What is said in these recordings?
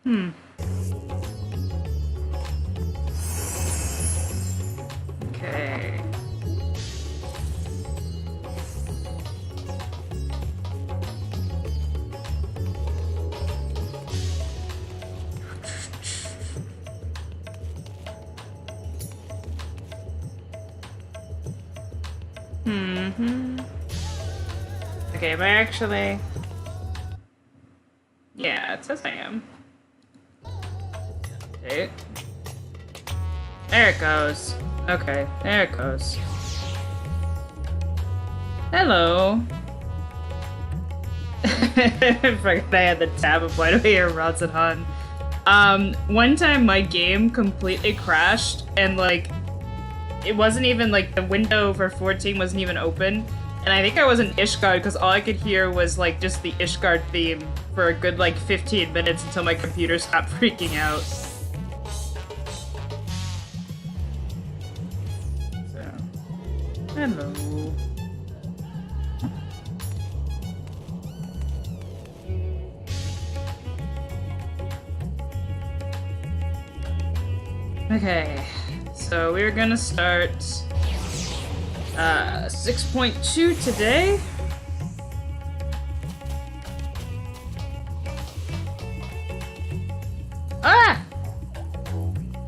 Hmm. Okay. Mm-hmm. Okay, but actually... Yeah, it says I am. Okay. There it goes. Okay, there it goes. Hello. I forgot I had the tab of Why Do I Hear Rods and Han. One time my game completely crashed and like it wasn't even like the window for 14 wasn't even open. And I think I was in Ishgard because all I could hear was like just the Ishgard theme for a good like 15 minutes until my computer stopped freaking out. So, hello. Okay, so we're gonna start 6.2 today. Ah!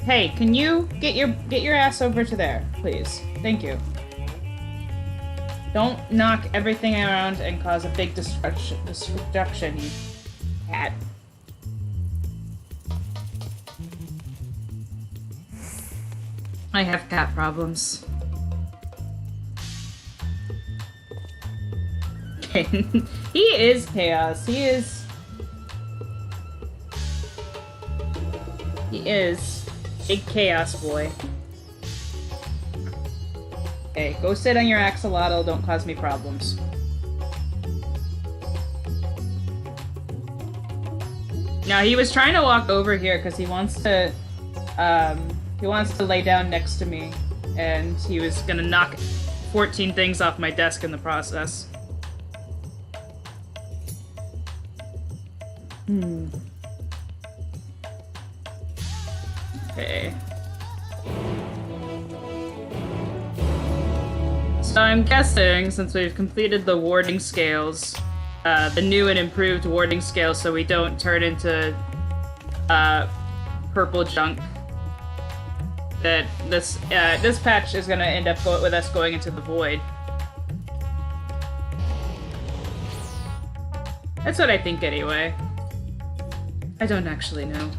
Hey, can you get your ass over to there, please? Thank you. Don't knock everything around and cause a big destruction, you cat. I have cat problems. He is chaos. He is big chaos boy. Okay, go sit on your axolotl. Don't cause me problems. Now he was trying to walk over here because he wants to lay down next to me, and he was gonna knock 14 things off my desk in the process. Okay. So I'm guessing, since we've completed the warding scales, the new and improved warding scales so we don't turn into, purple junk, that this patch is gonna end up with us going into the void. That's what I think anyway. I don't actually know.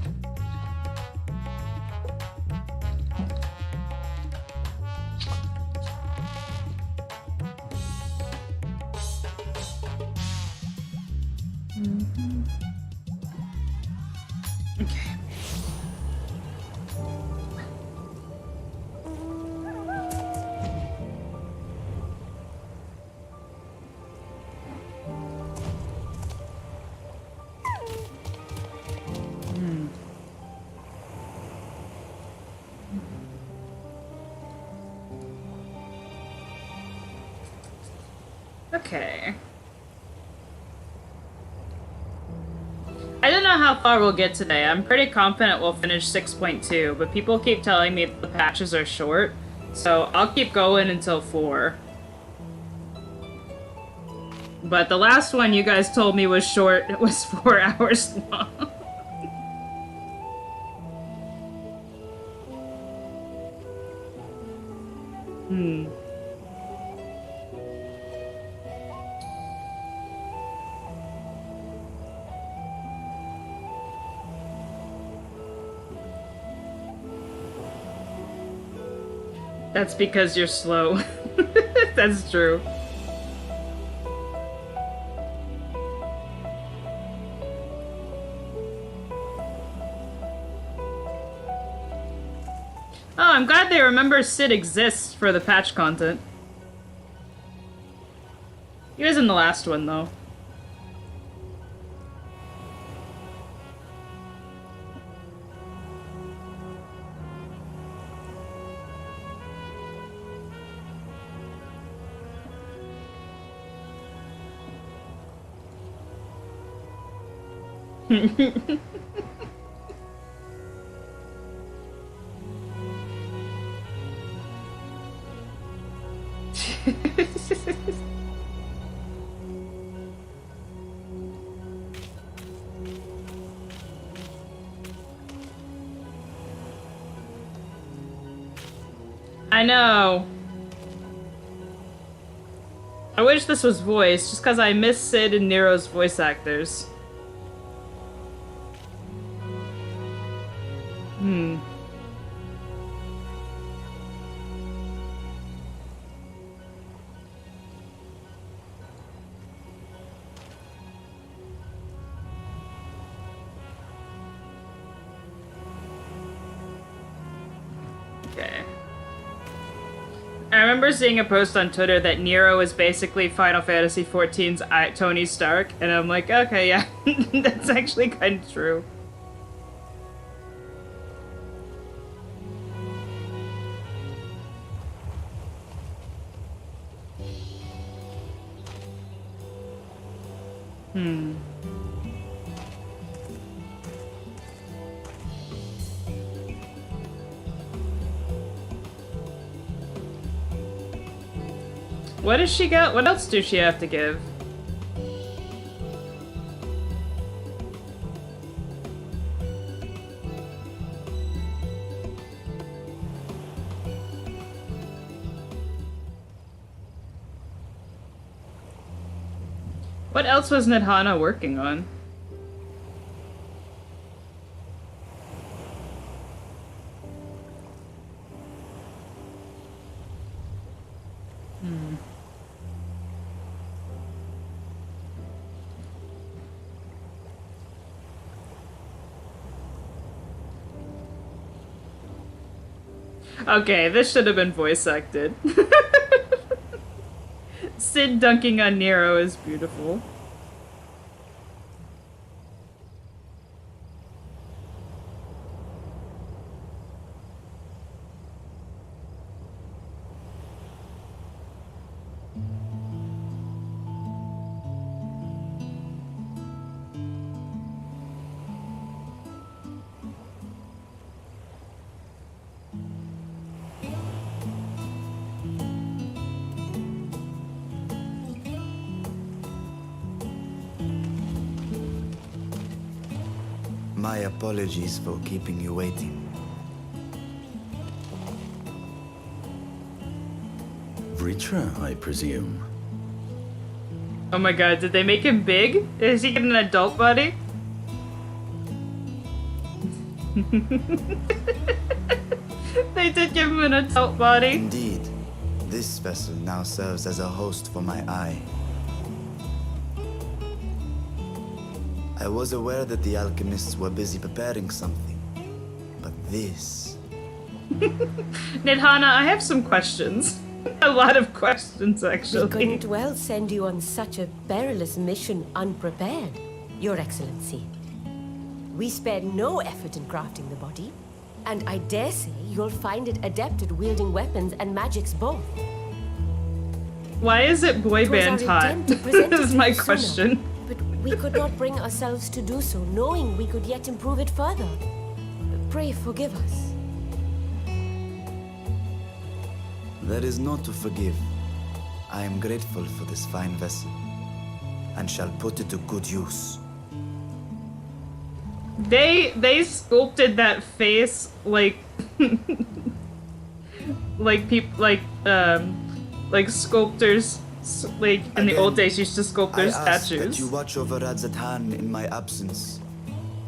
Okay. Okay. I don't know how far we'll get today. I'm pretty confident we'll finish 6.2, but people keep telling me the patches are short, so I'll keep going until 4. But the last one you guys told me was short. It was 4 hours long. That's because you're slow. That's true. Oh, I'm glad they remember Sid exists for the patch content. He was in the last one, though. I know. I wish this was voiced, just because I miss Sid and Nero's voice actors. Okay. I remember seeing a post on Twitter that Nero is basically Final Fantasy XIV's Tony Stark, and I'm like, okay, yeah, that's actually kind of true. What does she got? What else does she have to give? What else was Nidhana working on? Okay, this should have been voice acted. Sid dunking on Nero is beautiful. My apologies for keeping you waiting. Vritra, I presume. Oh my god, did they make him big? Is he getting an adult body? They did give him an adult body. Indeed, this vessel now serves as a host for my eye. I was aware that the alchemists were busy preparing something, but this... Nidhana, I have some questions. A lot of questions, actually. We couldn't well send you on such a perilous mission unprepared, Your Excellency. We spared no effort in crafting the body, and I dare say you'll find it adept at wielding weapons and magics both. Why is it boy It was band our hot? intent to present This it is to my you sooner, question. But we could not bring ourselves to do so, knowing we could yet improve it further. Pray forgive us. There is naught to forgive. I am grateful for this fine vessel, and shall put it to good use. They sculpted that face like like sculptors like in the old days used to sculpt their I ask statues. that you watch over Radzatan in my absence.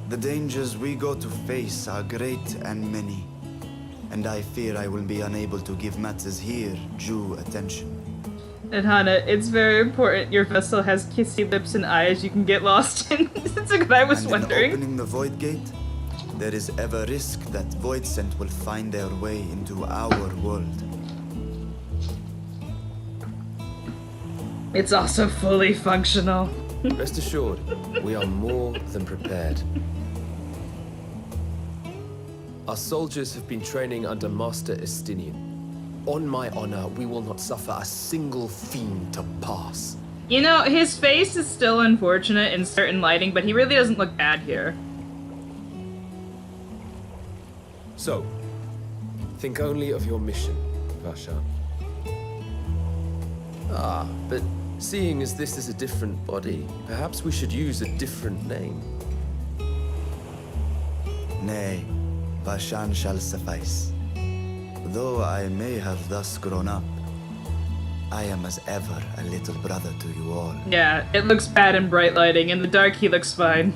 The dangers we go to face are great and many, and I fear I will be unable to give matters here due attention. And Hana, it's very important your vessel has kissy lips and eyes you can get lost in. That's what I was And wondering. in opening the Void Gate, there is ever risk that Void Scent will find their way into our world. It's also fully functional. Rest assured, we are more than prepared. Our soldiers have been training under Master Estinian. On my honor, we will not suffer a single fiend to pass. You know, his face is still unfortunate in certain lighting, but he really doesn't look bad here. So, think only of your mission, Vashan. Ah, but seeing as this is a different body, perhaps we should use a different name. Nay, Vashan shall suffice. Though I may have thus grown up, I am as ever a little brother to you all. Yeah, it looks bad in bright lighting. In the dark, he looks fine.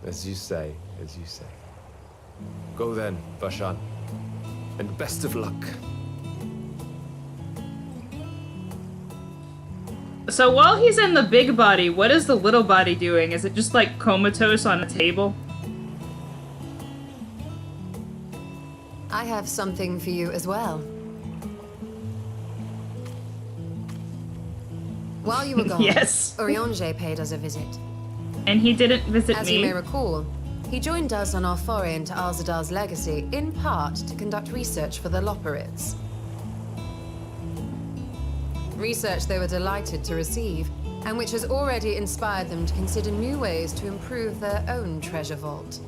As you say, as you say. Go then, Vashan. And best of luck. So while he's in the big body, what is the little body doing? Is it just like comatose on a table? I have something for you as well. While you were gone, Yes. Urianger paid us a visit. And he didn't visit As me. you may recall, he joined us on our foray into Alzadar's legacy, in part to conduct research for the Loporrits. Research they were delighted to receive, and which has already inspired them to consider new ways to improve their own treasure vault.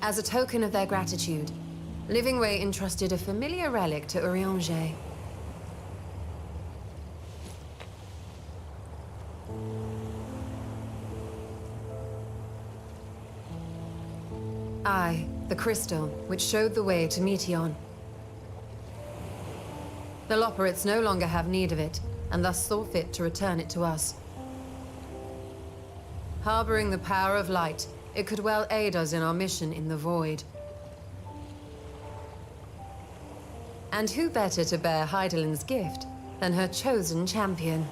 As a token of their gratitude, Livingway entrusted a familiar relic to Urianger. Aye, the crystal, which showed the way to Meteon. The Loporrits no longer have need of it, and thus saw fit to return it to us. Harboring the power of light, it could well aid us in our mission in the Void. And who better to bear Heidelin's gift than her chosen champion?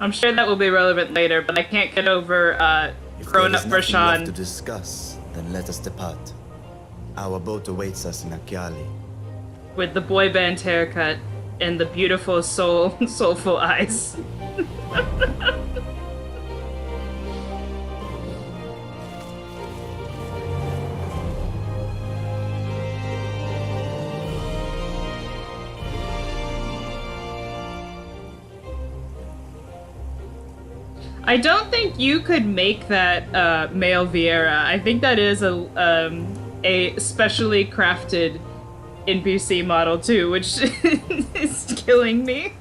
I'm sure that will be relevant later, but I can't get over If grown-up there is nothing left to Rashan. discuss, then let us depart. Our boat awaits us in Akyali. With the boy band haircut and the beautiful soulful eyes. I don't think you could make that male Vieira. I think that is a specially crafted NPC model too, which is killing me.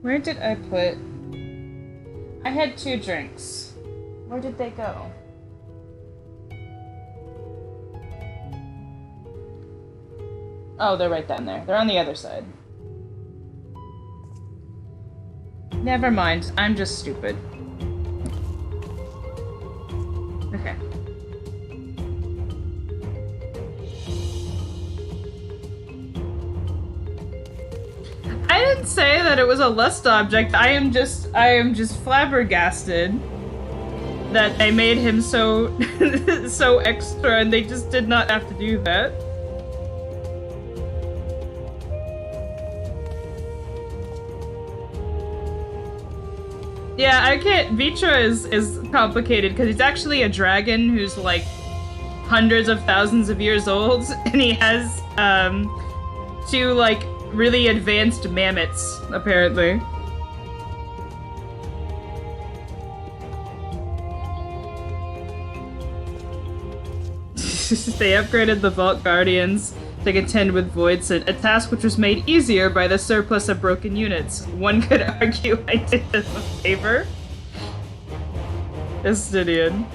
Where did I put? I had 2 drinks. Where did they go? Oh, they're right down there. They're on the other side. Never mind. I'm just stupid. Okay. I didn't say that it was a lust object. I am just flabbergasted that they made him so so extra and they just did not have to do that. Yeah, I can't. Vitra is complicated because he's actually a dragon who's like hundreds of thousands of years old, and he has 2 like really advanced mammoths apparently. They upgraded the Vault Guardians to contend with voids, a task which was made easier by the surplus of broken units. One could argue I did them a favor. Estidian.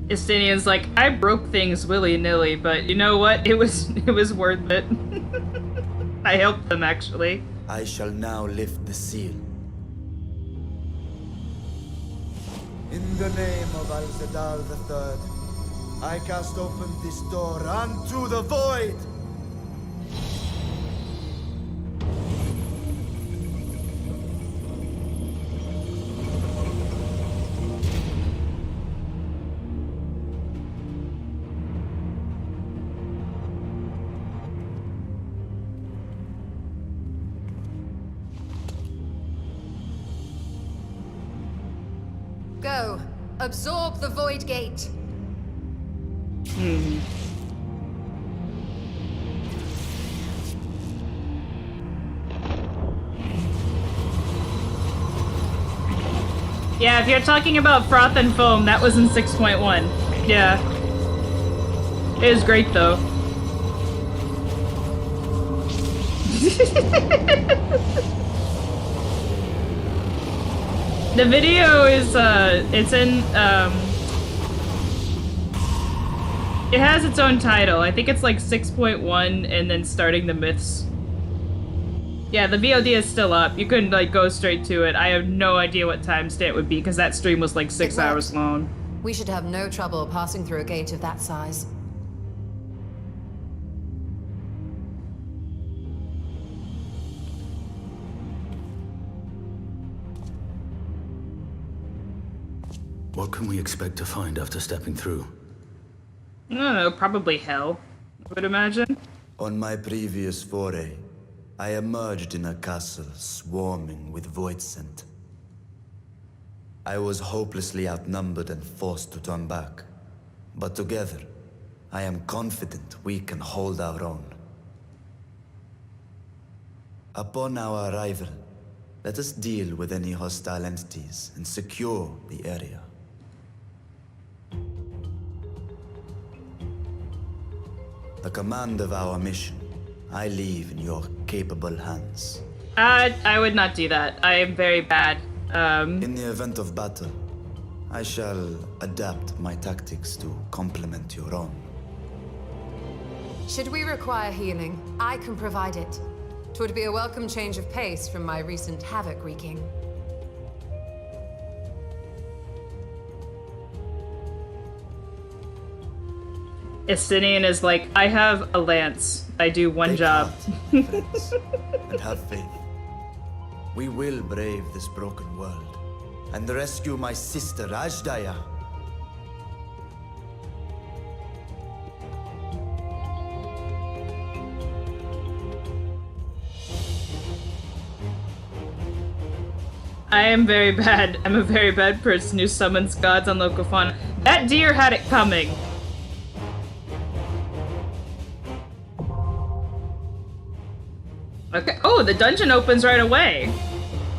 Estinian's like, I broke things willy-nilly, but you know what? It was worth it. I helped them, actually. I shall now lift the seal. In the name of Alzadar III, I cast open this door unto the void! absorb the Void Gate. Yeah, if you're talking about Froth and Foam, that was in 6.1. Yeah. It was great, though. The video is, it's in, it has its own title. I think it's like 6.1 and then starting the myths. Yeah, the VOD is still up. You couldn't, like, go straight to it. I have no idea what timestamp would be, because that stream was, like, 6 hours long. We should have no trouble passing through a gate of that size. What can we expect to find after stepping through? I don't know, probably hell, I would imagine. On my previous foray, I emerged in a castle swarming with void scent. I was hopelessly outnumbered and forced to turn back. But together, I am confident we can hold our own. Upon our arrival, let us deal with any hostile entities and secure the area. The command of our mission, I leave in your capable hands. I would not do that. I am very bad. In the event of battle, I shall adapt my tactics to complement your own. Should we require healing, I can provide it. 'Twould be a welcome change of pace from my recent havoc wreaking. Estinian is like, I have a lance. I do one Take job. heart, friends, and have faith. We will brave this broken world and rescue my sister Ajdaya. I am very bad. I'm a very bad person who summons gods on local fauna. That deer had it coming. Okay. Oh, the dungeon opens right away.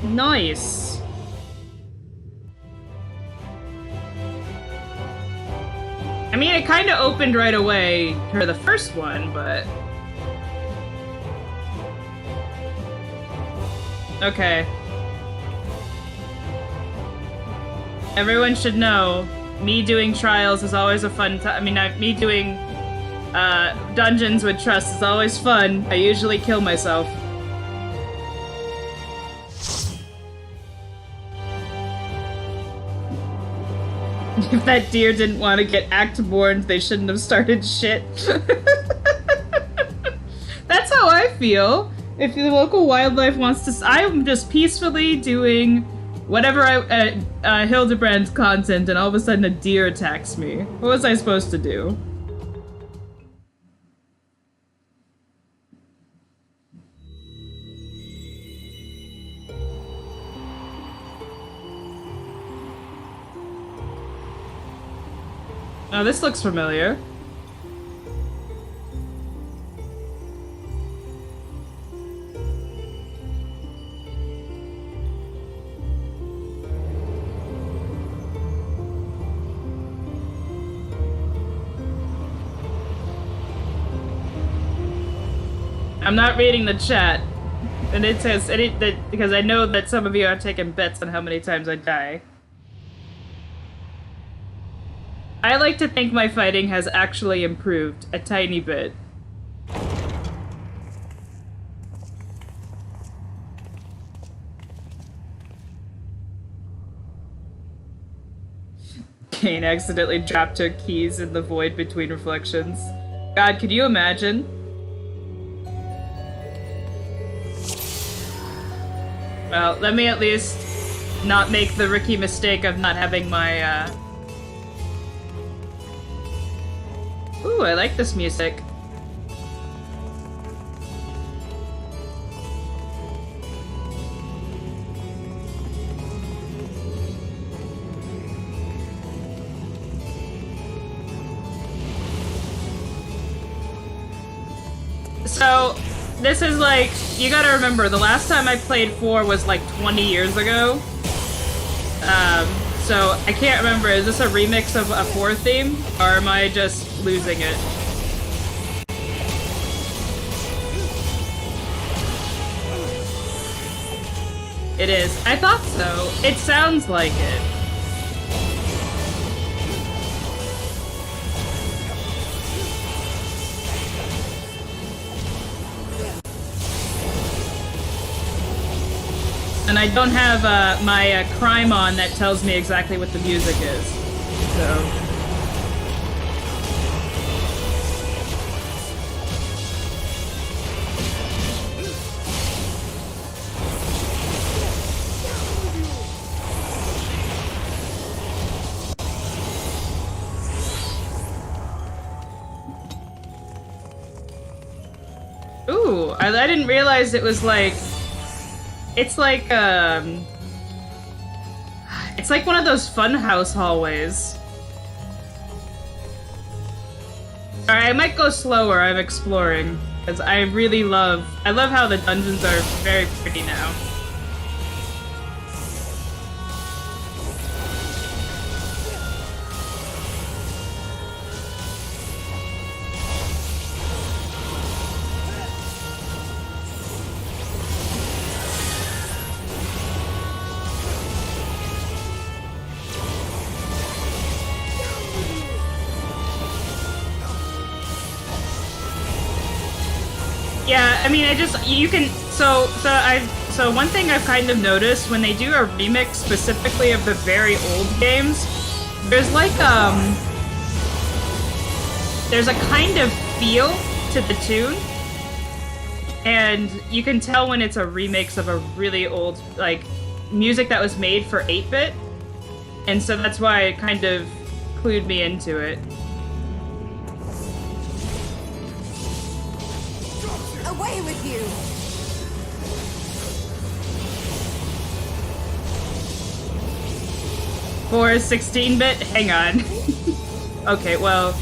Nice. I mean, it kind of opened right away for the first one, but... Okay. Everyone should know, me doing trials is always a fun time. I mean, me doing dungeons with trust is always fun. I usually kill myself. If that deer didn't want to get act-born, they shouldn't have started shit. That's how I feel. If the local wildlife wants to... I'm just peacefully doing whatever Hildebrand's content, and all of a sudden a deer attacks me. What was I supposed to do? Oh, this looks familiar. I'm not reading the chat, and it says because I know that some of you are taking bets on how many times I die. I like to think my fighting has actually improved a tiny bit. Kane accidentally dropped her keys in the void between reflections. God, could you imagine? Well, let me at least not make the rookie mistake of not having my, Ooh, I like this music. So, this is like, you gotta remember, the last time I played 4 was like 20 years ago. So I can't remember, is this a remix of a 4 theme? Or am I just losing it? It is. I thought so. It sounds like it. And I don't have my crime on that tells me exactly what the music is. So. Ooh, I didn't realize it was like... It's like one of those funhouse hallways. Alright, I might go slower, I'm exploring. Because I love how the dungeons are very pretty now. Yeah, I mean, so one thing I've kind of noticed when they do a remix specifically of the very old games, there's like, there's a kind of feel to the tune, and you can tell when it's a remix of a really old, like, music that was made for 8-bit, and so that's why it kind of clued me into it. Away with you! 4 is 16-bit? Hang on. Okay, well...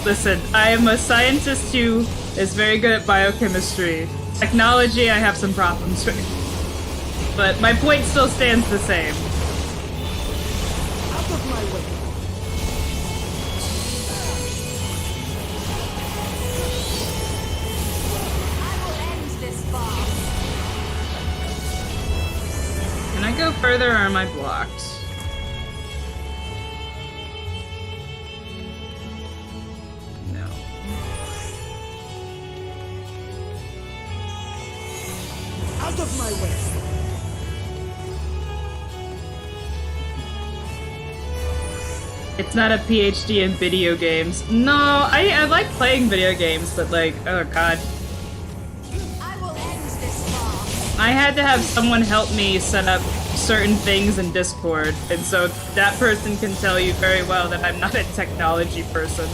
Listen, I am a scientist who is very good at biochemistry. Technology, I have some problems with. But my point still stands the same. Out of my way! Can I go further or am I blocked? No. Out of my way! It's not a PhD in video games. No, I like playing video games, but like, oh god. I will end this farce. I had to have someone help me set up certain things in Discord, and so that person can tell you very well that I'm not a technology person.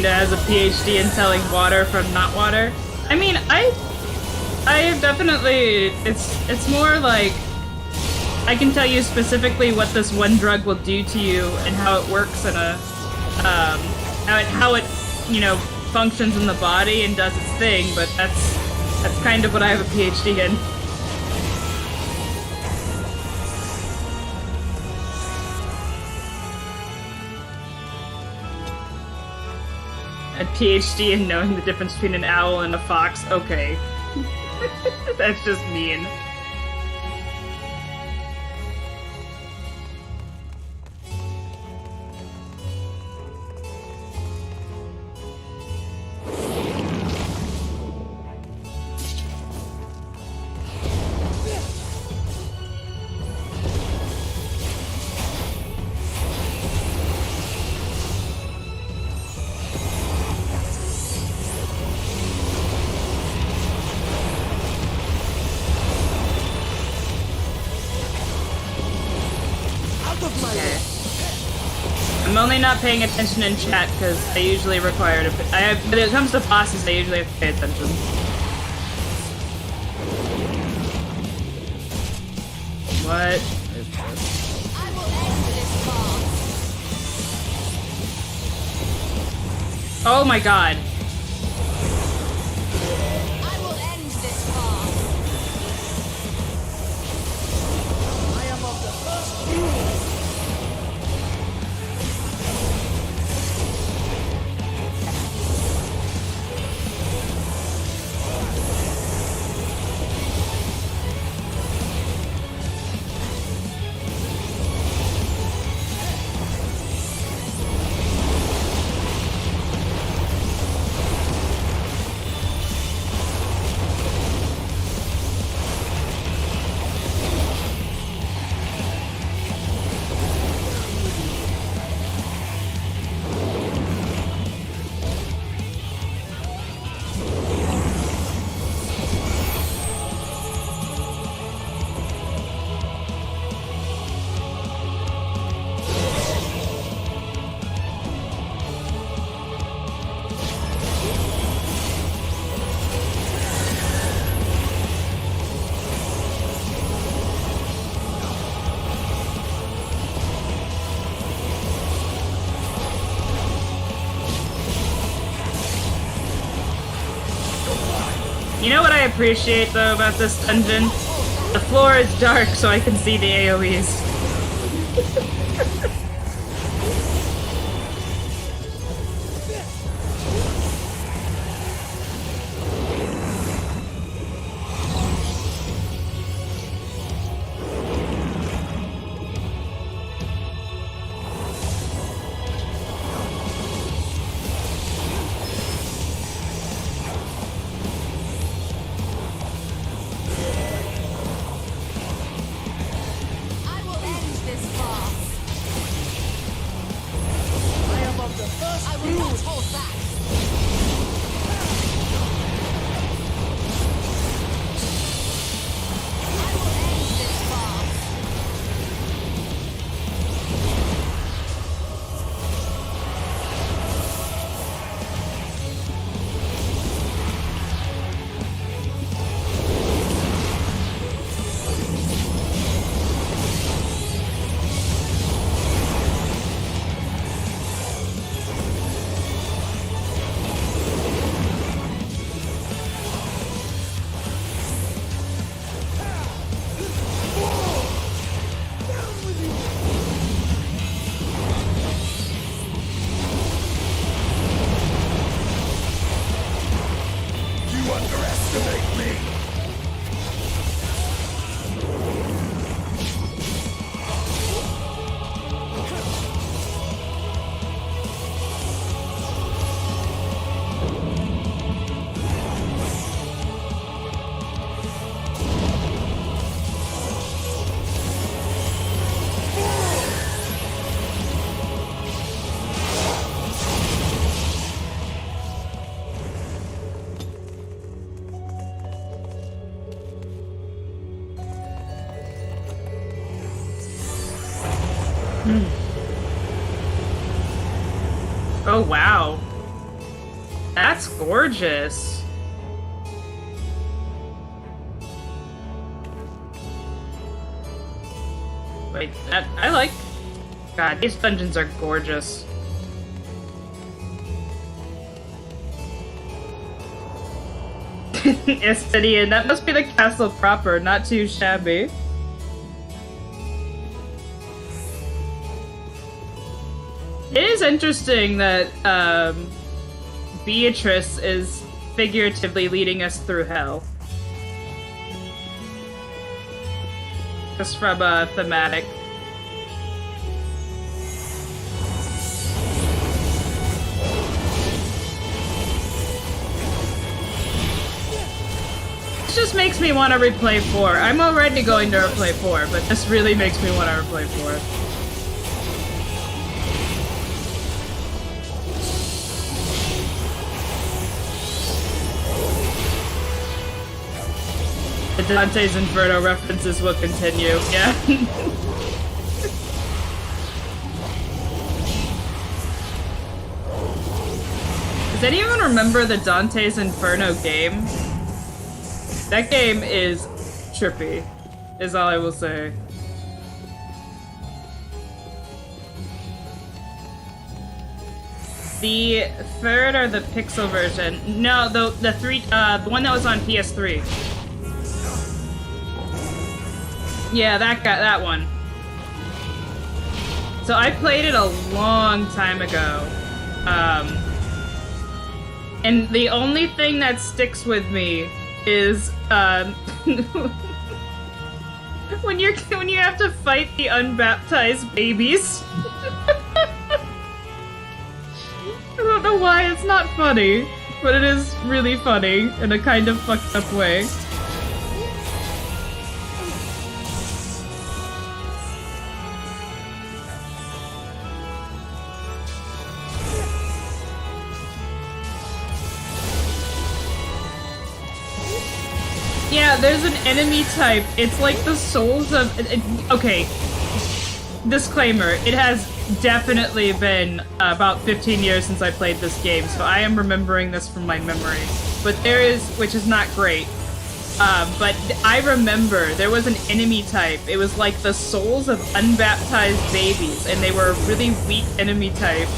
Has a PhD in telling water from not water. I mean, I have definitely, it's more like I can tell you specifically what this one drug will do to you and how it works in a how it you know functions in the body and does its thing, but that's kind of what I have a PhD in. A PhD in knowing the difference between an owl and a fox. Okay. That's just mean. I'm only not paying attention in chat because I usually require to. When it comes to bosses, I usually have to pay attention. What is this? I will end this farce. Oh my god. I will end this farce. I am of the first rule. You know what I appreciate though about this dungeon? The floor is dark so I can see the AoEs. I will end this farce. I am of the first I will not hold back. I will end this farce. You underestimate me. Oh wow. That's gorgeous. Wait, I like... God, these dungeons are gorgeous. Estinian, that must be the castle proper, not too shabby. It is interesting that Beatrice is figuratively leading us through hell. Just from a thematic. This just makes me want to replay 4. I'm already going to replay 4, but this really makes me want to replay 4. The Dante's Inferno references will continue, yeah. Does anyone remember the Dante's Inferno game? That game is trippy, is all I will say. The third or the pixel version? No, the one that was on PS3. Yeah, that one. So I played it a long time ago. And the only thing that sticks with me is when you have to fight the unbaptized babies. I don't know why it's not funny, but it is really funny in a kind of fucked up way. Yeah, there's an enemy type. It's like the souls of... Okay. Disclaimer, it has definitely been about 15 years since I played this game, so I am remembering this from my memory. But there is... which is not great. But I remember there was an enemy type. It was like the souls of unbaptized babies, and they were a really weak enemy type.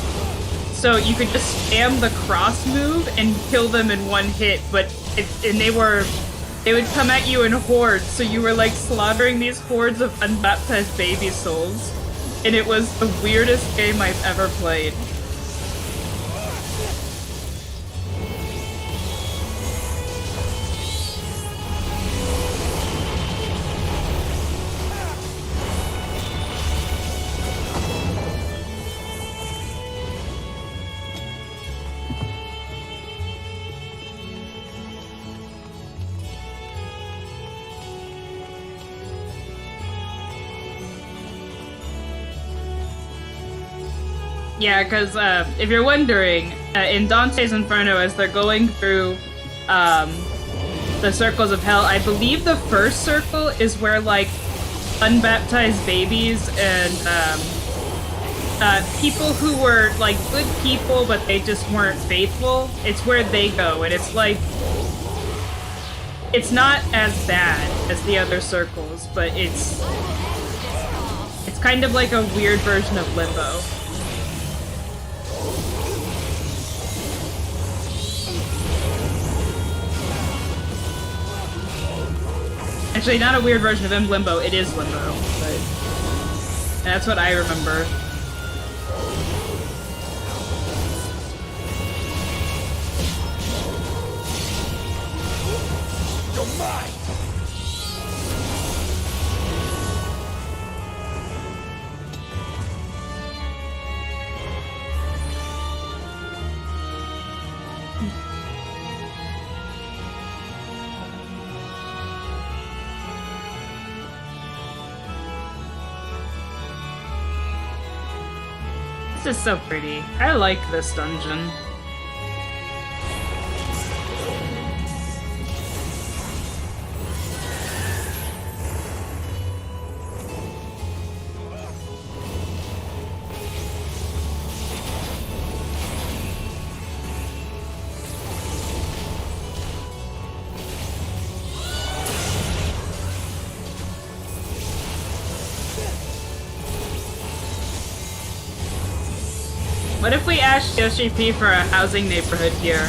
So you could just spam the cross move and kill them in one hit, but... They would come at you in hordes, so you were like slaughtering these hordes of unbaptized baby souls. And it was the weirdest game I've ever played. Yeah, because if you're wondering, in Dante's Inferno, as they're going through the circles of hell, I believe the first circle is where, like, unbaptized babies and people who were, like, good people, but they just weren't faithful, it's where they go, and it's like... It's not as bad as the other circles, but it's kind of like a weird version of Limbo. Actually, not a weird version of Limbo, it is Limbo, but that's what I remember. You're mine! This is so pretty. I like this dungeon. What if we asked Yoshi P for a housing neighborhood here?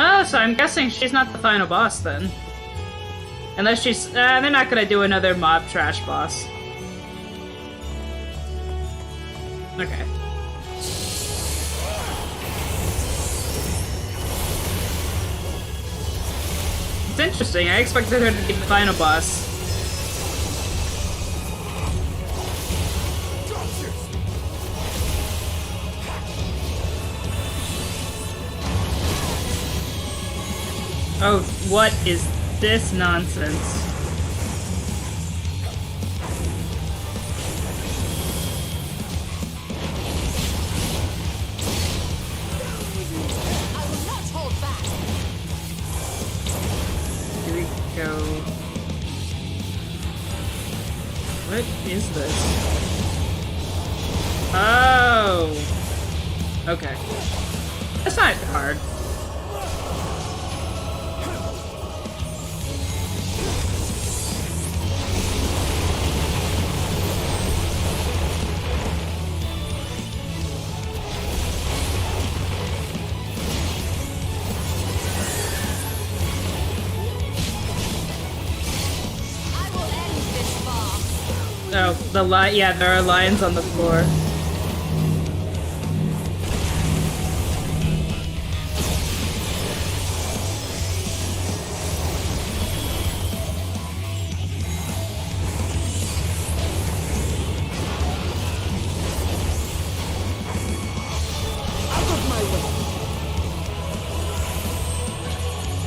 Oh, so I'm guessing she's not the final boss then. Unless she's... they're not gonna do another mob trash boss. Okay. It's interesting, I expected her to be the final boss. Oh, what is this nonsense? I will not hold back. Here we go. What is this? Oh! Okay. That's not hard. I will end this farce. Oh, yeah, there are lions on the floor.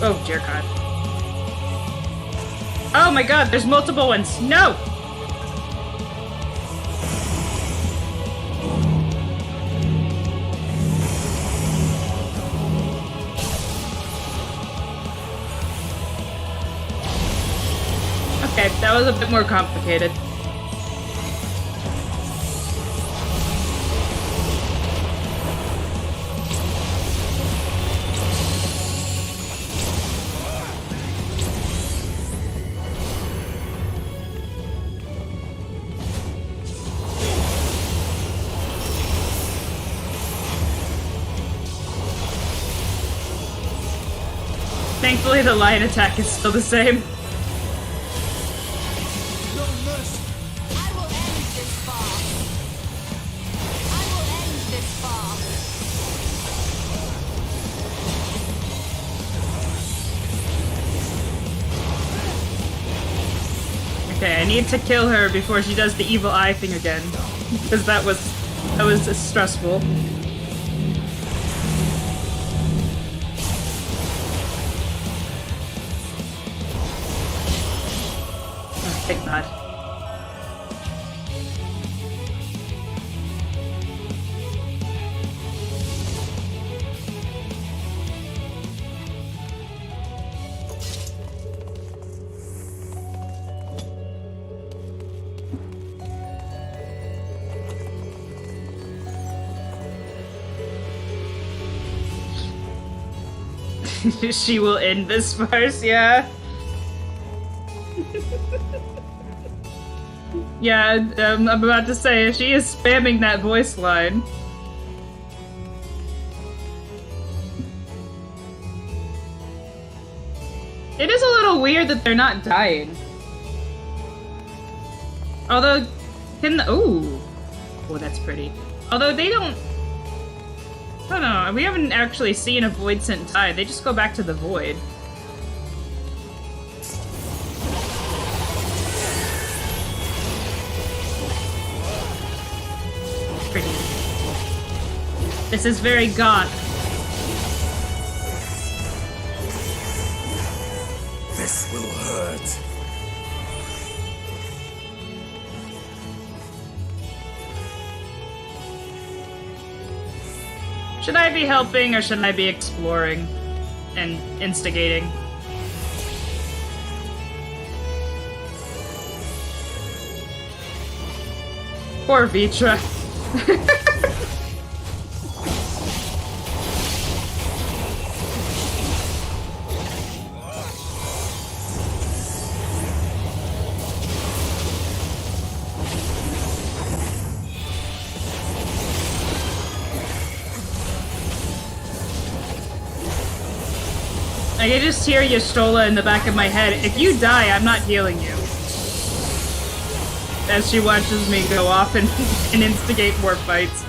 Oh, dear God. Oh my God, there's multiple ones. No! Okay, that was a bit more complicated. Thankfully, the lion attack is still the same. I will end this farce. I will end this farce. Okay, I need to kill her before she does the evil eye thing again. Because that was stressful. Oh, thank God. She will end this farce, yeah. Yeah, I'm about to say, she is spamming that voice line. It is a little weird that they're not dying. Although, ooh. Oh, that's pretty. Although they don't... I don't know, we haven't actually seen a void scent die, they just go back to the void. Pretty. This is very goth. This will hurt. Should I be helping or should I be exploring and instigating? Poor Vitra. I can just hear Y'shtola in the back of my head. If you die, I'm not healing you. As she watches me go off and, and instigate more fights.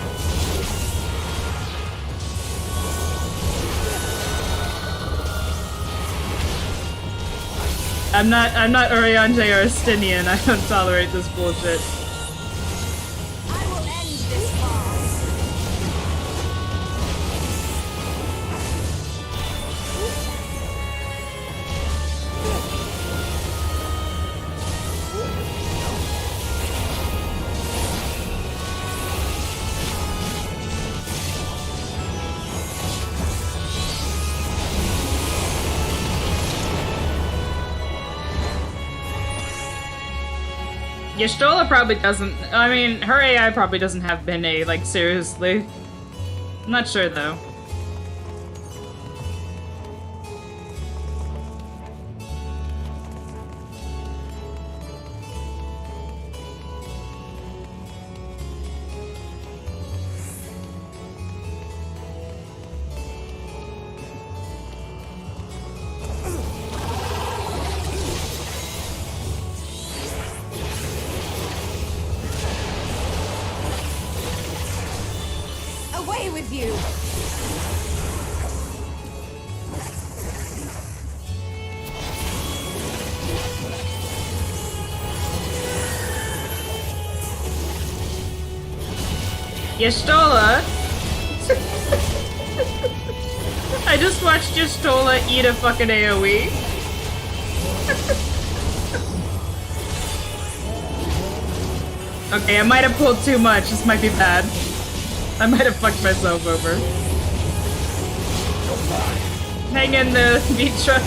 I'm not Oriante or Estinian. I don't tolerate this bullshit. I will end this farce. Y'shtola probably doesn't. I mean, her AI probably doesn't have Bene, like, seriously. I'm not sure, though. Away with you! Y'shtola! I just watched Y'shtola eat a fucking AoE. Okay, I might have pulled too much. This might be bad. I might have fucked myself over. Hang in the Mitra.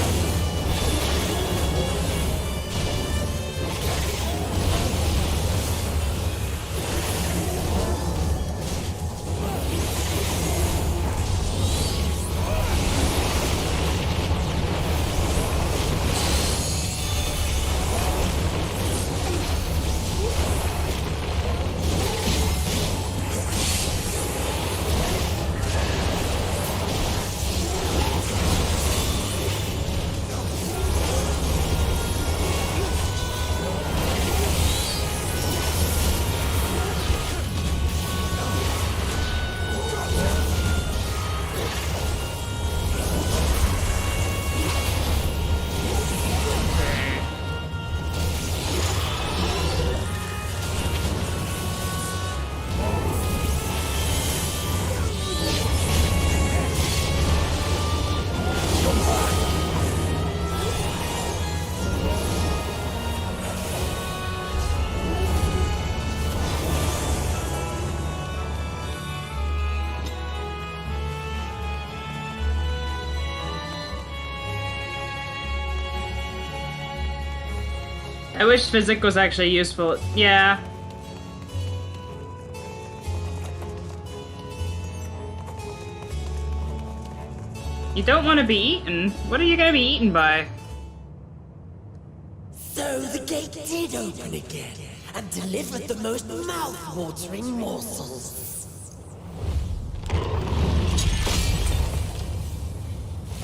I wish physic was actually useful. Yeah. You don't want to be eaten. What are you gonna be eaten by? So the gate did open again and delivered the most mouth-watering morsels.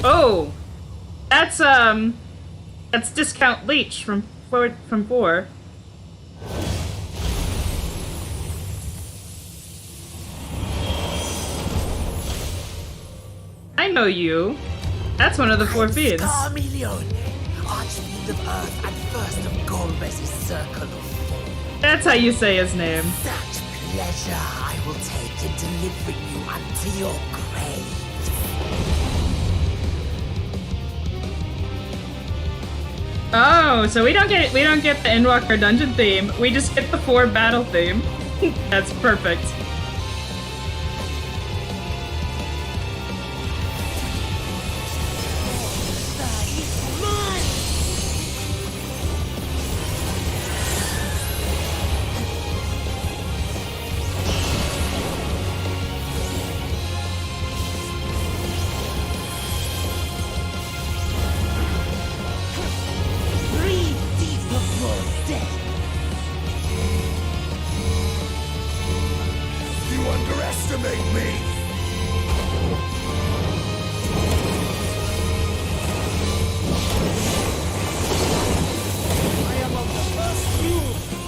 Oh! That's discount leech from 4. I know you. That's one of the 4 fiends. Carmeleon, Archfiend of Earth and first of Golbez's Circle of Four. That's how you say his name. Such pleasure I will take in delivering you unto your grave. Oh, so we don't get the Endwalker dungeon theme. We just get the 4 battle theme. That's perfect.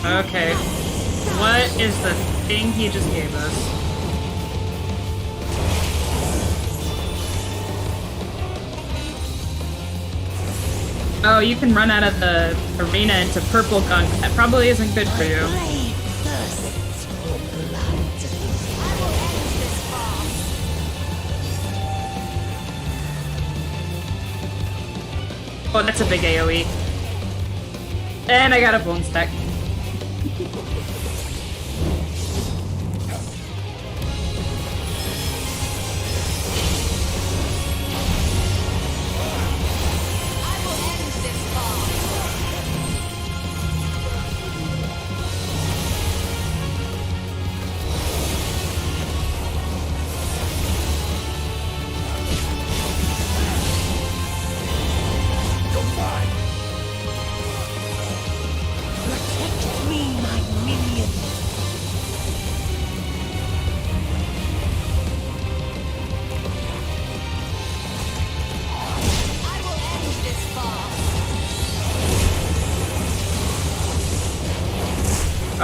Okay. What is the thing he just gave us? Oh, you can run out of the arena into purple gunk. That probably isn't good for you. Oh, that's a big AoE. And I got a bone stack.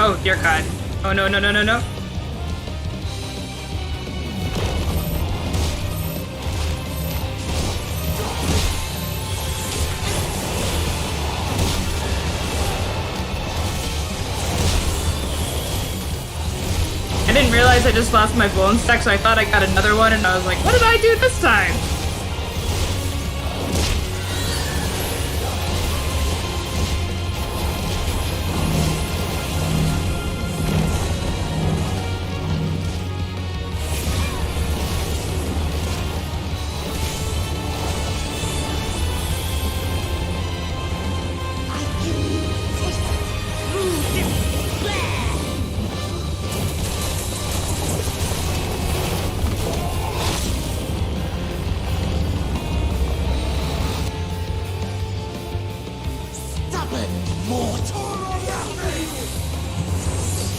Oh, dear God. Oh, no, no, no, no, no. I didn't realize I just lost my bone stack, so I thought I got another one, and I was like, what did I do this time?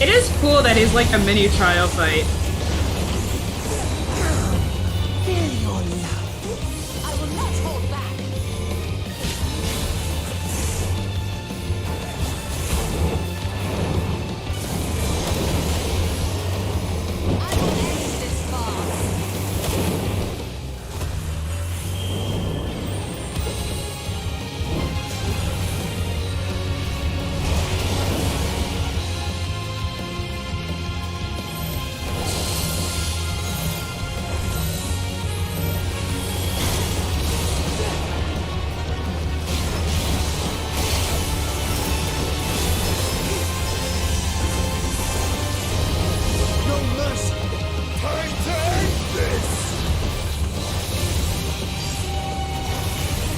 It is cool that he's like a mini trial fight. I will not hold back. I will end this farce.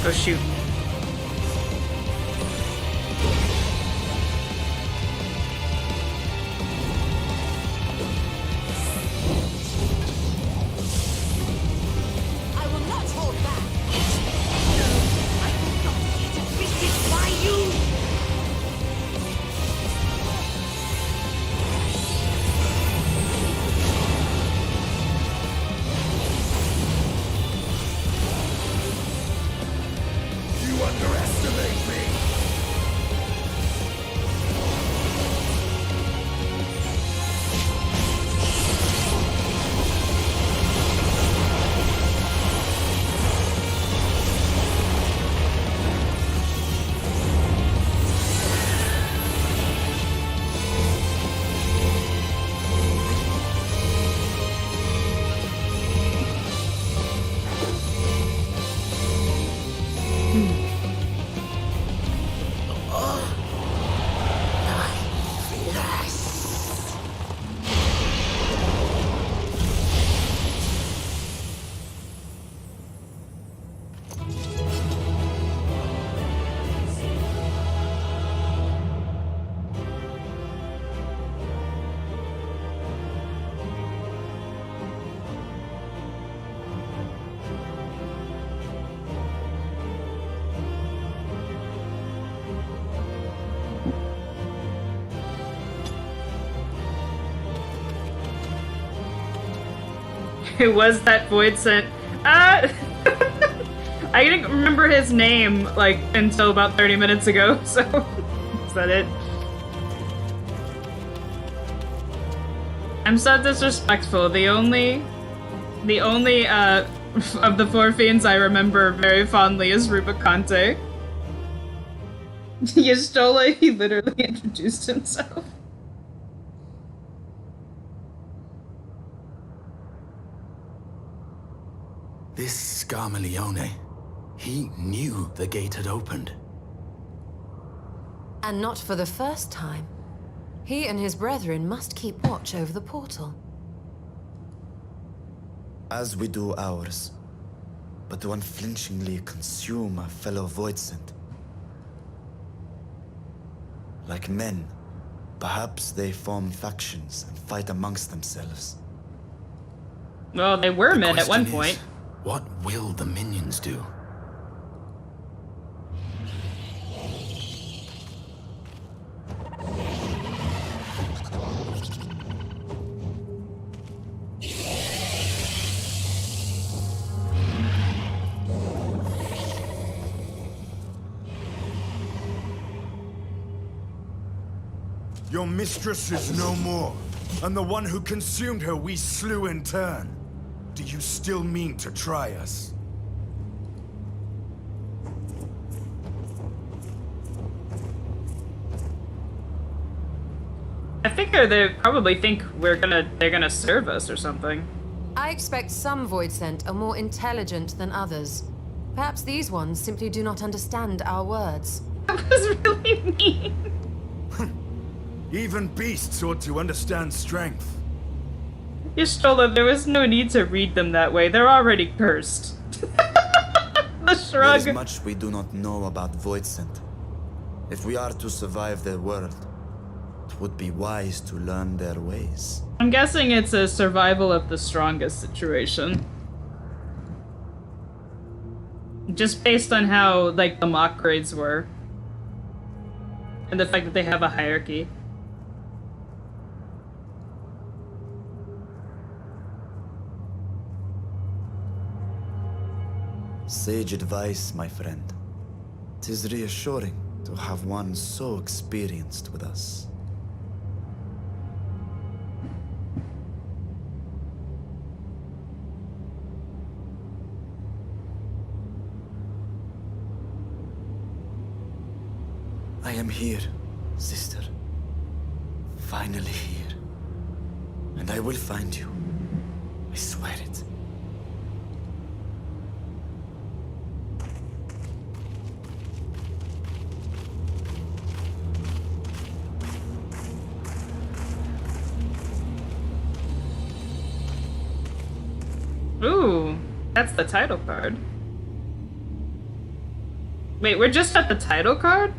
Oh, shoot. I will not hold back. I will not get defeated by you. You underestimate me! Who was that void sent? I didn't remember his name, like, until about 30 minutes ago, so... is that it? I'm so disrespectful. The only, of the four fiends I remember very fondly is Rubicante. Yestola, he literally introduced himself. This Scarmalione, he knew the gate had opened. And not for the first time. He and his brethren must keep watch over the portal. As we do ours, but to unflinchingly consume a fellow Voidsent. Like men, perhaps they form factions and fight amongst themselves. Well, they were The men at one question point. is, what will the minions do? Your mistress is no more, and the one who consumed her we slew in turn. Do you still mean to try us? I figure they probably think they're gonna serve us or something. I expect some Void Sent are more intelligent than others. Perhaps these ones simply do not understand our words. That was really mean. Even beasts ought to understand strength. Y'shtola, there was no need to read them that way. They're already cursed. The There shrug. is much we do not know about Voidsent. If we are to survive their world, it would be wise to learn their ways. I'm guessing it's a survival of the strongest situation. Just based on how, like, the mock grades were. And the fact that they have a hierarchy. Sage advice, my friend. 'Tis reassuring to have one so experienced with us. I am here, sister. Finally here. And I will find you. I swear it. Ooh, that's the title card. Wait, we're just at the title card?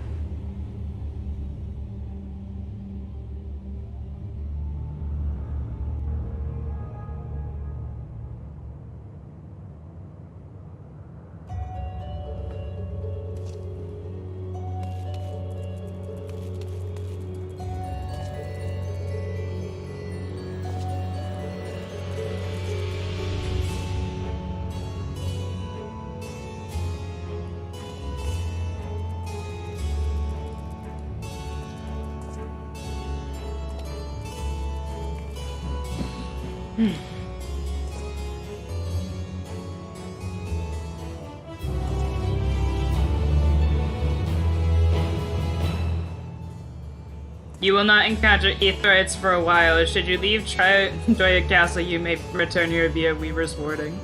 You will not encounter Aetherites for a while. Should you leave Joya Castle, you may return here via Weaver's Warding.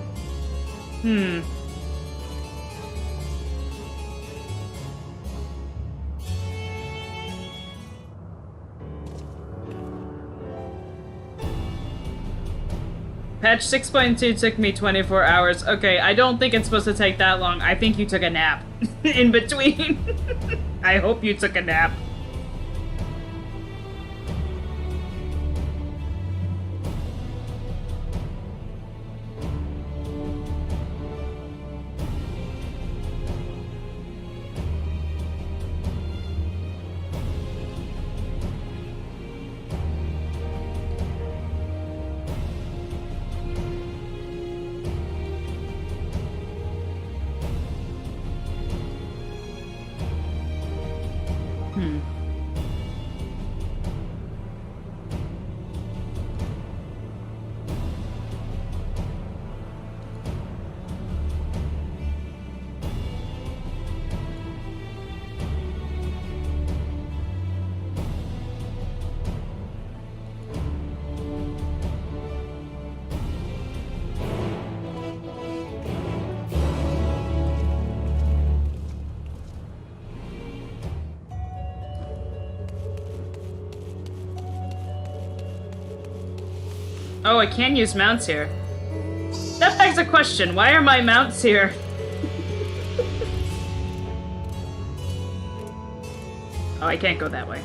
Patch 6.2 took me 24 hours. Okay, I don't think it's supposed to take that long. I think you took a nap in between. I hope you took a nap. Oh, I can use mounts here. That begs a question. Why are my mounts here? Oh, I can't go that way.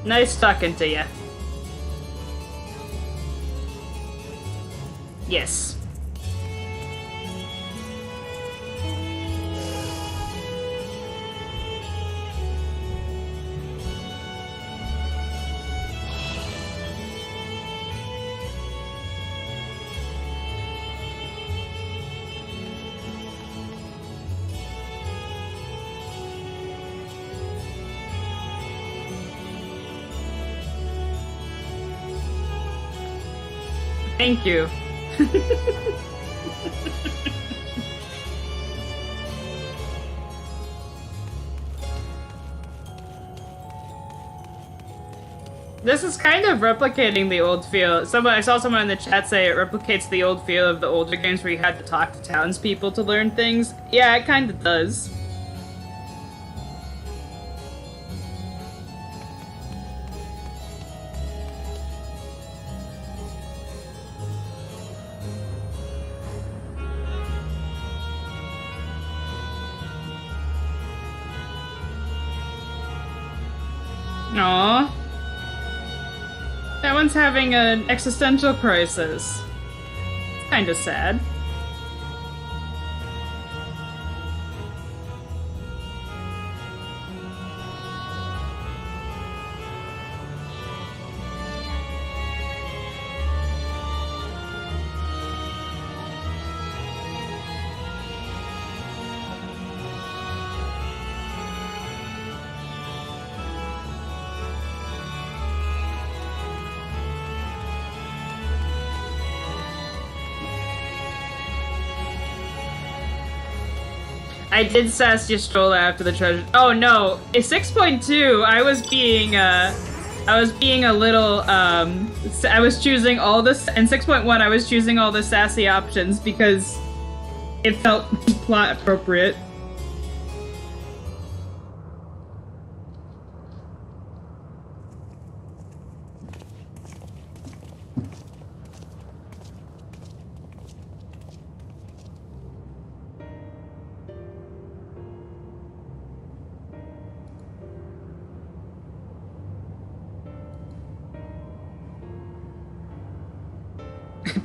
Nice talking to you. Yes. Thank you. This is kind of replicating the old feel. I saw someone in the chat say it replicates the old feel of the older games where you had to talk to townspeople to learn things. Yeah, it kind of does. Aww. That one's having an existential crisis. It's kinda sad. I did sass your stroller after the treasure. Oh no, in 6.2, I was being a little, I was choosing all this, in 6.1, I was choosing all the sassy options because it felt plot appropriate.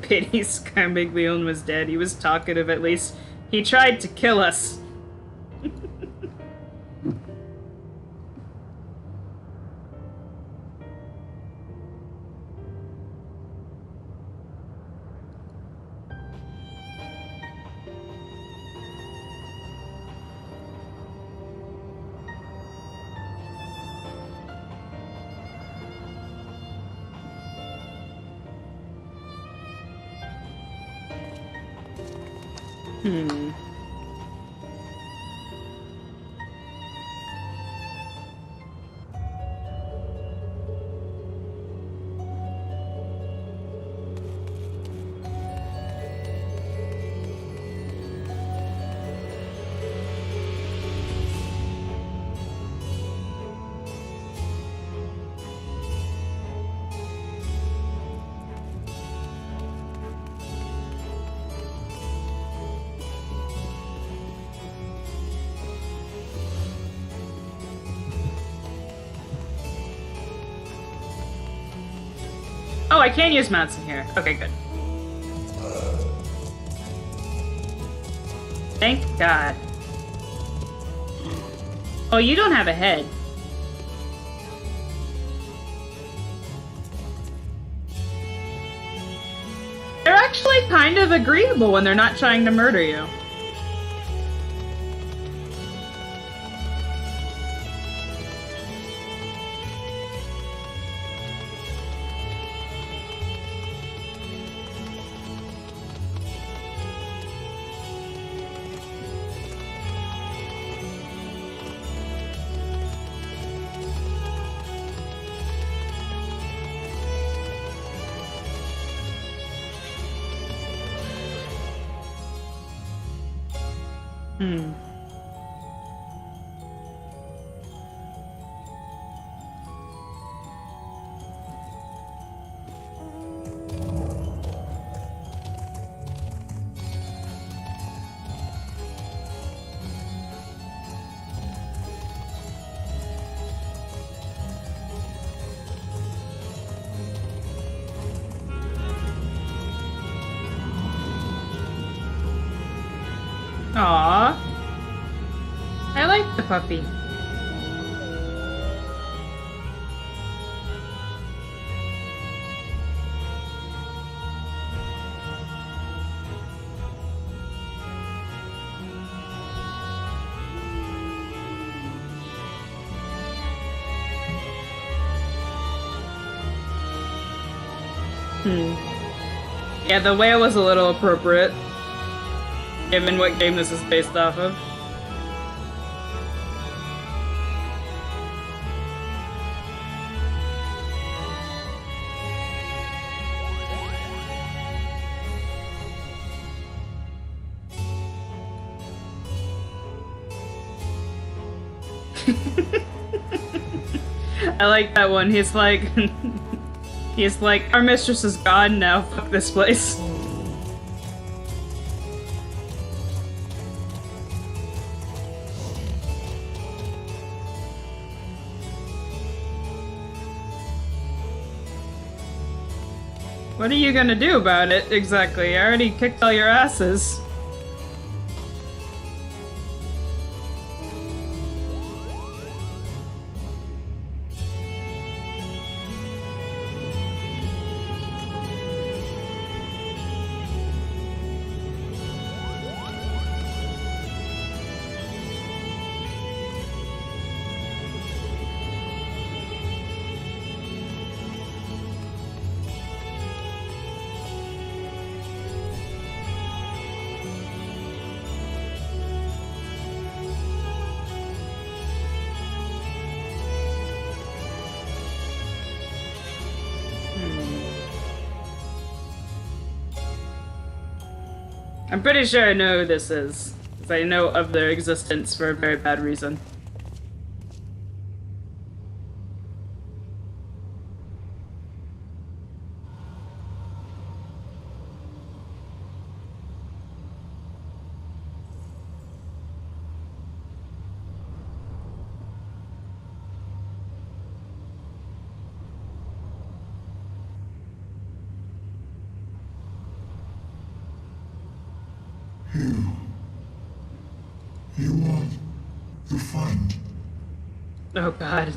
Pity Scarmiglione was dead. He was talkative at least. He tried to kill us. Oh, I can use mounts in here. Okay, good. Thank God. Oh, you don't have a head. They're actually kind of agreeable when they're not trying to murder you. like the puppy. Yeah, the whale was a little appropriate, given what game this is based off of. I like that one. He's like, he's like, our mistress is gone now. Fuck this place. What are you gonna do about it, exactly? I already kicked all your asses. I'm pretty sure I know who this is, because I know of their existence for a very bad reason. You are the friend. Oh god.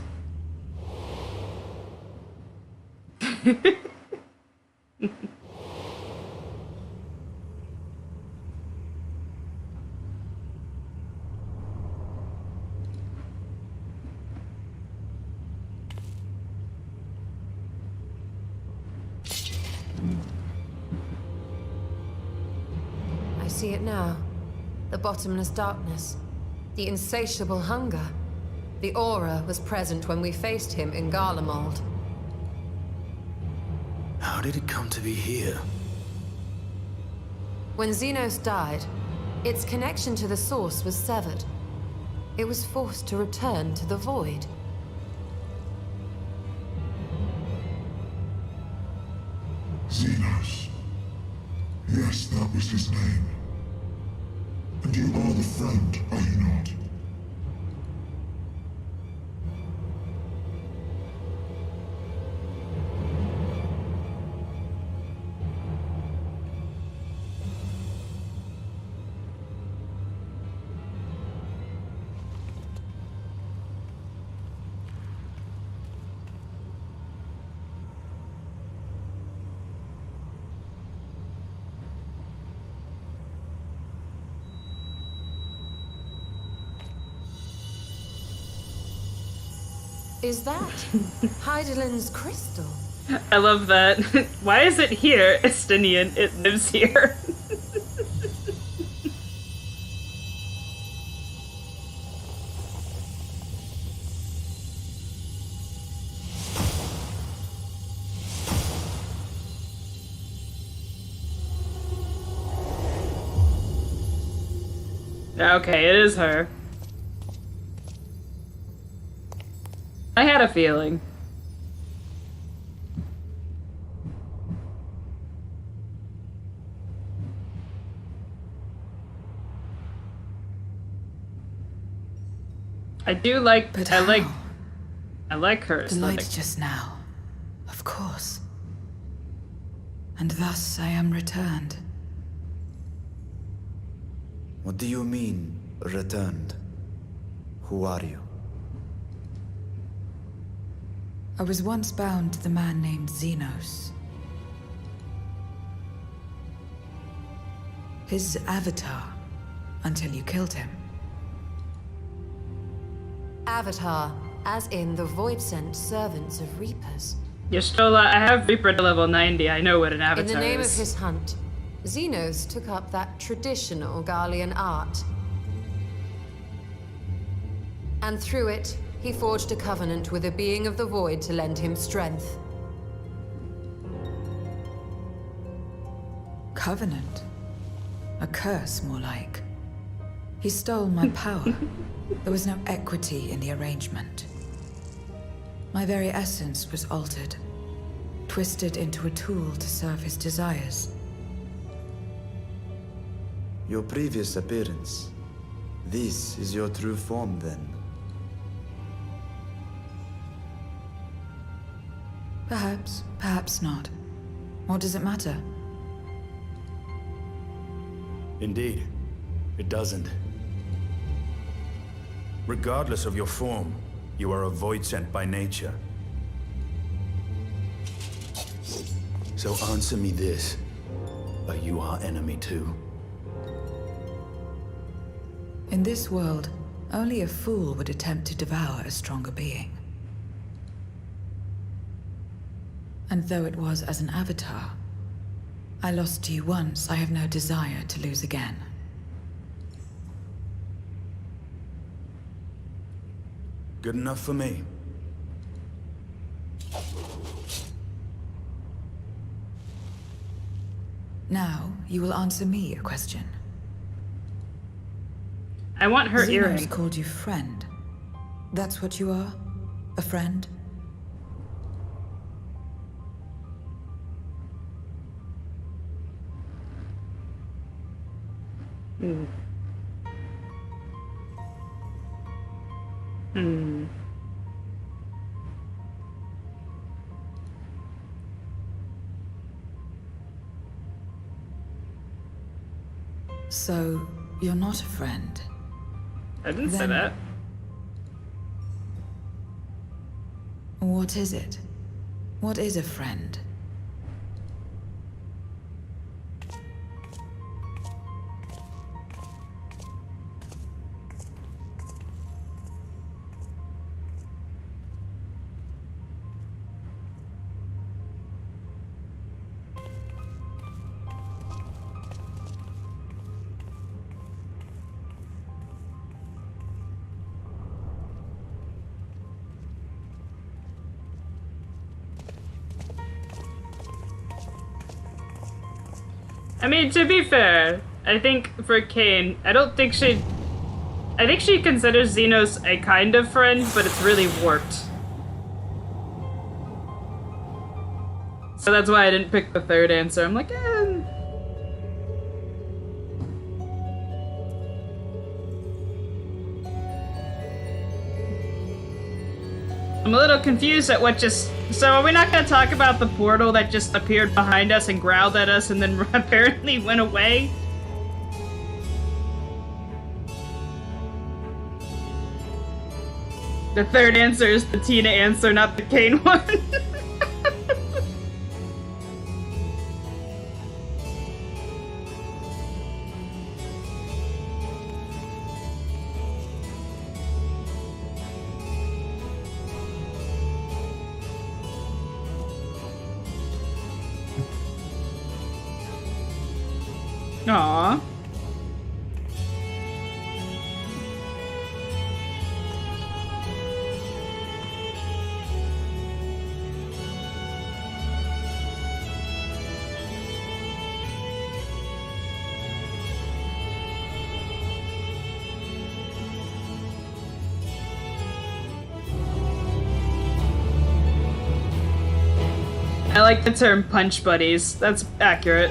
I see it now. The bottomless darkness. The insatiable hunger. The aura was present when we faced him in Garlemald. How did it come to be here? When Xenos died, its connection to the source was severed. It was forced to return to the void. Xenos. Yes, that was his name. And you are the friend, are you not? Is that Heidelin's crystal? I love that. Why is it here, Estinian? It lives here. Okay, it is her. I had a feeling. I do like, But I how? like her The light aesthetic. just now. Of course. And thus I am returned. What do you mean, returned? Who are you? I was once bound to the man named Xenos. His avatar, until you killed him. Avatar, as in the Void-sent servants of Reapers. Y'shtola, I have Reaper to level 90. I know what an avatar is. In the name of his hunt, Xenos took up that traditional Garlean art. And through it, he forged a covenant with a being of the Void to lend him strength. Covenant? A curse, more like. He stole my power. There was no equity in the arrangement. My very essence was altered, twisted into a tool to serve his desires. Your previous appearance. This is your true form, then? Perhaps, perhaps not. What does it matter? Indeed, it doesn't. Regardless of your form, you are a void sent by nature. So answer me this. Are you our enemy too? In this world, only a fool would attempt to devour a stronger being. And though it was as an avatar, I lost to you once, I have no desire to lose again. Good enough for me. Now, you will answer me a question. I want her Xenos earring. called you friend. That's what you are? A friend? Hmm. Hmm. So, you're not a friend? I didn't say Then- that. What is it? What is a friend? I mean, to be fair, I think for Kane, I think she considers Xenos a kind of friend, but it's really warped. So that's why I didn't pick the third answer. I'm like, I'm a little confused at what just... So are we not going to talk about the portal that just appeared behind us and growled at us and then apparently went away? The third answer is the Tina answer, not the Kane one. Aww. I like the term punch buddies. That's accurate.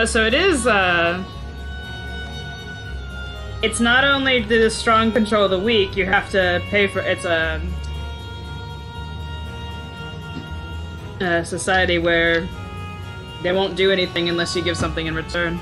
So it is, it's not only the strong control the weak, you have to pay for, it's a society where they won't do anything unless you give something in return.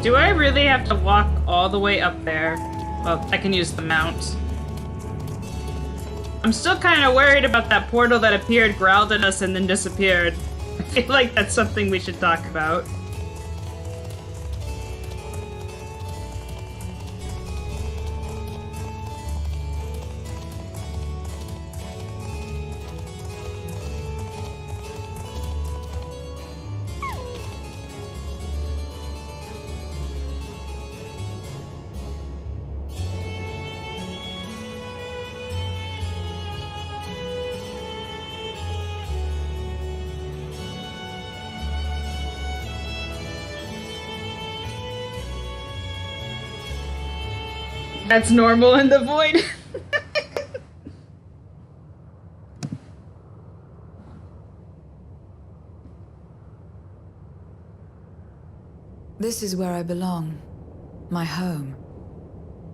Do I really have to walk all the way up there? Well, I can use the mount. I'm still kind of worried about that portal that appeared, growled at us, and then disappeared. I feel like that's something we should talk about. That's normal in the void. This is where I belong. My home.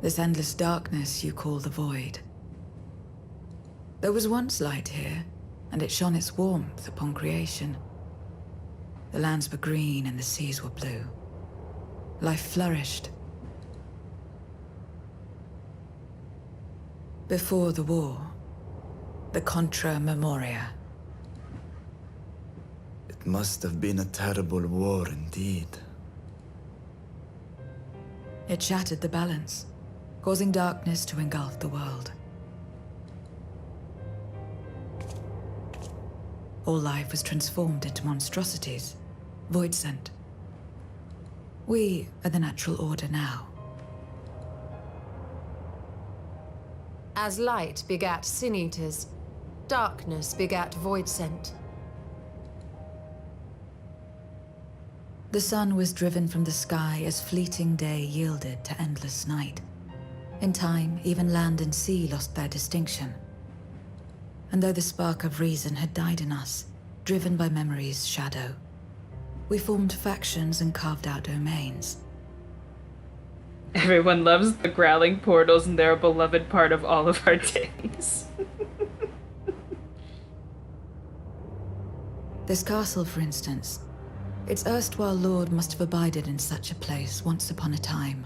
This endless darkness you call the void. There was once light here, and it shone its warmth upon creation. The lands were green and the seas were blue. Life flourished. Before the war, the Contra Memoria. It must have been a terrible war indeed. It shattered the balance, causing darkness to engulf the world. All life was transformed into monstrosities, void sent. We are the natural order now. As light begat sin eaters, darkness begat void sent. The sun was driven from the sky as fleeting day yielded to endless night. In time, even land and sea lost their distinction. And though the spark of reason had died in us, driven by memory's shadow, we formed factions and carved out domains. Everyone loves the growling portals and they're a beloved part of all of our days. This castle, for instance, its erstwhile lord must have abided in such a place once upon a time.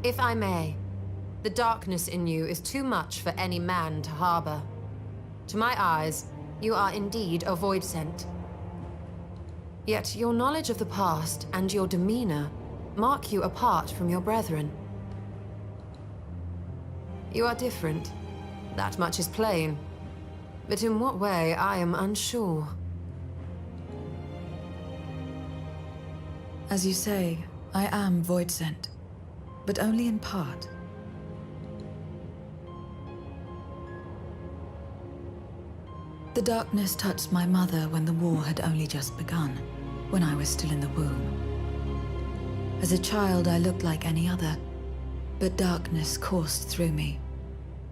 If I may, the darkness in you is too much for any man to harbor. To my eyes, you are indeed a void sent. Yet your knowledge of the past and your demeanor mark you apart from your brethren. You are different. That much is plain. But in what way, I am unsure. As you say, I am void sent, but only in part. The darkness touched my mother when the war had only just begun, when I was still in the womb. As a child, I looked like any other, but darkness coursed through me,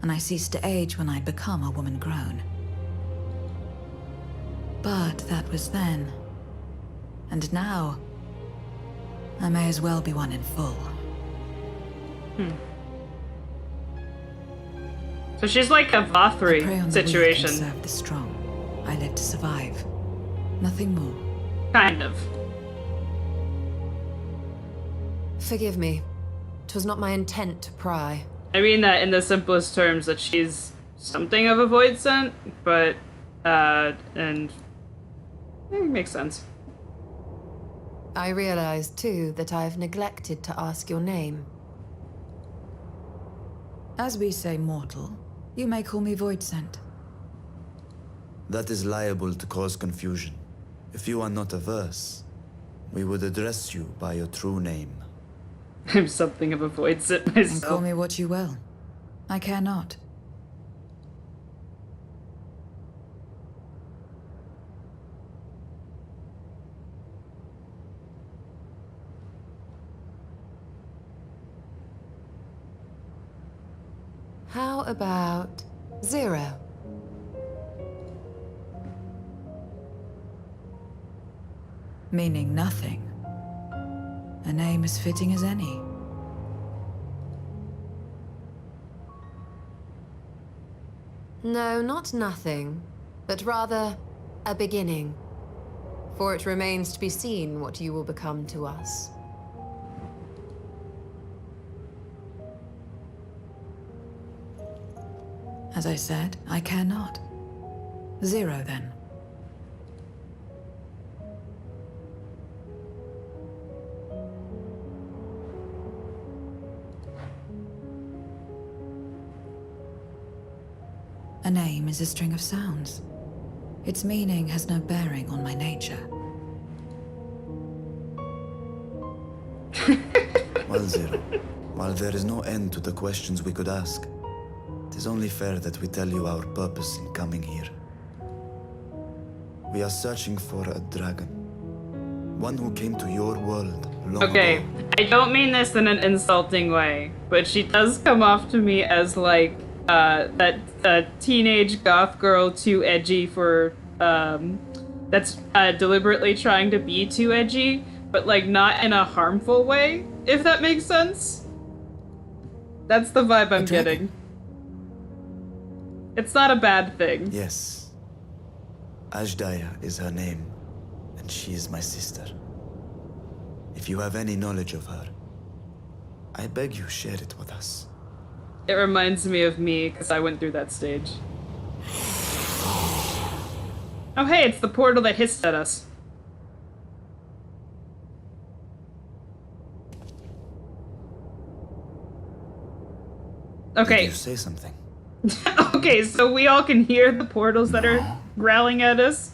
and I ceased to age when I'd become a woman grown. But that was then. And now, I may as well be one in full. So she's like a Vothri situation. I serve the strong. I live to survive. Nothing more. Kind of. Forgive me. 'Twas not my intent to pry. I mean that in the simplest terms, that she's something of a void sent, but, and it makes sense. I realize, too, that I've neglected to ask your name. As we say mortal, you may call me void sent. That is liable to cause confusion. If you are not averse, we would address you by your true name. I'm something of a void sit And call myself. me what you will. I care not. How about 0? Meaning nothing. A name as fitting as any. No, not nothing, but rather a beginning. For it remains to be seen what you will become to us. As I said, I care not. 0 then. A name is a string of sounds. Its meaning has no bearing on my nature. Well, Zero, while there is no end to the questions we could ask, it is only fair that we tell you our purpose in coming here. We are searching for a dragon. One who came to your world long Okay, ago. I don't mean this in an insulting way, but she does come off to me as like that teenage goth girl too edgy for that's deliberately trying to be too edgy, but like not in a harmful way, if that makes sense. That's the vibe I'm getting. It's not a bad thing. Yes. Ajdaya is her name, and she is my sister. If you have any knowledge of her, I beg you share it with us. It reminds me of me, because I went through that stage. Oh hey, it's the portal that hissed at us. Okay. Did you say something? Okay, so we all can hear the portals that are growling at us.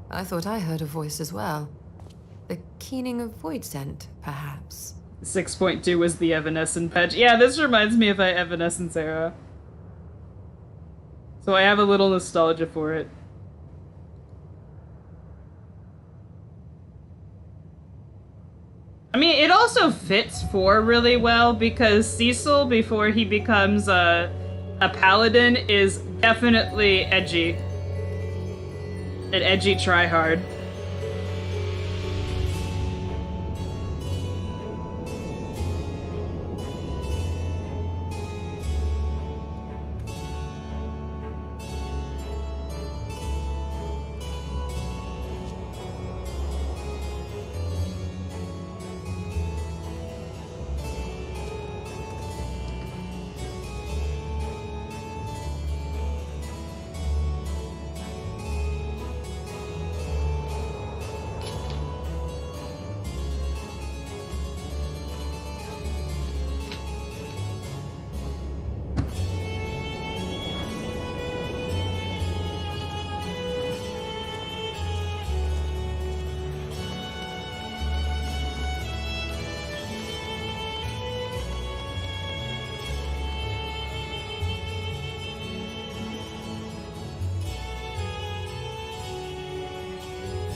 I thought I heard a voice as well. The keening of void scent, perhaps. 6.2 was the Evanescent patch. Yeah, this reminds me of my Evanescence era. So I have a little nostalgia for it. I mean, it also fits 4 really well because Cecil, before he becomes a paladin, is definitely edgy. An edgy tryhard.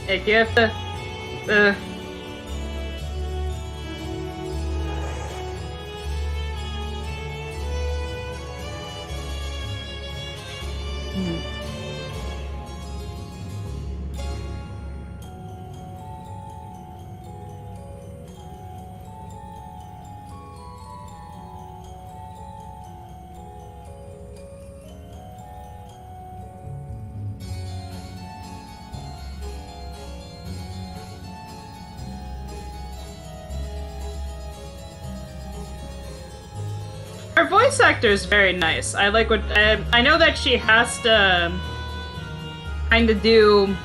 Like, you have to... Her voice actor is very nice. I like what I know that she has to kind of do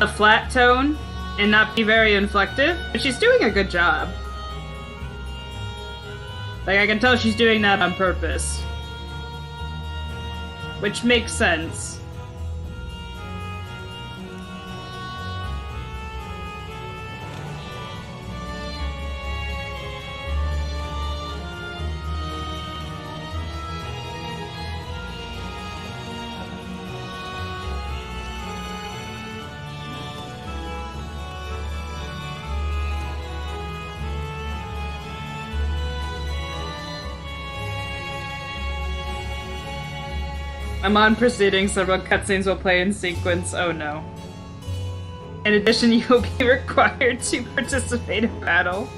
a flat tone and not be very inflective, but she's doing a good job. Like, I can tell she's doing that on purpose, which makes sense. I'm on proceedings, several cutscenes will play in sequence. Oh no. In addition, you will be required to participate in battle.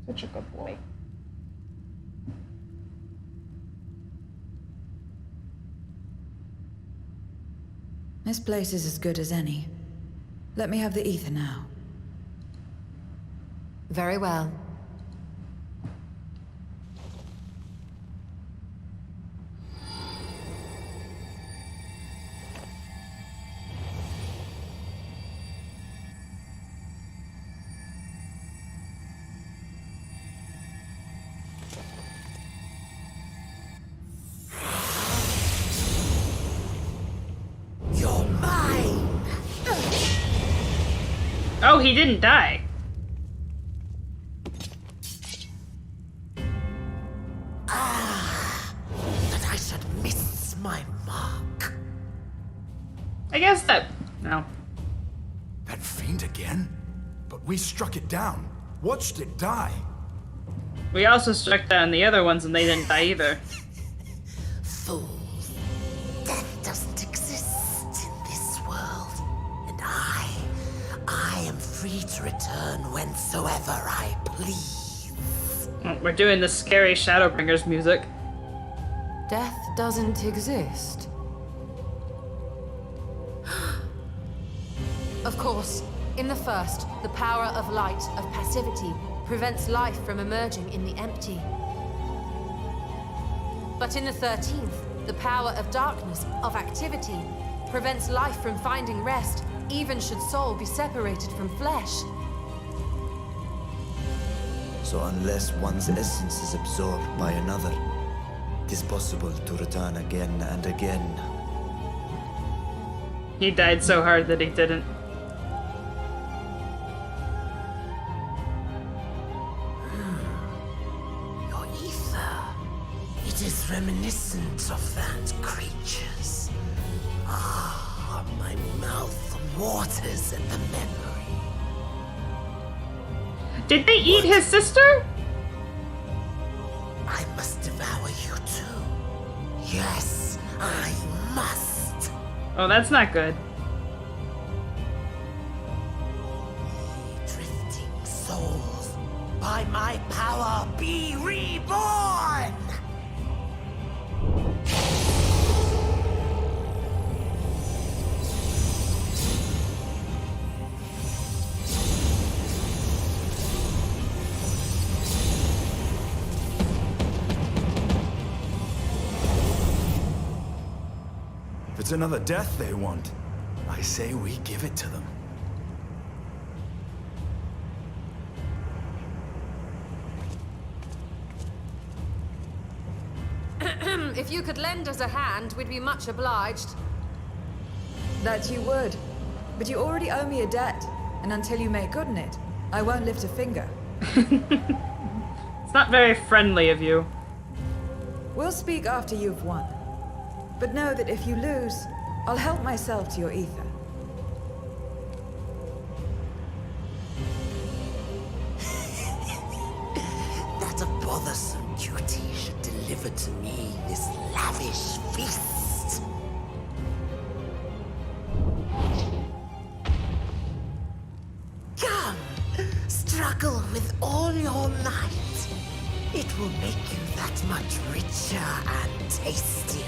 Such a good boy. This place is as good as any. Let me have the ether now. Very well. You're mine! Oh, he didn't die. That I should miss my mark. I guess that... No. That fiend again? But we struck it down. Watched it die. We also struck down the other ones and they didn't die either. Fools. Death doesn't exist in this world. And I am free to return whensoever I please. Oh, we're doing the scary Shadowbringers music. Death doesn't exist. Of course, in the first, the power of light, of passivity, prevents life from emerging in the empty. But in the 13th, the power of darkness, of activity, prevents life from finding rest, even should soul be separated from flesh. So unless one's essence is absorbed by another, it is possible to return again and again. He died so hard that he didn't. Your ether. It is reminiscent of that creature's. Ah, my mouth waters at the memory. Did they eat his sister? I must devour you too. Yes, I must. Oh, that's not good. Drifting souls, by my power be reborn! If it's another death they want, I say we give it to them. If you could lend us a hand, we'd be much obliged. That you would. But you already owe me a debt. And until you make good on it, I won't lift a finger. It's not very friendly of you. We'll speak after you've won. But know that if you lose, I'll help myself to your ether. That a bothersome duty should deliver to me this lavish feast. Come, struggle with all your might. It will make you that much richer and tastier.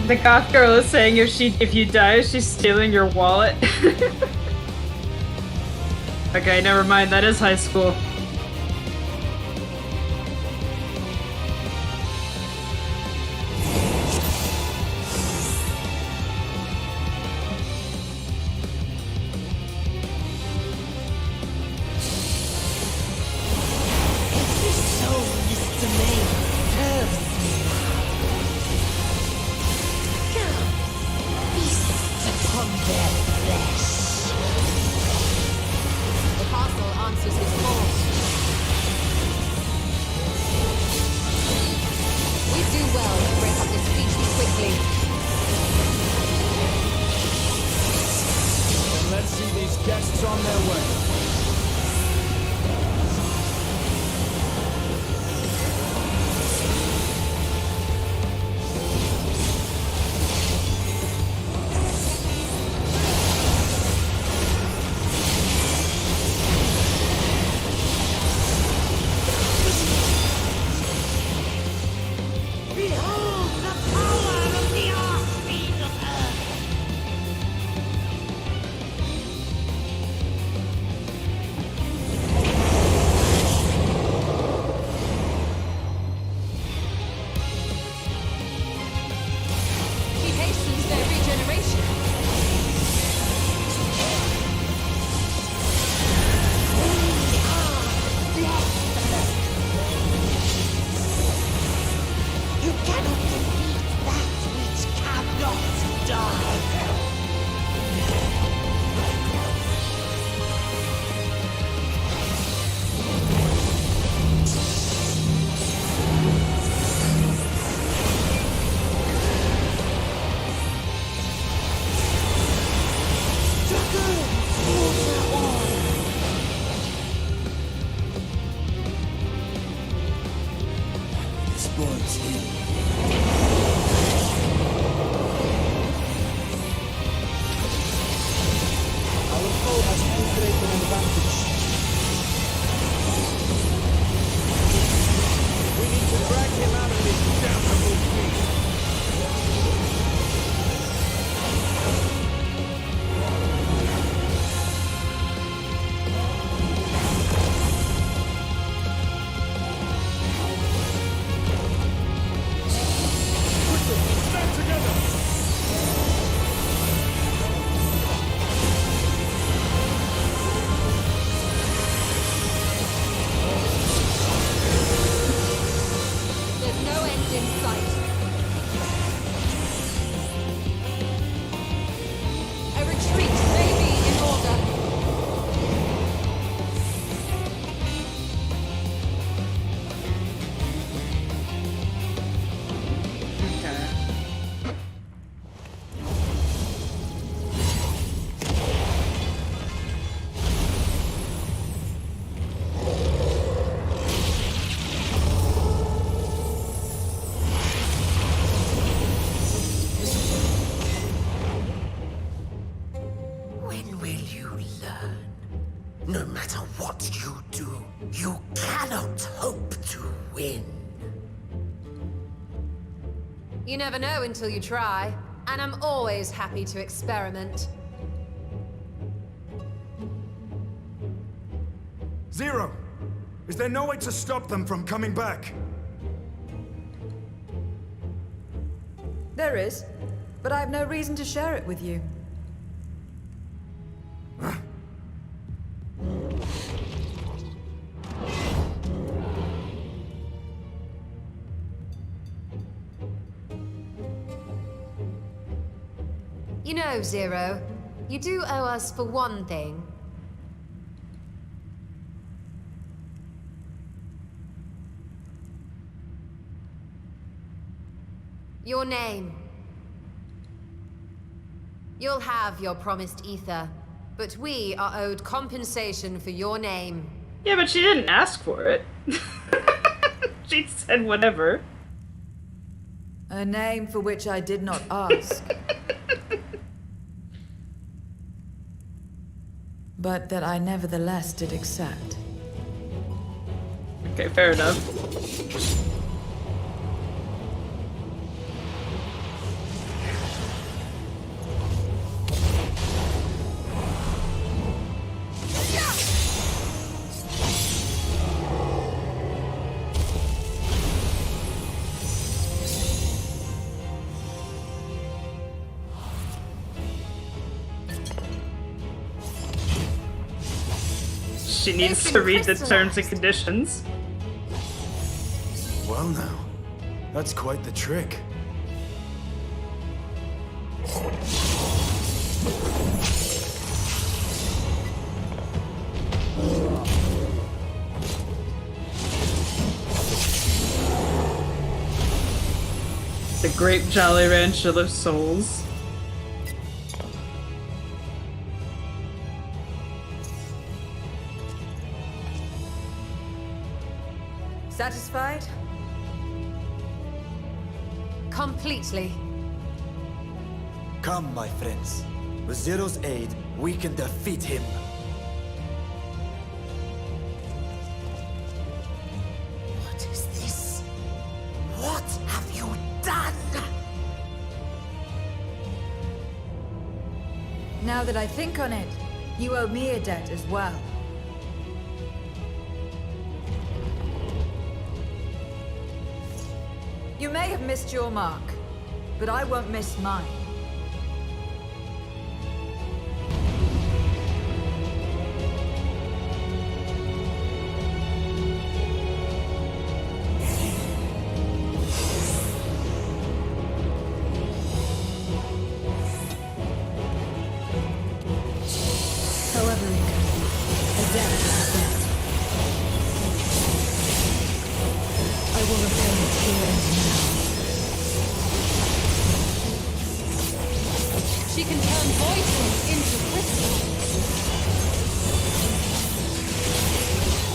The goth girl is saying if you die, she's stealing your wallet. Okay, never mind. That is high school. Every soul in this domain serves me now. Come, feast upon their flesh. The castle answers his call. Guests on their way. Behold the power of the Archfiend of Earth! He hastens their regeneration. You cannot defeat that which cannot die! Sports here. Our foe has too great an advantage. We need to drag him out of this damnable field. Stand together! There's no end in sight. A retreat may be in order. Okay. When will you learn? No matter what you do, you cannot hope to win. You never know until you try, and I'm always happy to experiment. Zero! Is there no way to stop them from coming back? There is, but I have no reason to share it with you. You know, Zero, you do owe us for one thing. Your name. You'll have your promised ether, but we are owed compensation for your name. Yeah, but she didn't ask for it. She said whatever. A name for which I did not ask. But that I nevertheless did accept. Okay, fair enough. She needs to read the terms and conditions. Well now, that's quite the trick. The Great Jolly Rancher of Souls. Satisfied? Completely. Come, my friends. With Zero's aid, we can defeat him. What is this? What have you done? Now that I think on it, you owe me a debt as well. You may have missed your mark, but I won't miss mine. However it goes, a debt is a debt. I will repay it here and now. She can turn voices into crystal.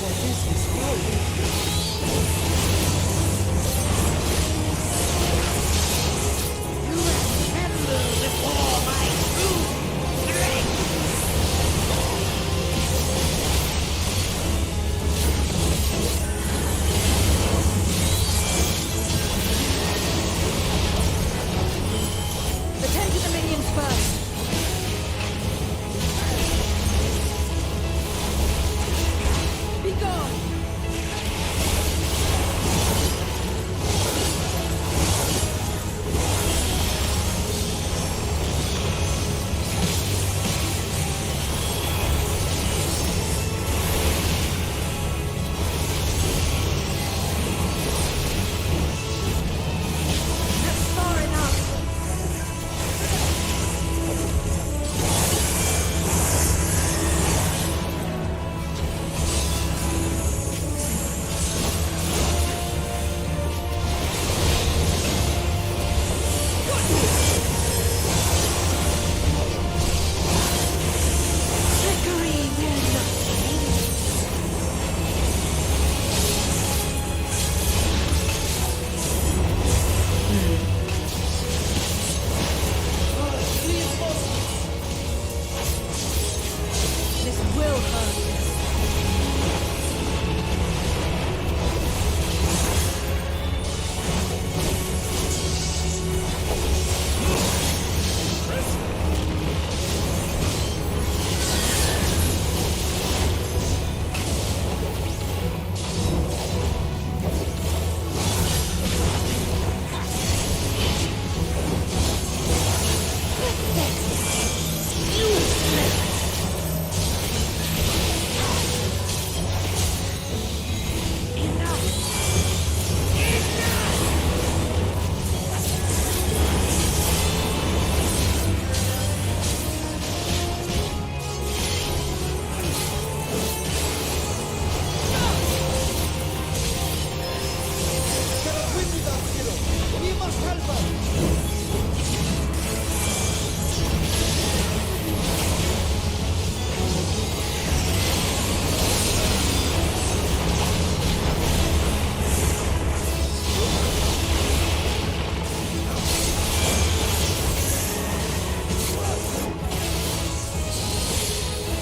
What is this world? You tremble before my true strength. Attend to the minions first. Be gone! That's far enough. Trickery will not fail. This will hurt.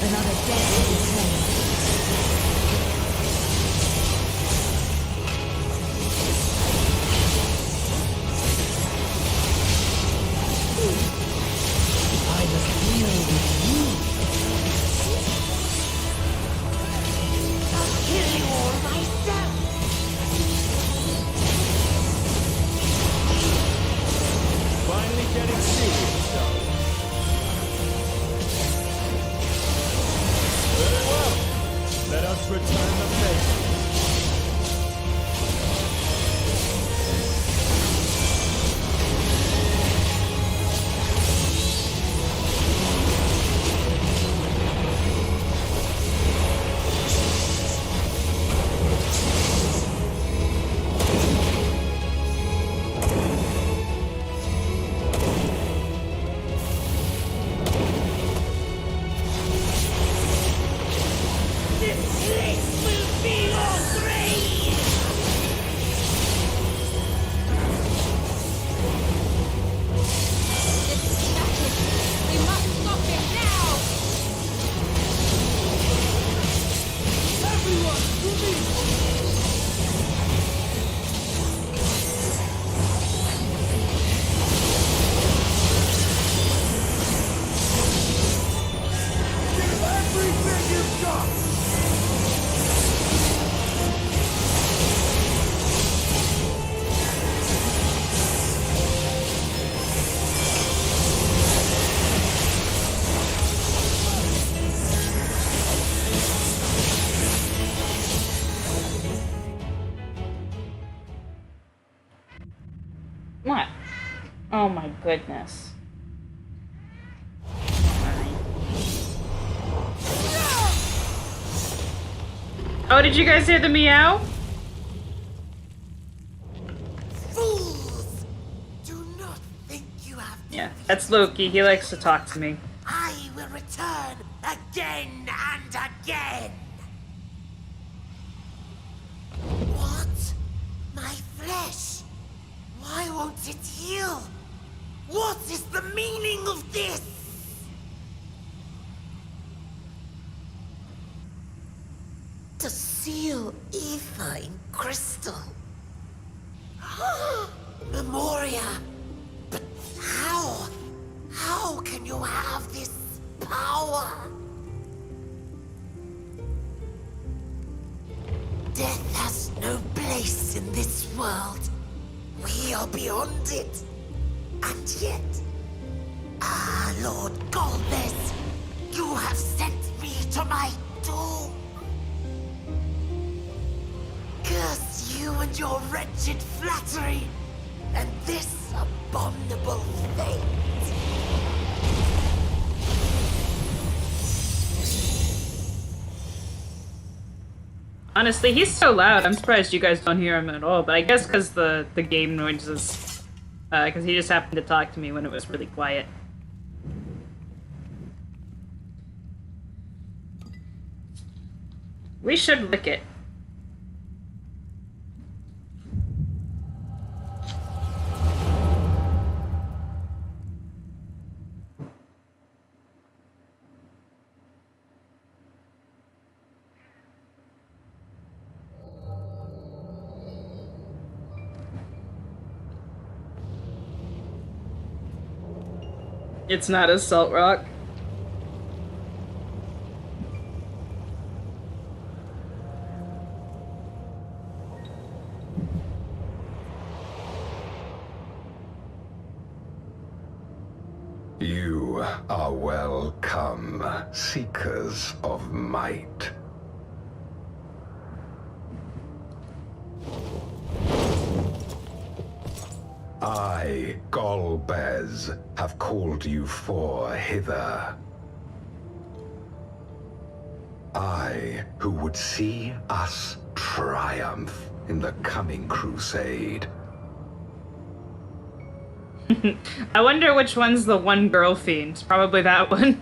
Another death will descend. I must deal with you. I'll kill you all myself. Finally getting serious, though. Very well. Let us return the favor. This place my goodness. Oh, did you guys hear the meow? Fools! Do not think you have. Yeah, that's Loki. He likes to talk to me. I will return again and again. What? My flesh? Why won't it heal? What is the meaning of this? To seal ether in crystal. Memoria. But how? How can you have this power? Death has no place in this world. We are beyond it. And yet... Ah, Lord Golbez, you have sent me to my doom. Curse you and your wretched flattery, and this abominable fate. Honestly, he's so loud. I'm surprised you guys don't hear him at all. But I guess because the game noises, because he just happened to talk to me when it was really quiet. We should lick it. It's not a salt rock. You are welcome, seekers of might. I, Golbez, have called you for hither. I, who would see us triumph in the coming crusade. I wonder which one's the one girl fiend. Probably that one.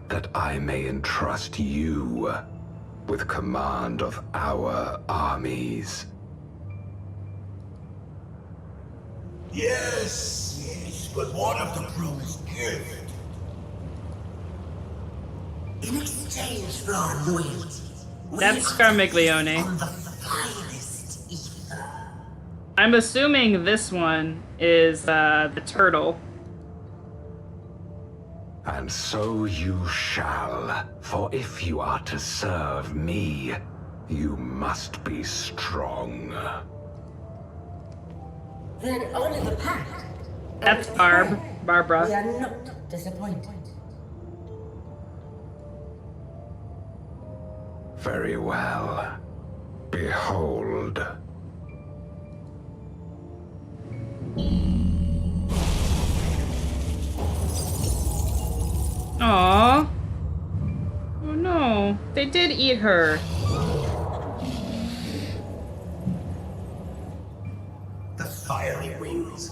That I may entrust you with command of our armies. Yes, but what of the promised gift? In exchange for our loyalty, That's Scarmiglione. on the finest ether. I'm assuming this one is the turtle. And so you shall, for if you are to serve me, you must be strong. Then honor the pact. That's Barb. Barbara. We are not disappointed. Very well. Behold. Aww. Oh no. They did eat her. The fiery wings,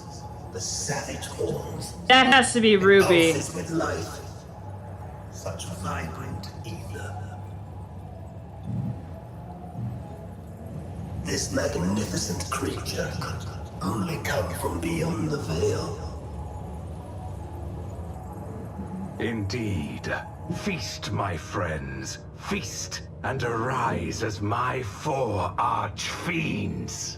the savage horns. That has to be Ruby. Pulses with life. Such vibrant ether. This magnificent creature could only come from beyond the veil. Indeed. Feast, my friends. Feast and arise as my 4 arch-fiends.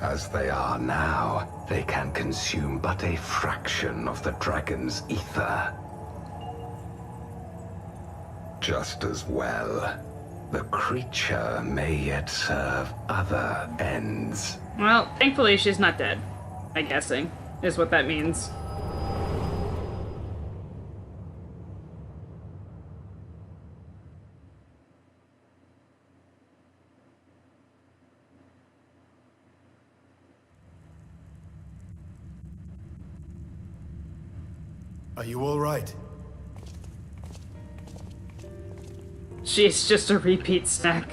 As they are now, they can consume but a fraction of the dragon's ether. Just as well, the creature may yet serve other ends. Well, thankfully she's not dead. I'm guessing, is what that means. Are you all right? She's just a repeat snack.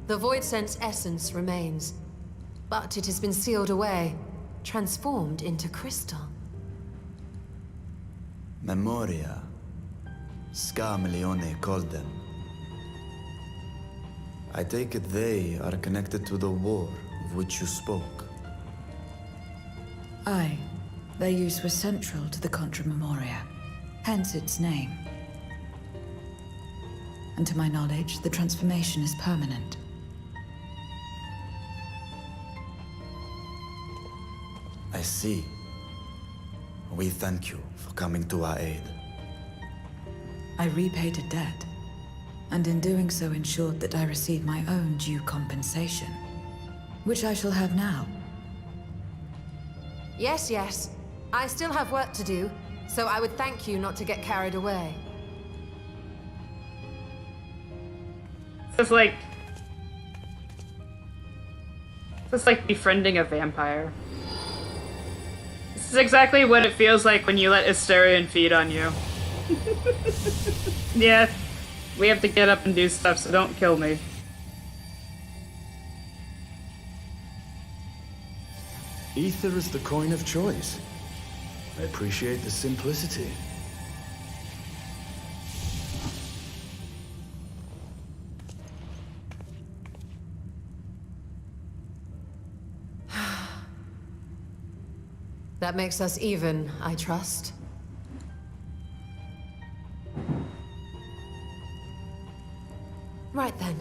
The Void Sense essence remains, but it has been sealed away, transformed into crystal. Memoria. Scarmelione called them. I take it they are connected to the war of which you spoke. Aye. Their use was central to the Contra Memoria, hence its name. And to my knowledge, the transformation is permanent. I see. We thank you for coming to our aid. I repaid a debt, and in doing so ensured that I received my own due compensation, which I shall have now. Yes, yes. I still have work to do, so I would thank you not to get carried away. It's like befriending a vampire. This is exactly what it feels like when you let Asterion feed on you. Yeah, we have to get up and do stuff, so don't kill me. Ether is the coin of choice. I appreciate the simplicity. That makes us even, I trust. Right then.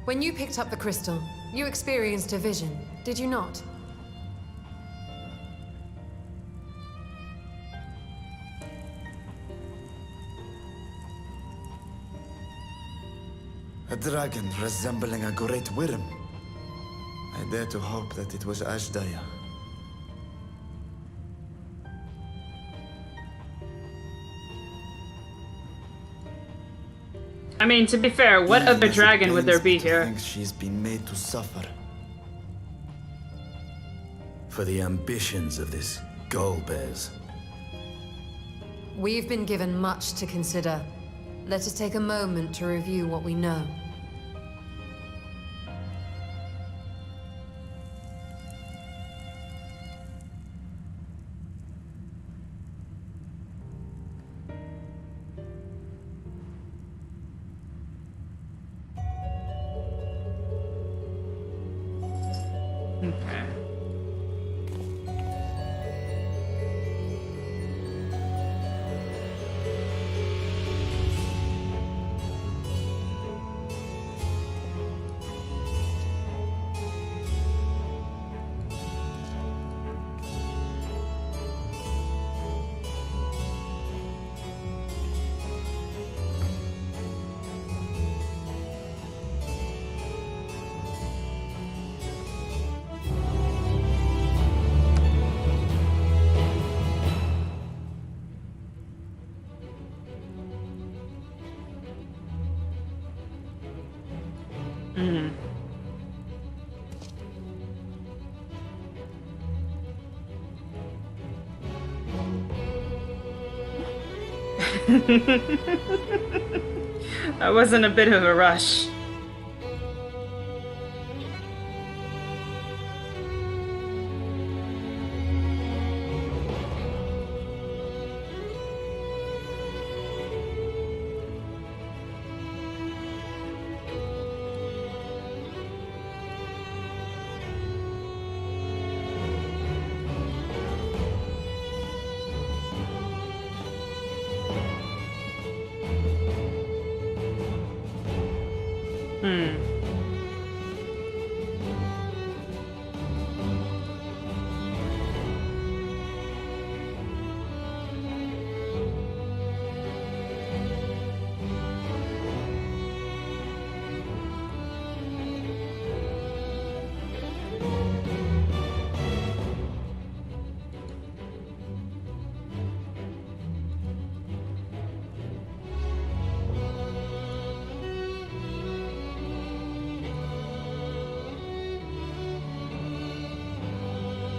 When you picked up the crystal, you experienced a vision, did you not? A dragon resembling a great worm. I dare to hope that it was Ashdaya. I mean, to be fair, what Even other as it dragon would there pains be me to here? think she's been made to suffer. For the ambitions of this Golbez. We've been given much to consider. Let us take a moment to review what we know. Okay. That wasn't a bit of a rush.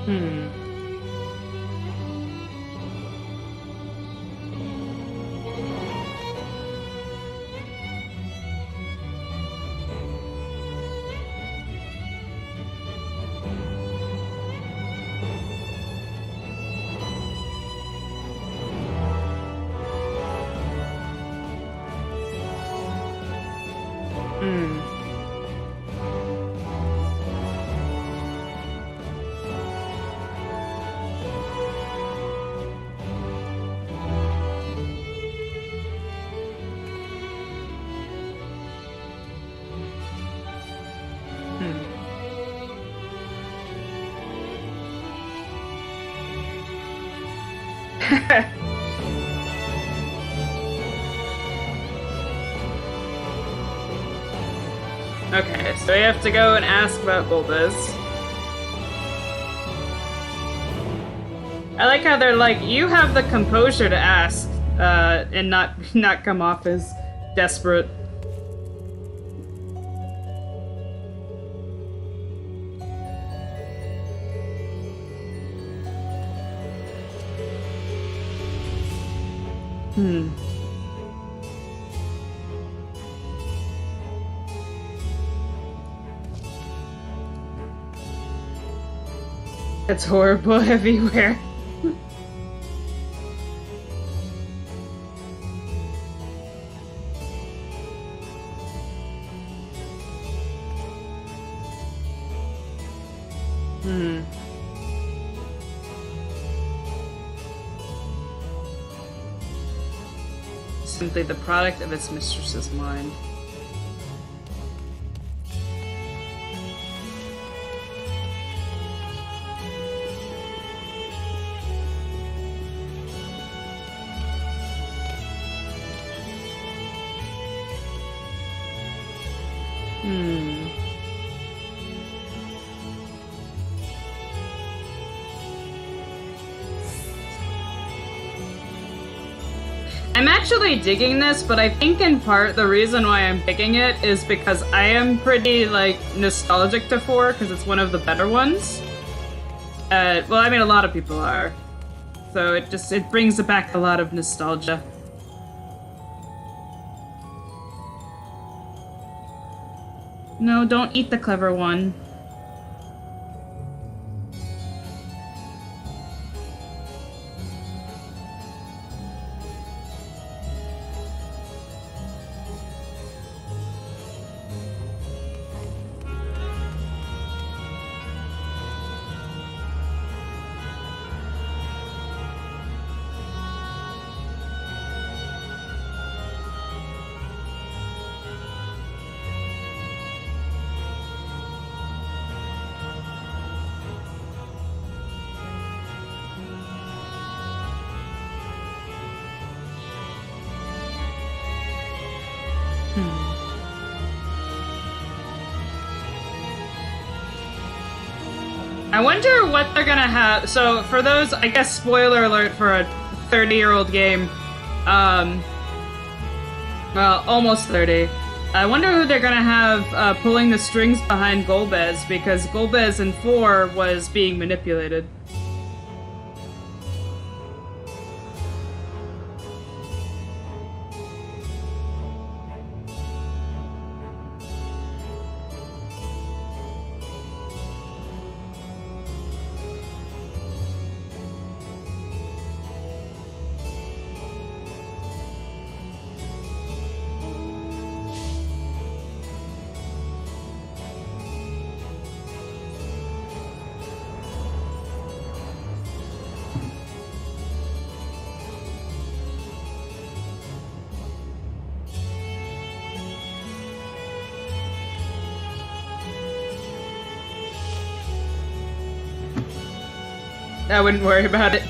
Hmm. Hmm. Okay, so we have to go and ask about Golbez. I like how they're like, you have the composure to ask, and not come off as desperate. Hmm. It's horrible everywhere. Hmm. Simply the product of its mistress's mind. Hmm. I'm actually digging this, but I think in part the reason why I'm picking it is because I am pretty, like, nostalgic to 4, because it's one of the better ones. Well, I mean, a lot of people are. So it brings back a lot of nostalgia. No, don't eat the clever one. I wonder what they're gonna have. So, for those, I guess, spoiler alert for a 30-year-old game. Well, almost 30. I wonder who they're gonna have pulling the strings behind Golbez, because Golbez in 4 was being manipulated. I wouldn't worry about it.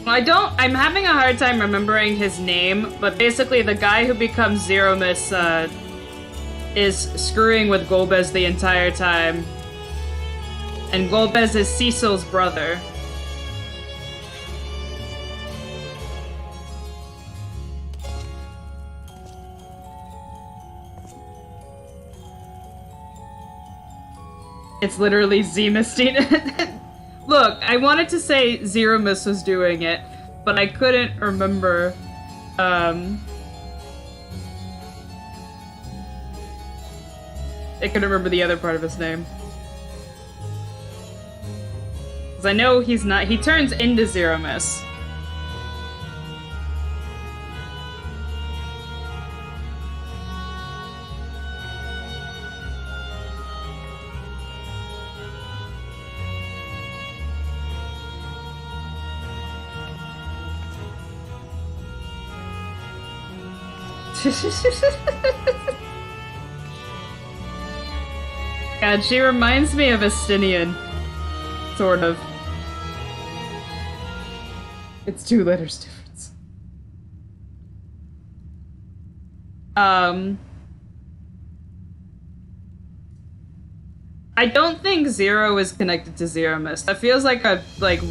I'm having a hard time remembering his name, but basically the guy who becomes Zeromus, is screwing with Golbez the entire time. And Golbez is Cecil's brother. It's literally Zemistine. Look, I wanted to say Zeromus was doing it, but I couldn't remember. I couldn't remember the other part of his name. Because I know he's not. He turns into Zeromus. God, she reminds me of Estinian. Sort of. It's 2 letters difference. I don't think Zero is connected to Zeromus. That feels like a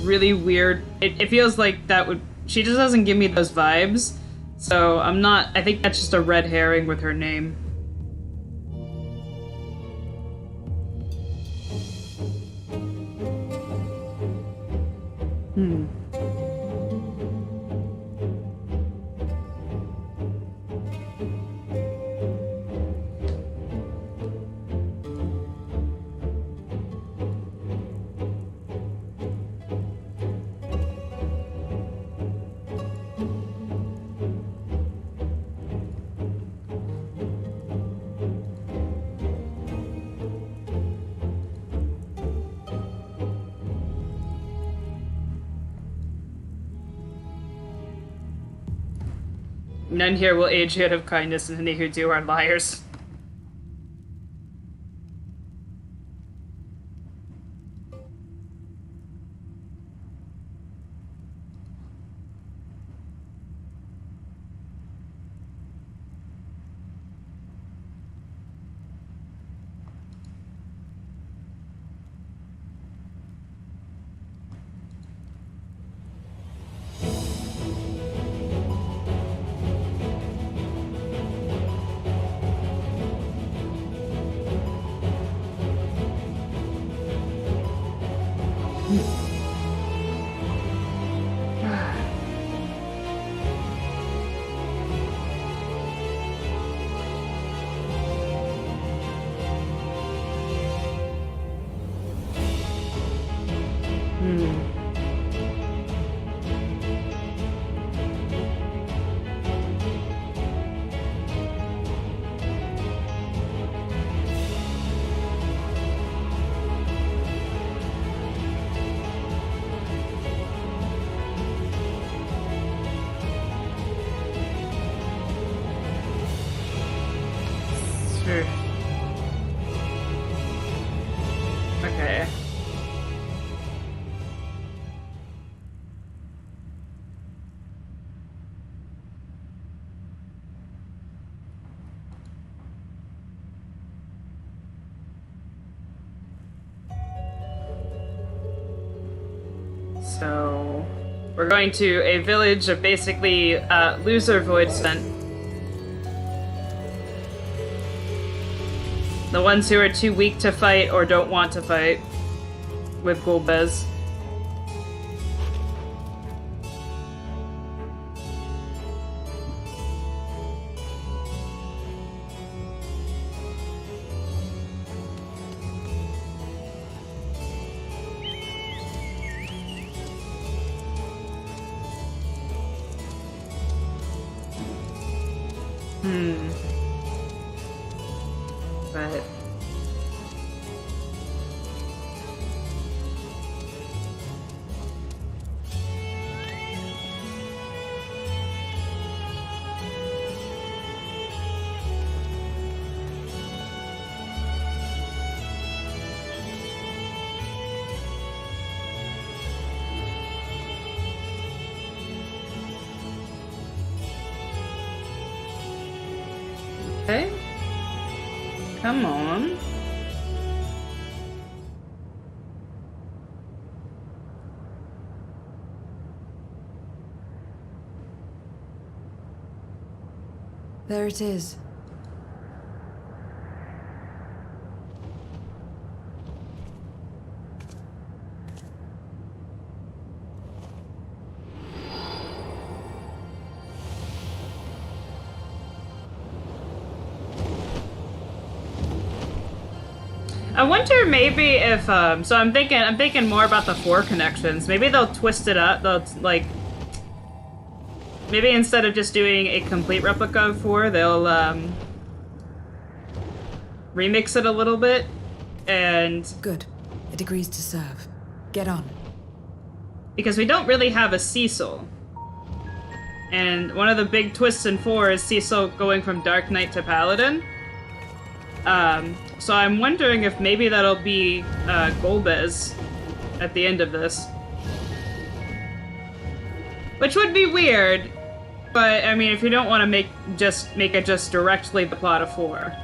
really weird. It feels like that would. She just doesn't give me those vibes. So I'm not. I think that's just a red herring with her name. None here will age out of kindness, and any who do are liars. Sure. Okay. So, we're going to a village of basically loser void sent. The ones who are too weak to fight or don't want to fight with Gulbez. But okay. Come on. There it is. I wonder maybe if so I'm thinking more about the 4 connections. Maybe they'll twist it up. They'll like maybe instead of just doing a complete replica of 4, they'll remix it a little bit and Good. It agrees to serve. Get on. because we don't really have a Cecil. And one of the big twists in 4 is Cecil going from Dark Knight to Paladin. So I'm wondering if maybe that'll be Golbez at the end of this. Which would be weird, but I mean, if you don't want to make it just directly the plot of 4.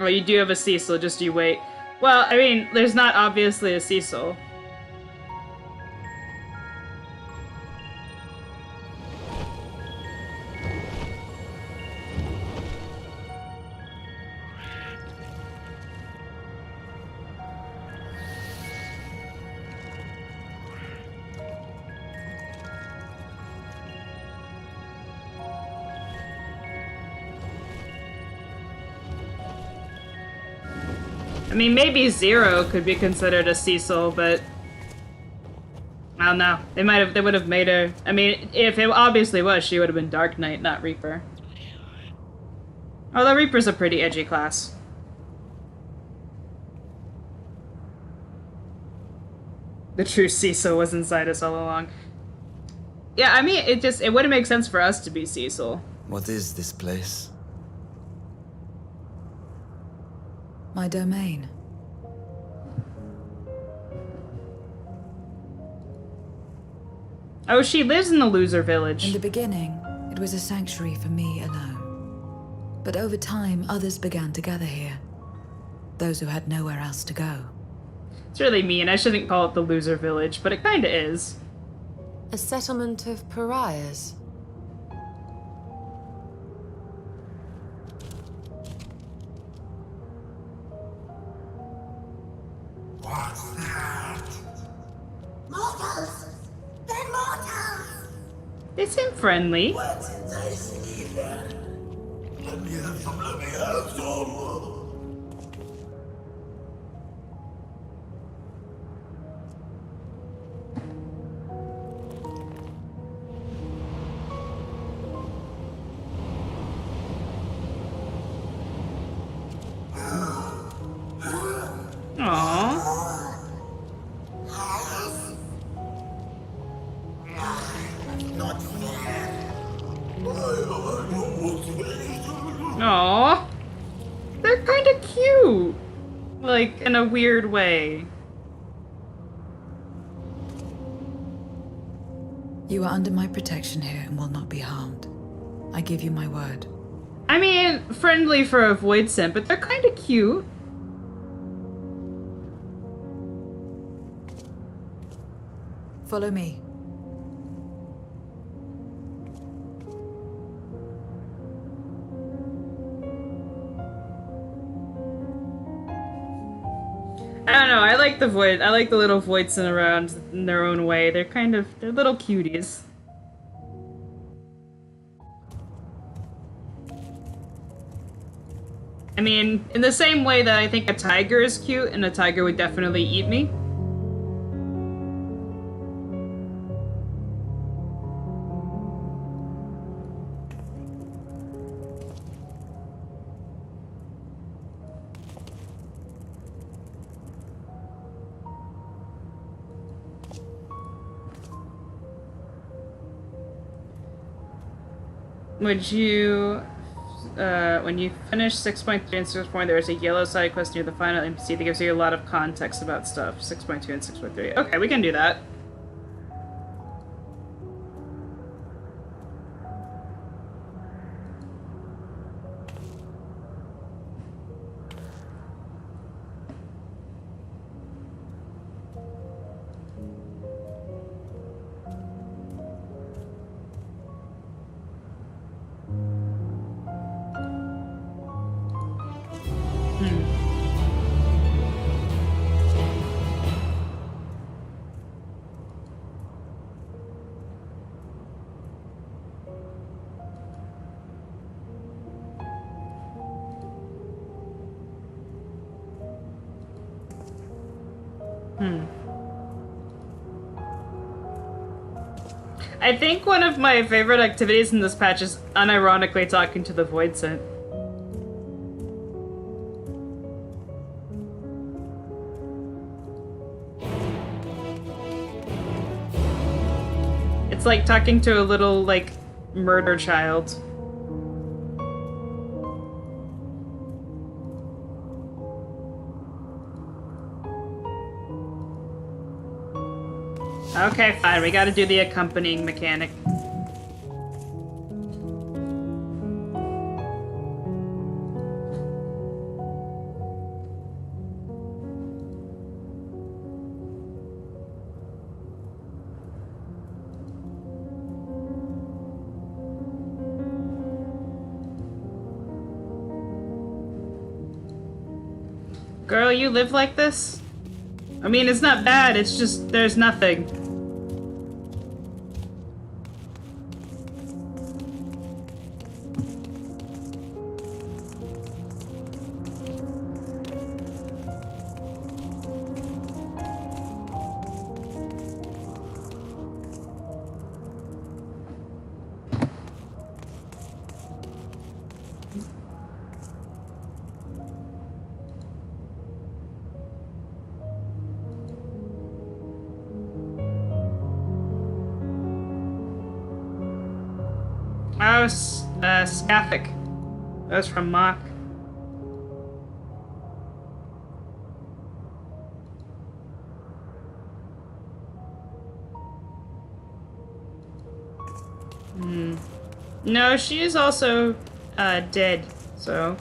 Oh, you do have a Cecil, just you wait. Well, I mean, there's not obviously a Cecil. I mean, maybe Zero could be considered a Cecil, but I don't know. They would have made her. I mean, if it obviously was, she would have been Dark Knight, not Reaper. Although Reaper's a pretty edgy class. The true Cecil was inside us all along. Yeah, I mean, it wouldn't make sense for us to be Cecil. What is this place? My domain. Oh, she lives in the loser village. In the beginning, it was a sanctuary for me alone. But over time, others began to gather here. Those who had nowhere else to go. It's really mean. I shouldn't call it the loser village, but it kinda is. A settlement of pariahs. What's that? Mortals! They're mortals! They seem friendly. What did they see then? Let me have some, let me have some! Aww. Not fair. Aww. They're kinda cute. Like, in a weird way. You are under my protection here and will not be harmed. I give you my word. I mean, friendly for a void scent, but they're kinda cute. Follow me. I don't know, I like the void. I like the little voidsen around in their own way. They're little cuties. I mean, in the same way that I think a tiger is cute, and a tiger would definitely eat me. Would you, when you finish 6.3 and 6.4, there is a yellow side quest near the final NPC that gives you a lot of context about stuff. 6.2 and 6.3. Okay, we can do that. I think one of my favorite activities in this patch is unironically talking to the Void Scent. It's like talking to a little, like, murder child. Okay, fine. We gotta do the accompanying mechanic. Girl, you live like this? I mean, it's not bad, it's just there's nothing. Oh, Scathic. That was from Mock. No, she is also, dead, so...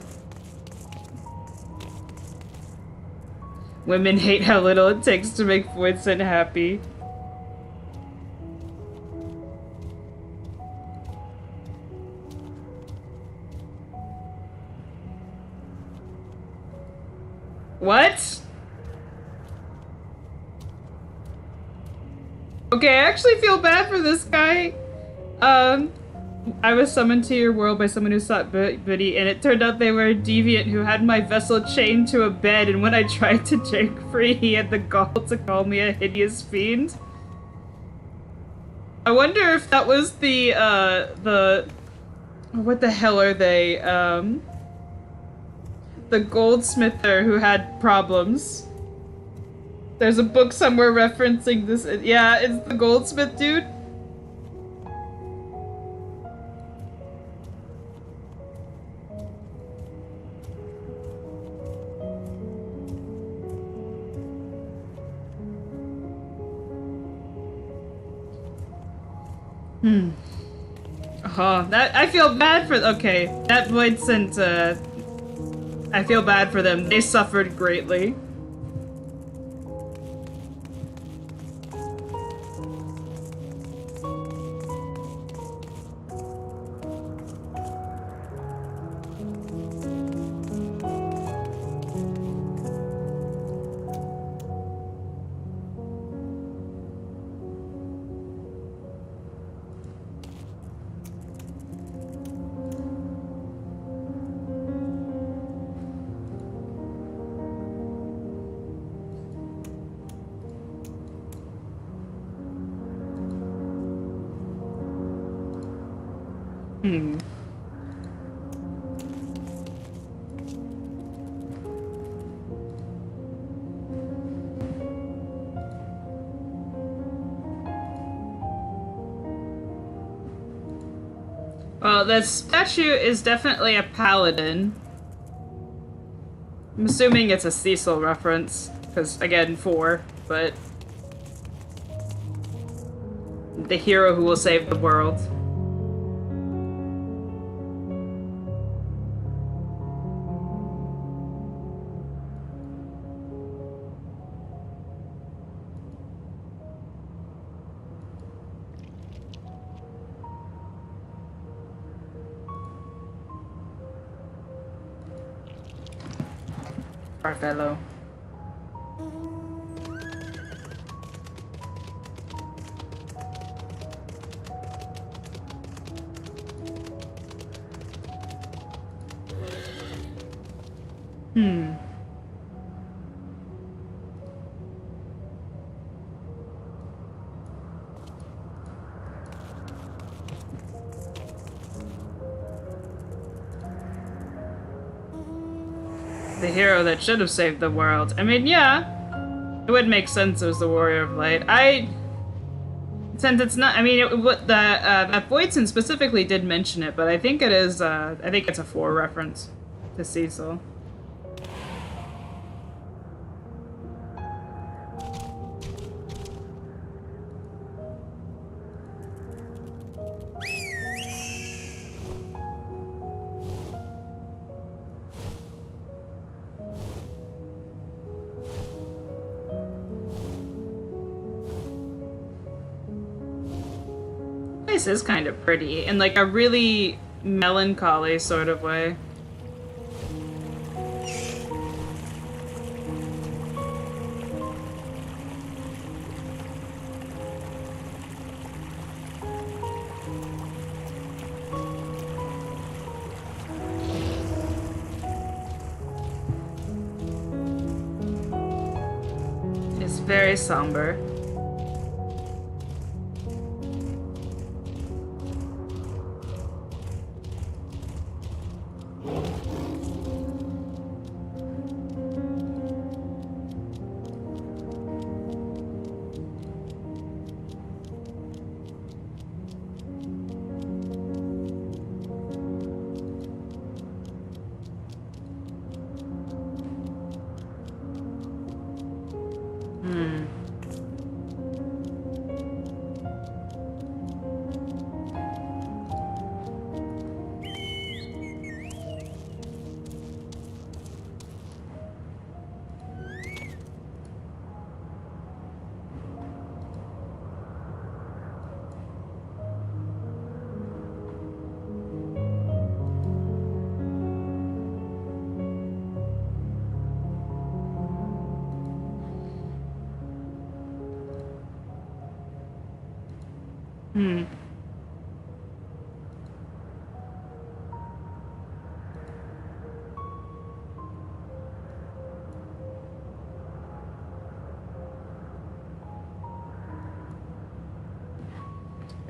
Women hate how little it takes to make Voidson happy. What? Okay, I actually feel bad for this guy. I was summoned to your world by someone who sought booty, and it turned out they were a deviant who had my vessel chained to a bed, and when I tried to break free, he had the gall to call me a hideous fiend. I wonder if that was the what the hell are they, the goldsmither who had problems. There's a book somewhere referencing this. Yeah, it's the goldsmith dude. Oh, that I feel bad for. Okay, that void sent. I feel bad for them. They suffered greatly. Well, the statue is definitely a paladin. I'm assuming it's a Cecil reference, because, again, 4, but... the hero who will save the world. Our fellow. the hero that should have saved the world. I mean, yeah, it would make sense as the Warrior of Light. Since it's not, I mean, that Voidson specifically did mention it, but I think it is, I think it's a 4 reference to Cecil. This is kind of pretty in like a really melancholy sort of way. It's very somber.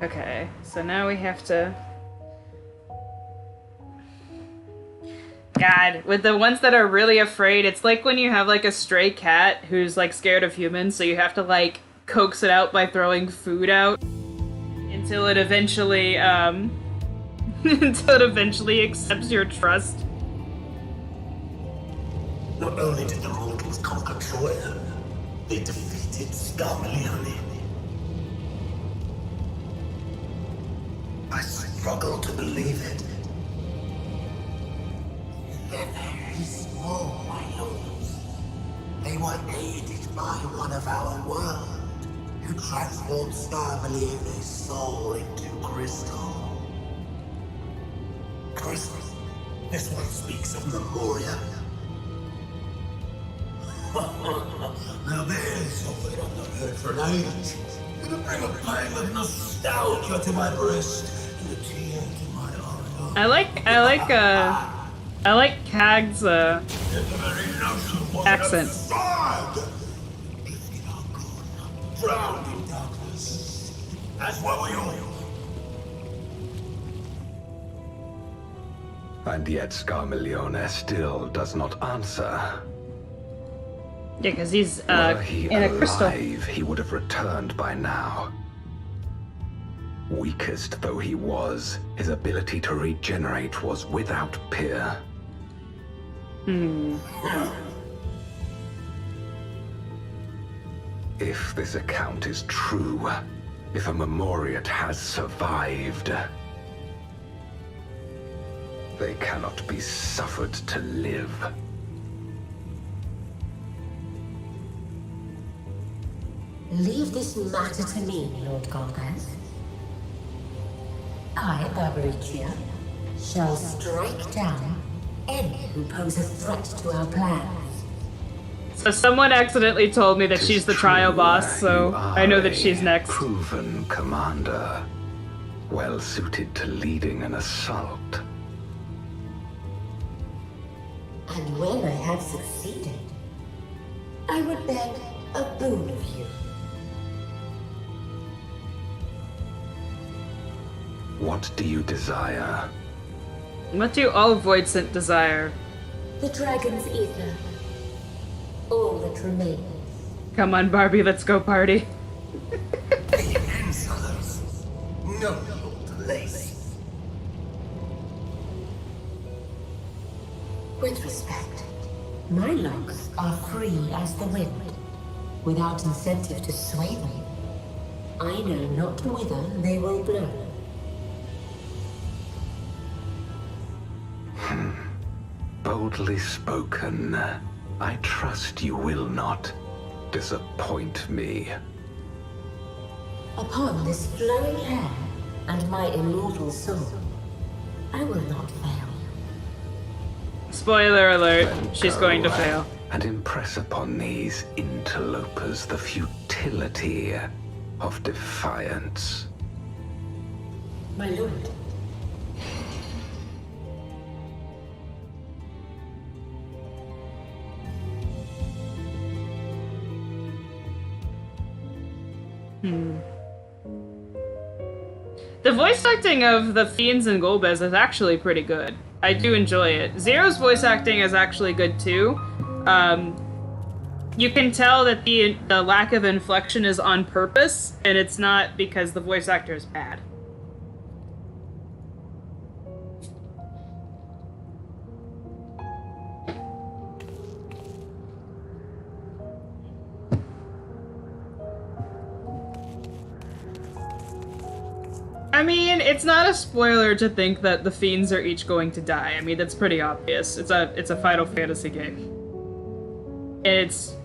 Okay, so now we have to... God, with the ones that are really afraid, it's like when you have like a stray cat who's like scared of humans, so you have to like coax it out by throwing food out until it eventually, until it eventually accepts your trust. Not only did the mortals conquer Troy, they defeated Scarmalione. I struggle to believe it. They're very small, my lords. They were aided by one of our world, who transformed Scarmalione's soul into crystal. Crystal? This one speaks of Memoria. Now there's something I've not heard for an age. Gonna bring a pang of nostalgia to my breast and a tear to my eye. I like Cag's accent. Drowned in darkness. That's what we all. And yet Scarmalione still does not answer. Yeah, because he's Were he in a crystal. alive, he would have returned by now. Weakest though he was, his ability to regenerate was without peer. If this account is true, if a Memoriat has survived, they cannot be suffered to live. Leave this matter to me, Lord Golgaz. I, Barbaricia, shall strike down any who pose a threat to our plans. So someone accidentally told me that Tis she's the trial true, boss, so you are I know that a she's next. Proven commander, well suited to leading an assault. And when I have succeeded, I would beg a boon of you. What do you desire? What do all Voidsent desire? The dragon's ether. All that remains. Come on, Barbie, let's go party. The answers. No place. With respect, my locks are free as the wind, without incentive to sway them. I know not whither they will blow. Boldly spoken. I trust you will not disappoint me. Upon this flowing hair and my immortal soul, I will not fail. Spoiler alert, she's going to fail. And impress upon these interlopers the futility of defiance. My lord. The voice acting of the Fiends and Golbez is actually pretty good. I do enjoy it. Zero's voice acting is actually good too. You can tell that the lack of inflection is on purpose, and it's not because the voice actor is bad. I mean, it's not a spoiler to think that the Fiends are each going to die. I mean, that's pretty obvious. It's a Final Fantasy game. And it's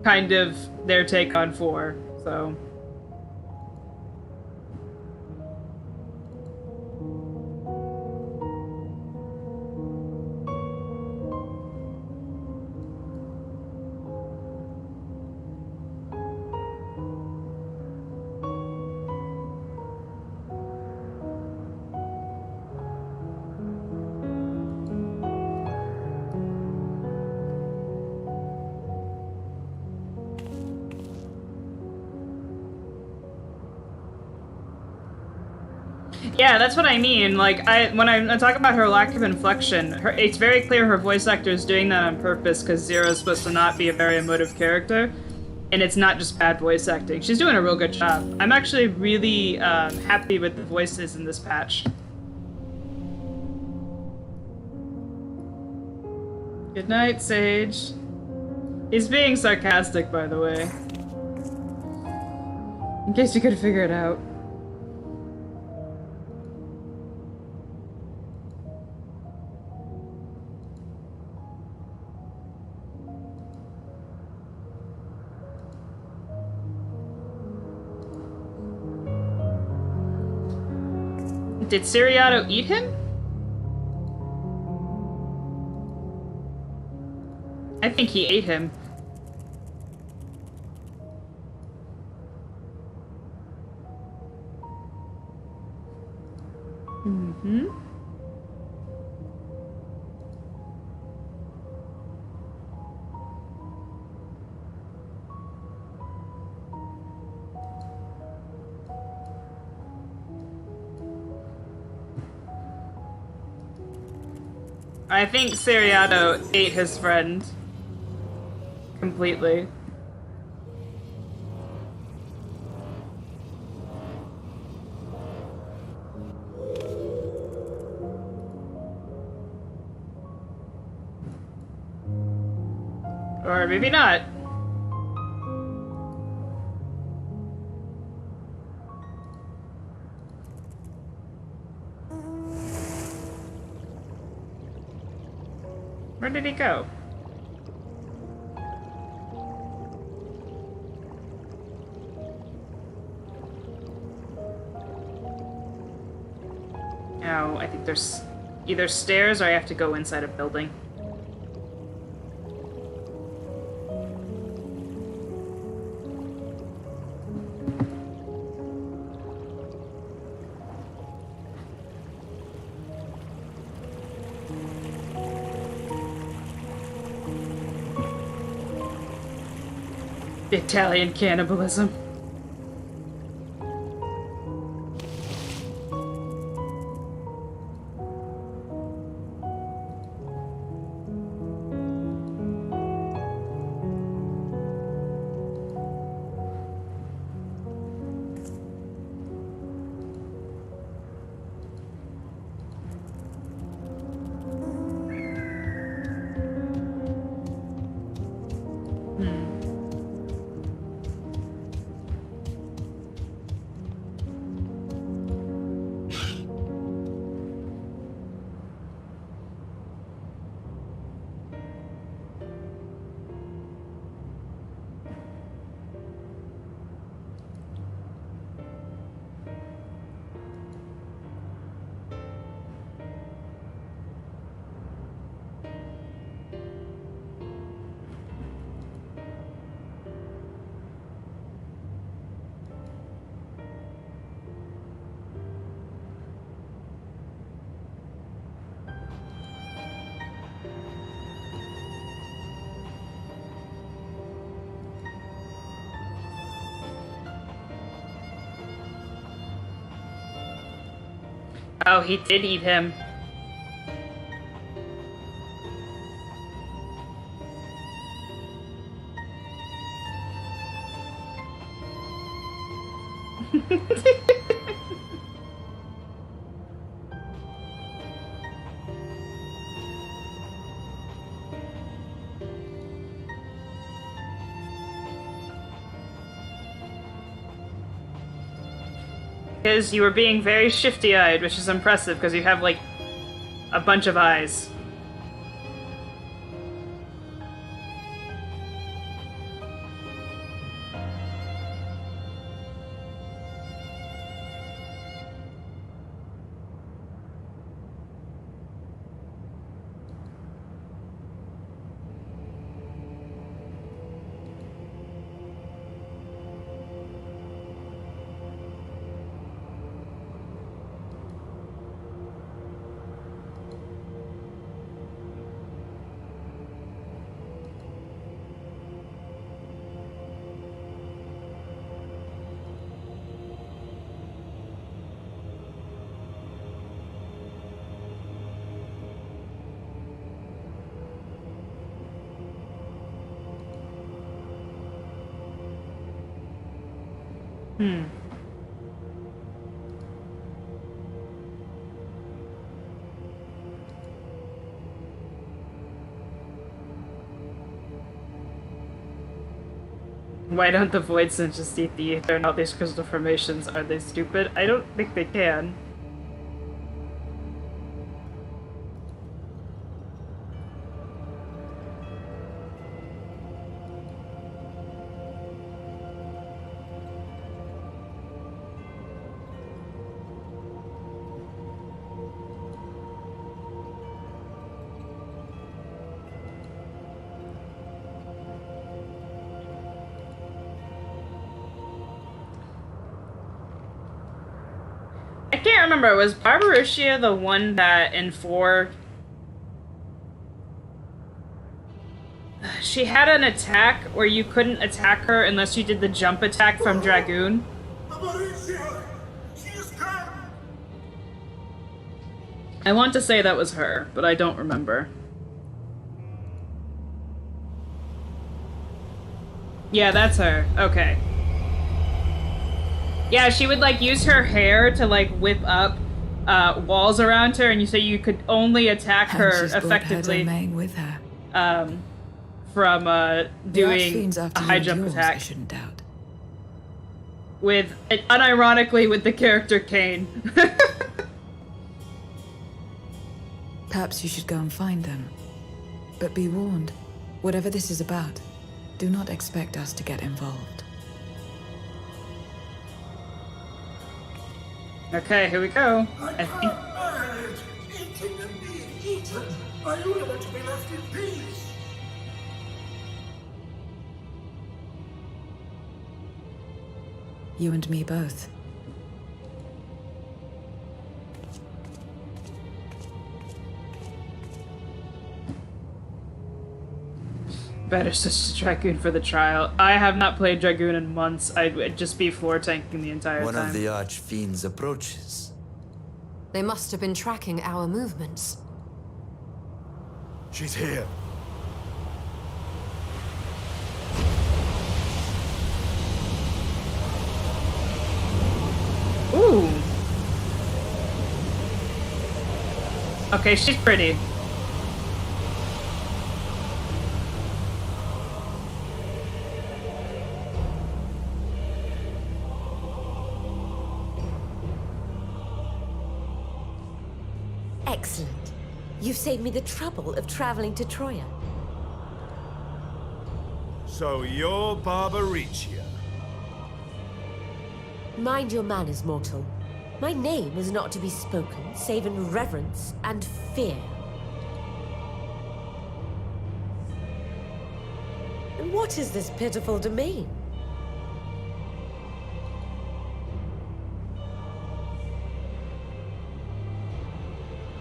kind of their take on 4, so... Yeah, that's what I mean. Like, when I talk about her lack of inflection, it's very clear her voice actor is doing that on purpose because Zero's supposed to not be a very emotive character, and it's not just bad voice acting. She's doing a real good job. I'm actually really happy with the voices in this patch. Good night, Sage. He's being sarcastic, by the way. In case you could figure it out. Did Siriato eat him? I think he ate him. Mm-hmm. I think Siriato ate his friend. Completely. Or maybe not. Where did he go? Oh, I think there's either stairs or I have to go inside a building. Italian cannibalism. Oh, he did eat him. Because you were being very shifty-eyed, which is impressive, because you have, like, a bunch of eyes. Why don't the Void Sins just eat the ether and all these crystal formations? Are they stupid? I don't think they can. I can't remember, was Barbarushia the one that in 4... She had an attack where you couldn't attack her unless you did the jump attack from Dragoon? I want to say that was her, but I don't remember. Yeah, that's her. Okay. Yeah, she would, like, use her hair to, like, whip up walls around her, and you say you could only attack her effectively with her. From doing a high jump attack. I shouldn't doubt. With, unironically, with the character Kane. Perhaps you should go and find them. But be warned, whatever this is about, do not expect us to get involved. Okay, here we go. I think... Eating and being eaten. I only want to be left in peace. You and me both. Better switch to Dragoon for the trial. I have not played Dragoon in months. I'd just be floor tanking the entire One time. of the Archfiends approaches. They must have been tracking our movements. She's here. Ooh. Okay, she's pretty. Excellent. You've saved me the trouble of traveling to Troya. So you're Barbaricia. Mind your manners, mortal. My name is not to be spoken, save in reverence and fear. And what is this pitiful domain?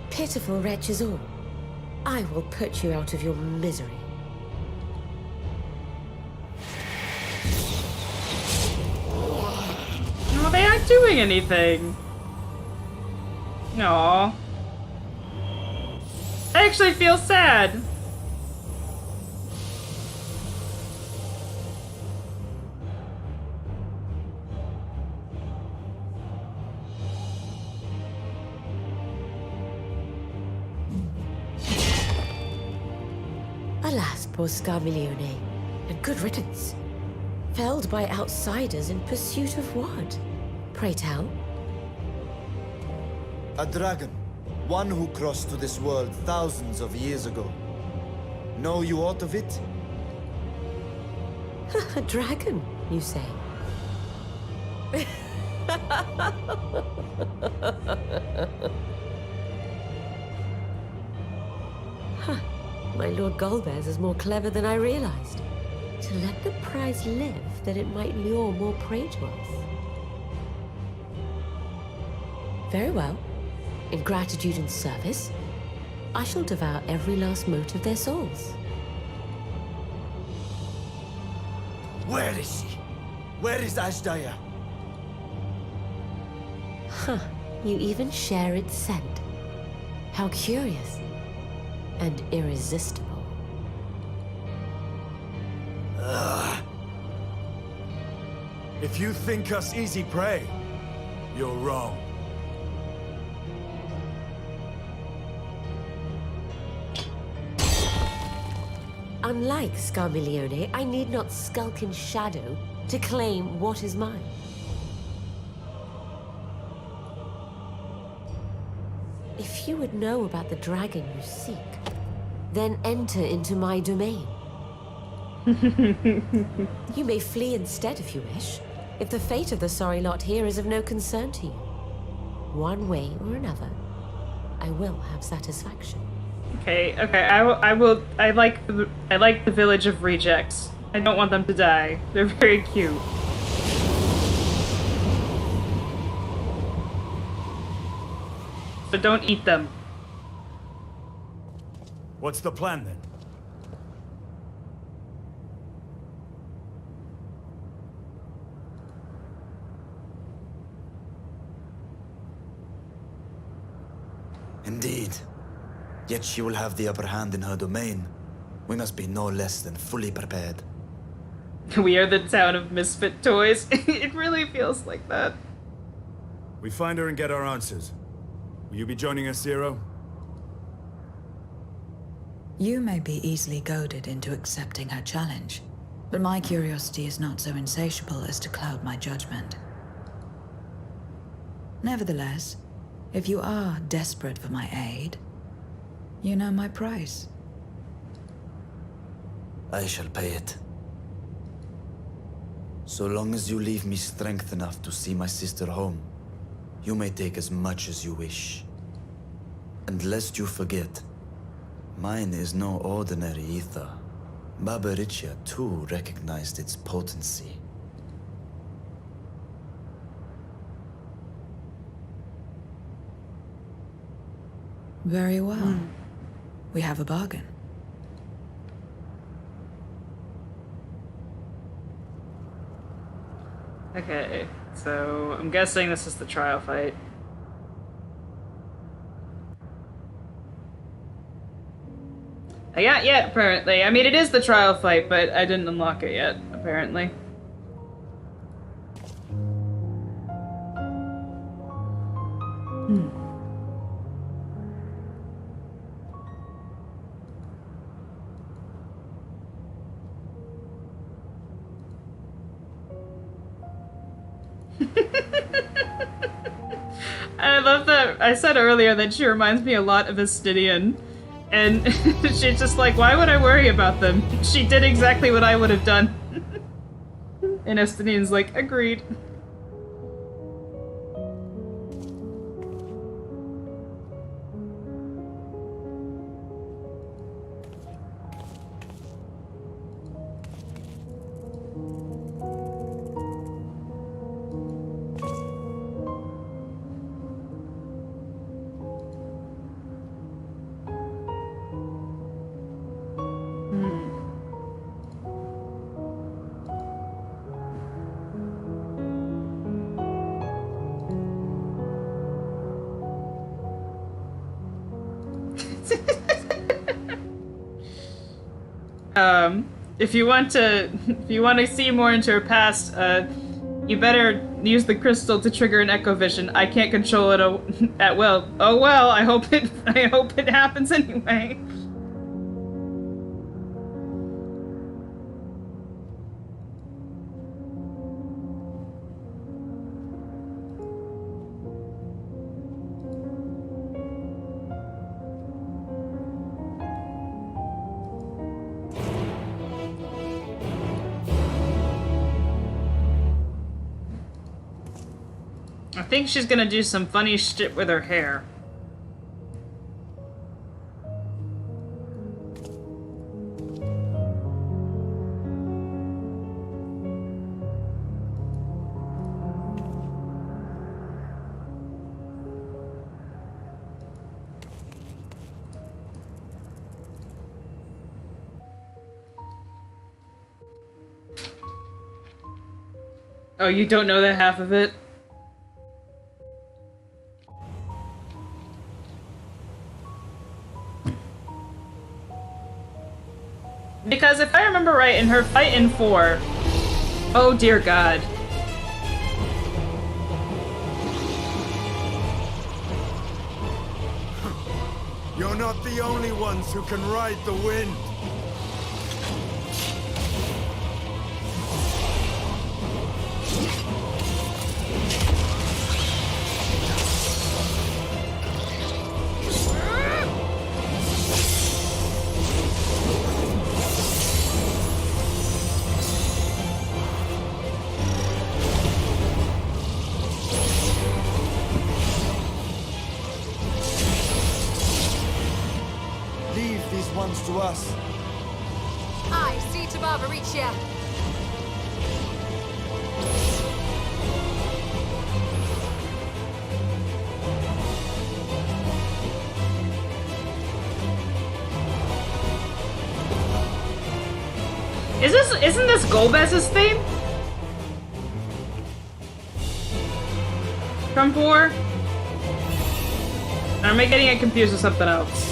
Pitiful wretches all. I will put you out of your misery. No, they aren't doing anything. Aww. I actually feel sad. Alas, poor Scarmiglione, and good riddance. Felled by outsiders in pursuit of what? Pray tell. A dragon. One who crossed to this world thousands of years ago. Know you aught of it? A dragon, you say? Huh. My Lord Golbez is more clever than I realized. To let the prize live, that it might lure more prey to us. Very well. In gratitude and service, I shall devour every last mote of their souls. Where is she? Where is Ashdaya? Huh. You even share its scent. How curious. And irresistible. If you think us easy prey, you're wrong. Unlike Scarmiglione, I need not skulk in shadow to claim what is mine. If you would know about the dragon you seek, then enter into my domain. You may flee instead if you wish, if the fate of the sorry lot here is of no concern to you. One way or another, I will have satisfaction. Okay, I like the village of rejects. I don't want them to die. They're very cute. But don't eat them. What's the plan then? Indeed. Yet she will have the upper hand in her domain. We must be no less than fully prepared. We are the town of misfit toys. It really feels like that. We find her and get our answers. Will you be joining us, Zero? You may be easily goaded into accepting her challenge, but my curiosity is not so insatiable as to cloud my judgment. Nevertheless, if you are desperate for my aid, you know my price. I shall pay it. So long as you leave me strength enough to see my sister home, you may take as much as you wish. And lest you forget, mine is no ordinary ether. Barbaricia too recognized its potency. Very well. We have a bargain. Okay, so I'm guessing this is the trial fight. I got yet, apparently. I mean, it is the trial fight, but I didn't unlock it yet, apparently. I love that. I said earlier that she reminds me a lot of Estinian. And she's just like, why would I worry about them? She did exactly what I would have done. And Estinian's like, agreed. If you want to see more into her past, you better use the crystal to trigger an echo vision. I can't control it at will. Oh well, I hope it happens anyway. I think she's gonna do some funny shit with her hair. Oh, you don't know that half of it? Because if I remember right, in her fight in 4... Oh dear god. You're not the only ones who can ride the wind. To us. I see to Barbaricia. Isn't this Golbez's theme? From 4? Or am I getting it confused with something else?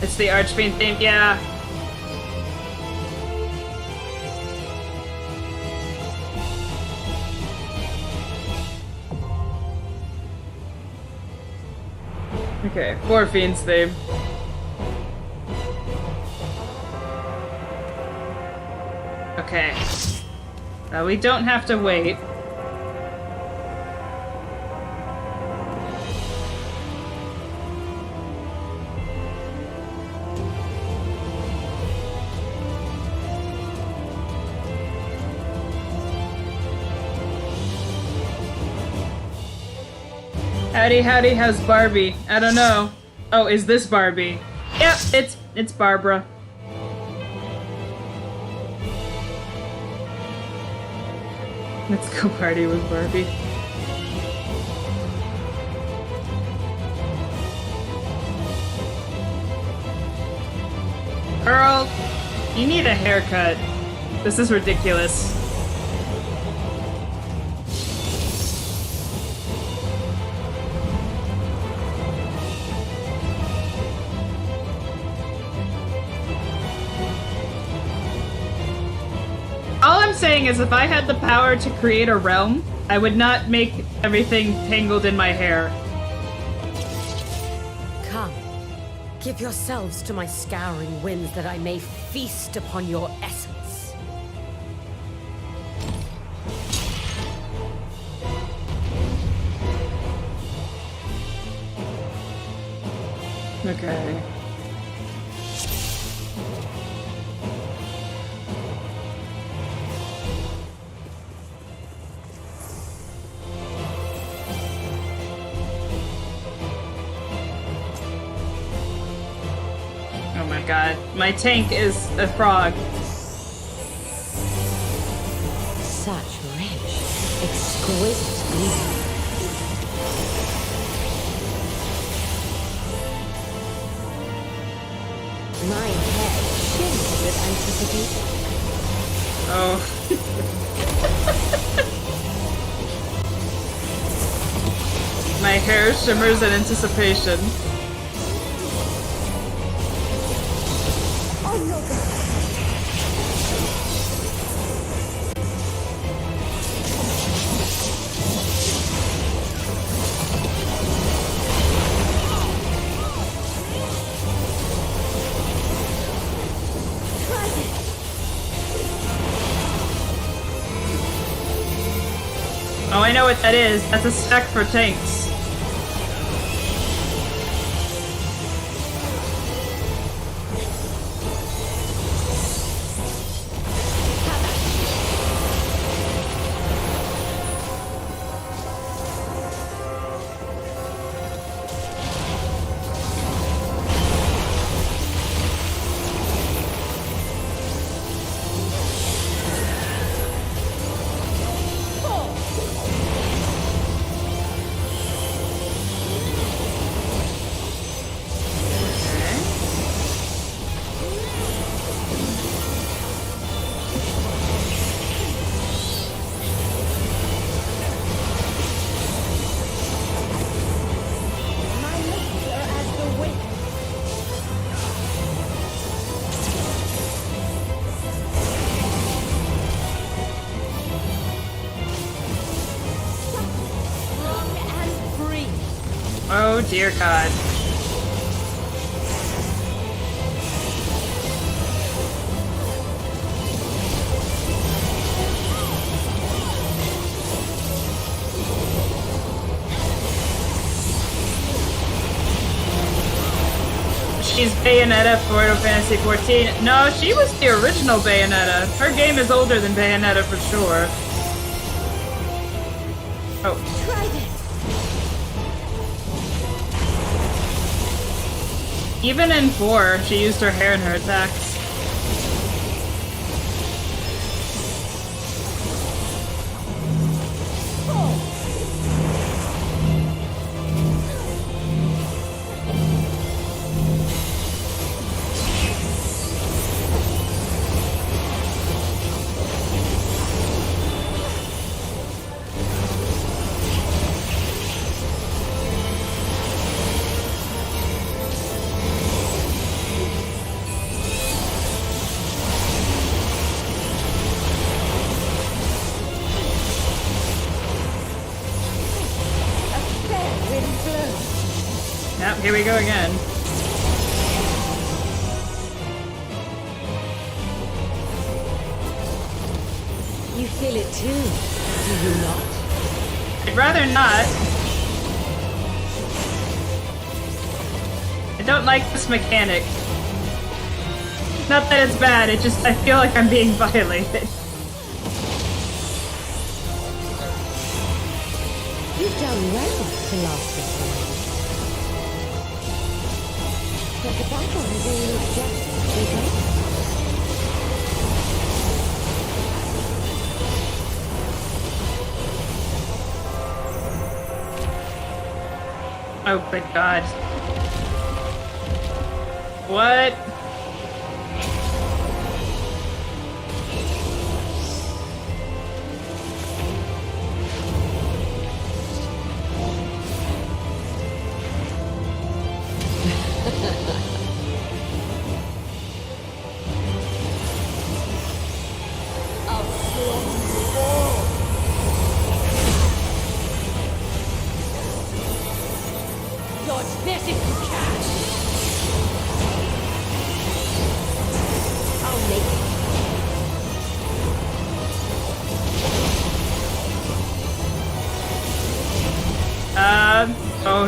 It's the Archfiend theme, yeah. Okay, 4 Fiend's theme. Okay. We don't have to wait. Howdy, how's Barbie? I don't know. Oh, is this Barbie? Yep, it's Barbara. Let's go party with Barbie. Girl, you need a haircut. This is ridiculous. All I'm saying is if I had the power to create a realm, I would not make everything tangled in my hair. Come. Give yourselves to my scouring winds that I may feast upon your essence. Okay. Oh my god. My tank is a frog. Such rich, exquisite beauty. My head shimmers with anticipation. Oh. My hair shimmers in anticipation. Oh no, God. Oh, I know what that is. That's a stack for tanks. My lips are as the wind. Strong and free. Oh dear God. She's Bayonetta for Final Fantasy XIV. No, she was the original Bayonetta. Her game is older than Bayonetta for sure. Oh. Try this. Even in 4, she used her hair in her attacks. Yep, here we go again. You feel it too, do you not? I'd rather not. I don't like this mechanic. Not that it's bad, it just I feel like I'm being violated. You've done well to last this long. But the battle has only just begun. Oh, good God. What? Dodge this if you can!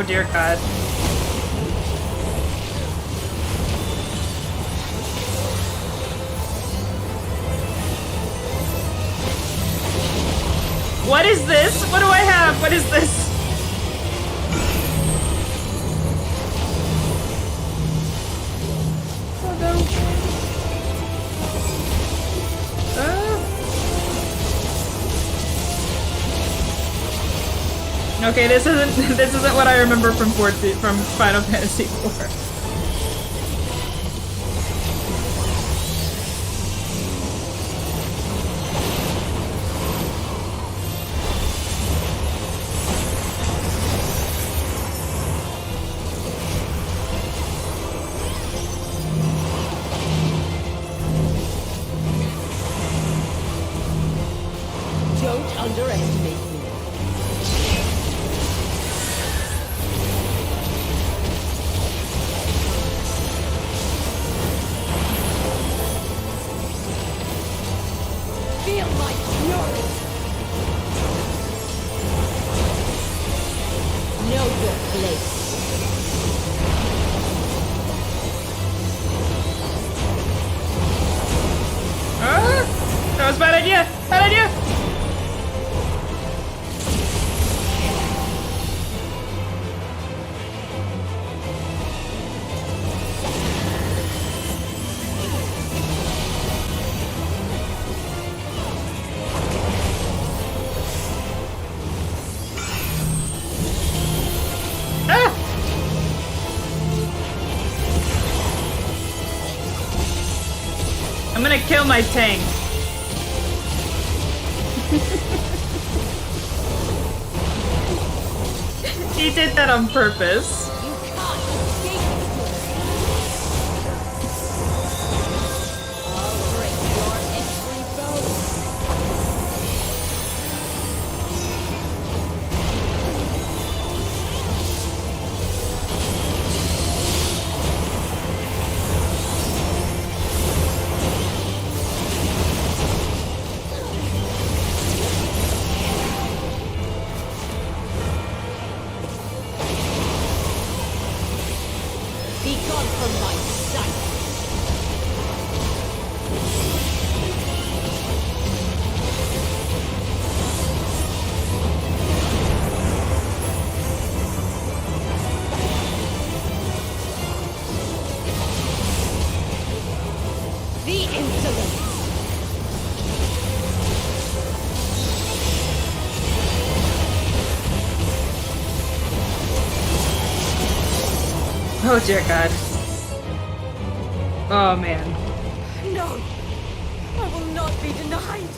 dear God. What is this? What do I have? What is this? Oh no. Okay, this isn't what I remember from Final Fantasy IV. Don't underestimate me. Feel my fury. Know your place. Ah! That was a bad idea! Bad idea! I'm gonna kill my tank. He did that on purpose. Be gone from my sight. The insolence. Oh dear God. Oh man. No, I will not be denied.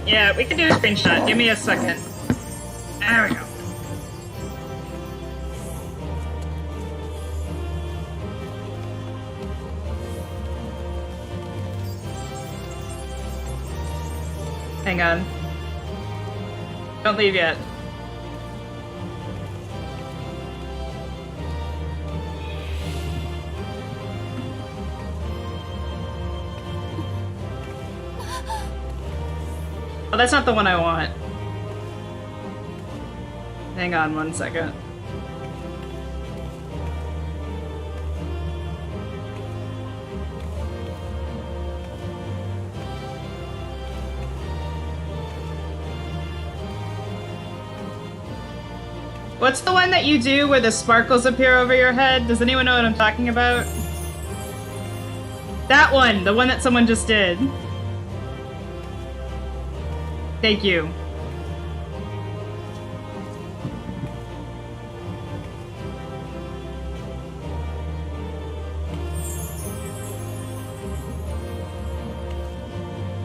Yeah, we can do a screenshot. Give me a second. There we go. Hang on. Don't leave yet. Oh, that's not the one I want. Hang on 1 second. What's the one that you do where the sparkles appear over your head? Does anyone know what I'm talking about? That one! The one that someone just did. Thank you.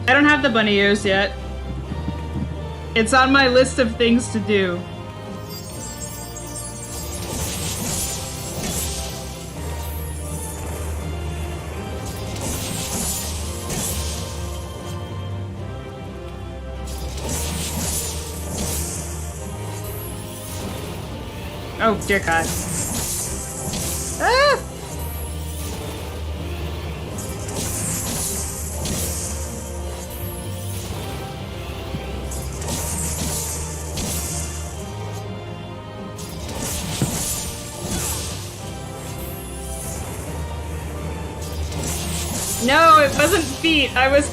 I don't have the bunny ears yet. It's on my list of things to do. Oh, dear God. Ah! No, it wasn't feet. I was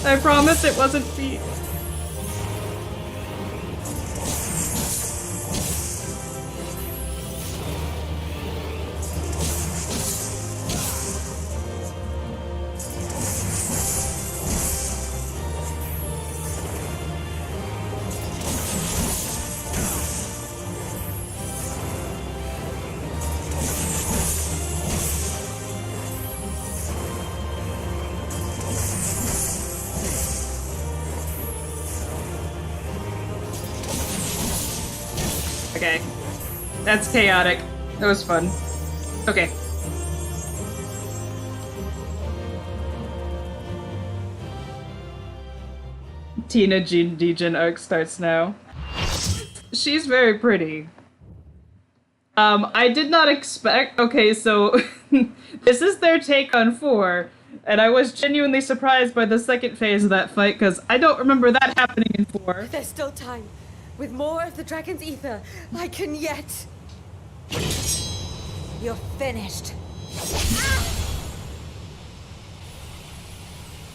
I promise it wasn't feet. Okay. That's chaotic. That was fun. Okay. Tina Jean Degen arc starts now. She's very pretty. I did not expect... Okay, so... this is their take on 4, and I was genuinely surprised by the second phase of that fight, because I don't remember that happening in 4. There's still time. With more of the dragon's ether, I can yet... You're finished.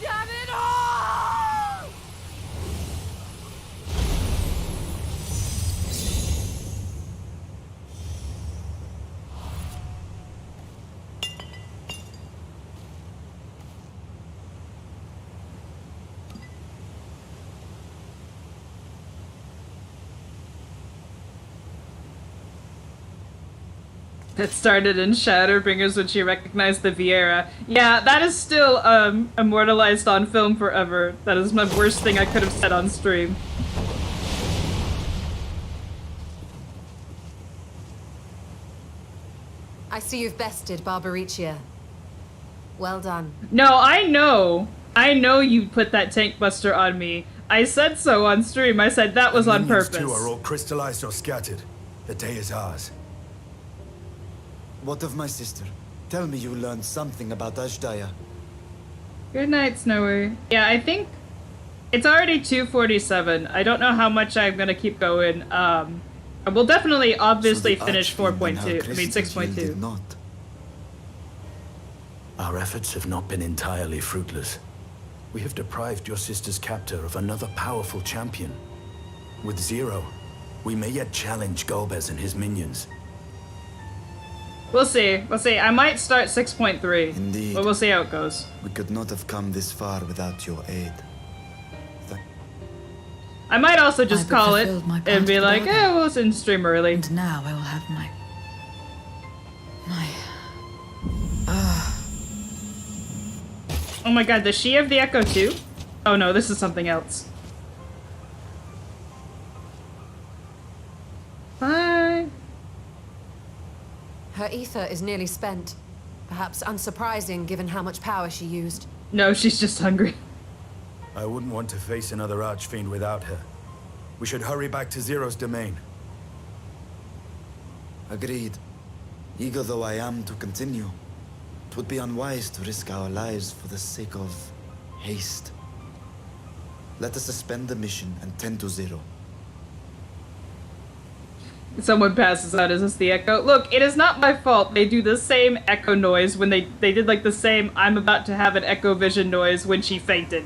Damn it all! That started in Shadowbringers when she recognized the Viera. Yeah, that is still immortalized on film forever. That is my worst thing I could have said on stream. I see you've bested Barbaricia. Well done. No, I know. I know you put that tank buster on me. I said so on stream. I said that was on purpose. Too are all crystallized or scattered. The day is ours. What of my sister? Tell me you learned something about Ashdaya. Good night, Snowy. Yeah, I think it's already 2:47. I don't know how much I'm gonna keep going. We'll definitely, obviously, finish 4.2. I mean 6.2. Not. Our efforts have not been entirely fruitless. We have deprived your sister's captor of another powerful champion. With Zero, we may yet challenge Golbez and his minions. We'll see. We'll see. I might start 6.3. Indeed. But we'll see how it goes. We could not have come this far without your aid. I might also just call it and be like, bargain. eh, we'll send stream early. And now I will have my... Oh my god, does she have the Echo too? Oh no, this is something else. Bye. Her ether is nearly spent. Perhaps unsurprising given how much power she used. No, she's just hungry. I wouldn't want to face another Archfiend without her. We should hurry back to Zero's domain. Agreed. Eager though I am to continue, it would be unwise to risk our lives for the sake of haste. Let us suspend the mission and tend to Zero. Someone passes out. Is this the Echo? Look, it is not my fault. They do the same Echo noise when they did like the same I'm about to have an Echo vision noise when she fainted.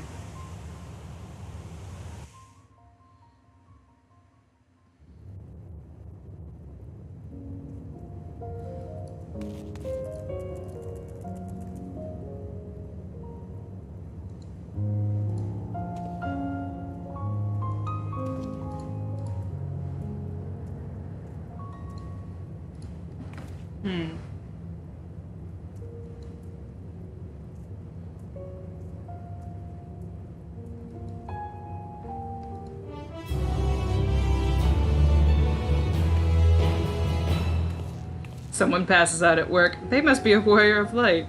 Someone passes out at work. They must be a warrior of light.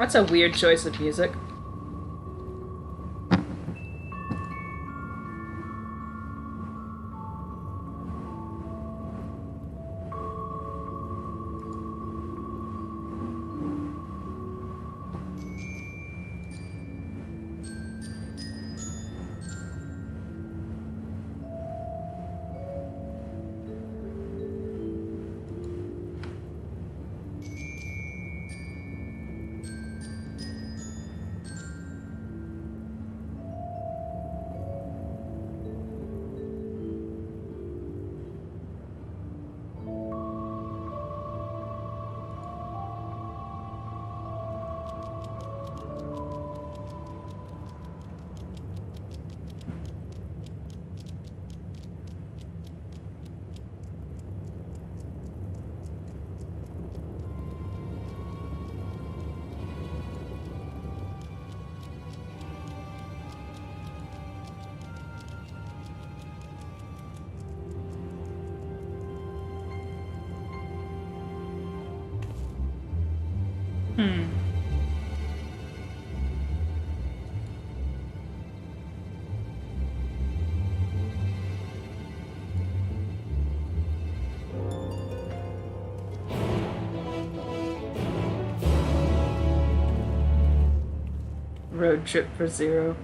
That's a weird choice of music. Road trip for Zero.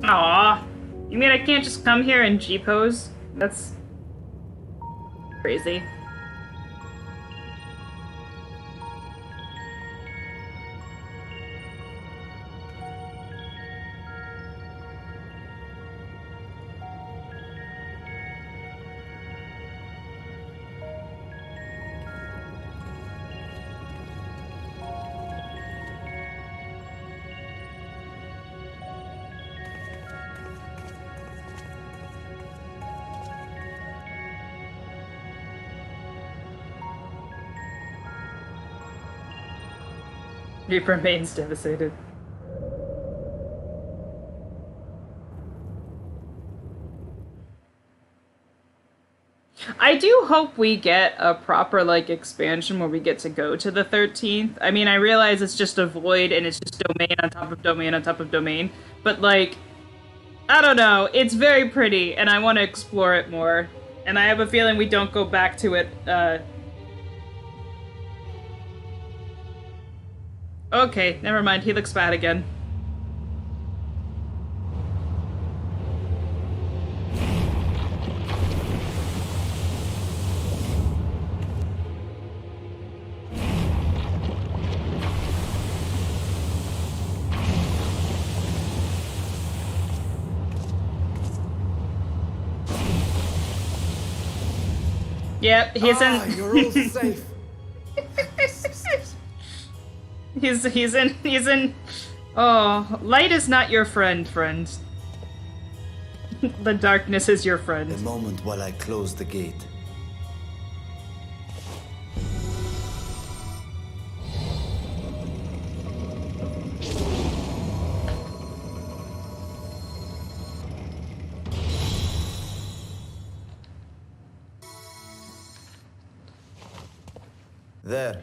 Aw. You mean I can't just come here and G-pose? That's crazy. Reap remains devastated. I do hope we get a proper, like, expansion where we get to go to the 13th. I mean, I realize it's just a void and it's just domain on top of domain on top of domain, but, like, I don't know. It's very pretty, and I want to explore it more. And I have a feeling we don't go back to it, Okay, never mind. He looks bad again. Yep, he's in. You're all safe. He's in. Oh, light is not your friend, friend. The darkness is your friend. The moment while I close the gate. There.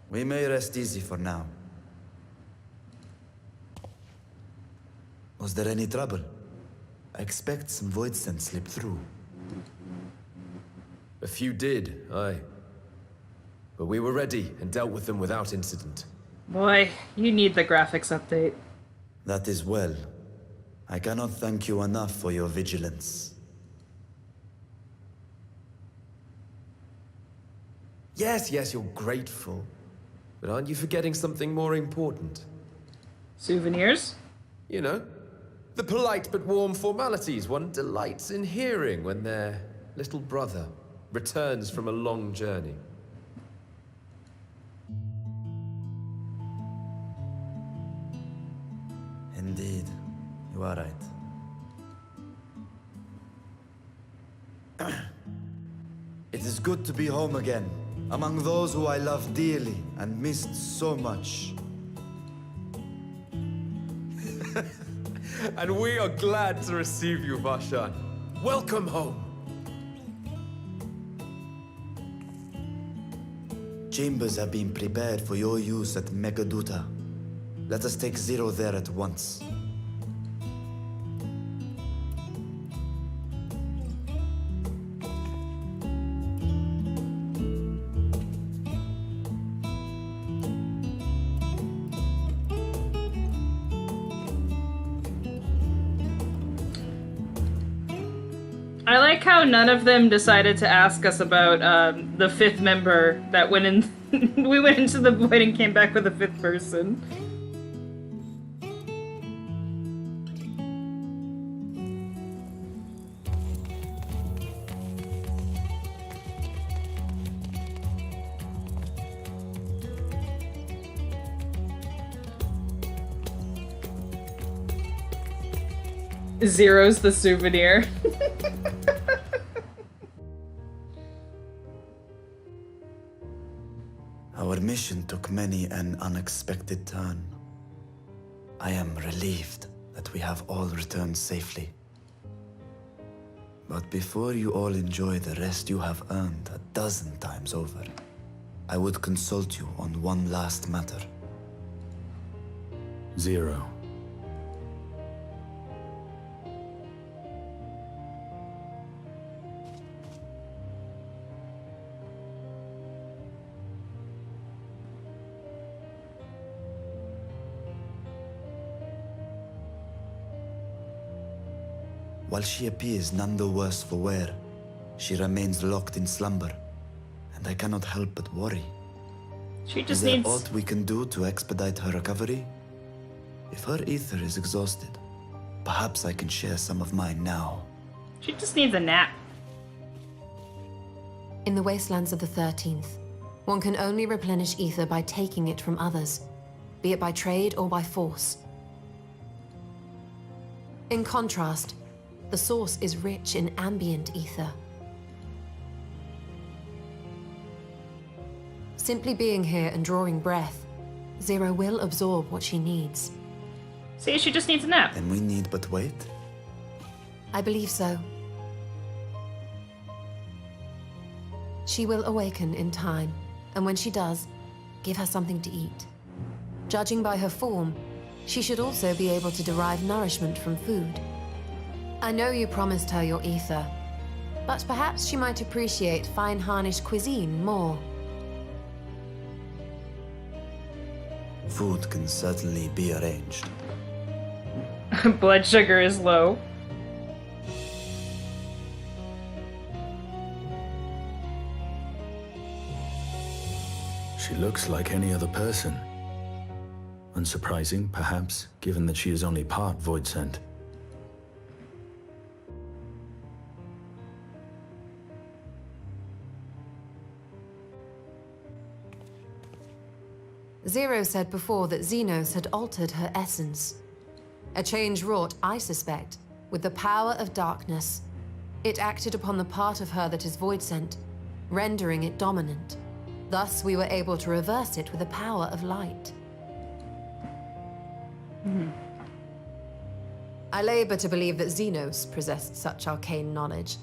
We may rest easy for now. Was there any trouble? I expect some void scent slipped through. A few did, aye. But we were ready and dealt with them without incident. Boy, you need the graphics update. That is well. I cannot thank you enough for your vigilance. Yes, you're grateful. But aren't you forgetting something more important? Souvenirs? You know, the polite but warm formalities one delights in hearing when their little brother returns from a long journey. Indeed, you are right. It is good to be home again, among those who I love dearly and missed so much. And we are glad to receive you, Vashan. Welcome home. Chambers have been prepared for your use at Megaduta. Let us take Zero there at once. I like how none of them decided to ask us about the fifth member that went in. We went into the void and came back with a fifth person. Zero's the souvenir. Our mission took many an unexpected turn. I am relieved that we have all returned safely. But before you all enjoy the rest you have earned 12 times over, I would consult you on one last matter. Zero. While she appears none the worse for wear, she remains locked in slumber, and I cannot help but worry. She Is just there needs... aught we can do to expedite her recovery? If her ether is exhausted, perhaps I can share some of mine now. She just needs a nap. In the wastelands of the 13th, one can only replenish ether by taking it from others, be it by trade or by force. In contrast, the source is rich in ambient ether. Simply being here and drawing breath, Zero will absorb what she needs. See, she just needs a nap. Then we need but wait? I believe so. She will awaken in time, and when she does, give her something to eat. Judging by her form, she should also be able to derive nourishment from food. I know you promised her your ether, but perhaps she might appreciate fine harnished cuisine more. Food can certainly be arranged. Blood sugar is low. She looks like any other person. Unsurprising, perhaps, given that she is only part void scent. Zero said before that Xenos had altered her essence. A change wrought, I suspect, with the power of darkness. It acted upon the part of her that is void scent, rendering it dominant. Thus, we were able to reverse it with the power of light. I labor to believe that Xenos possessed such arcane knowledge.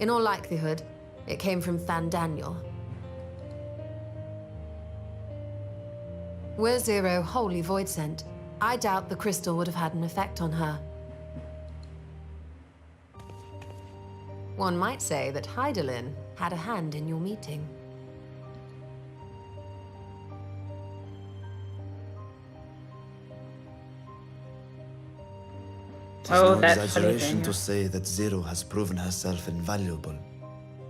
In all likelihood, it came from Fandaniel. Were Zero wholly void scent, I doubt the crystal would have had an effect on her. One might say that Hydaelyn had a hand in your meeting. It is Oh, no that funny exaggeration thing. to say that Zero has proven herself invaluable.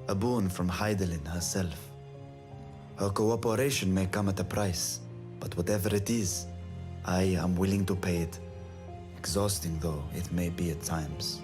A boon from Hydaelyn herself. Her cooperation may come at a price, but whatever it is, I am willing to pay it. Exhausting though it may be at times.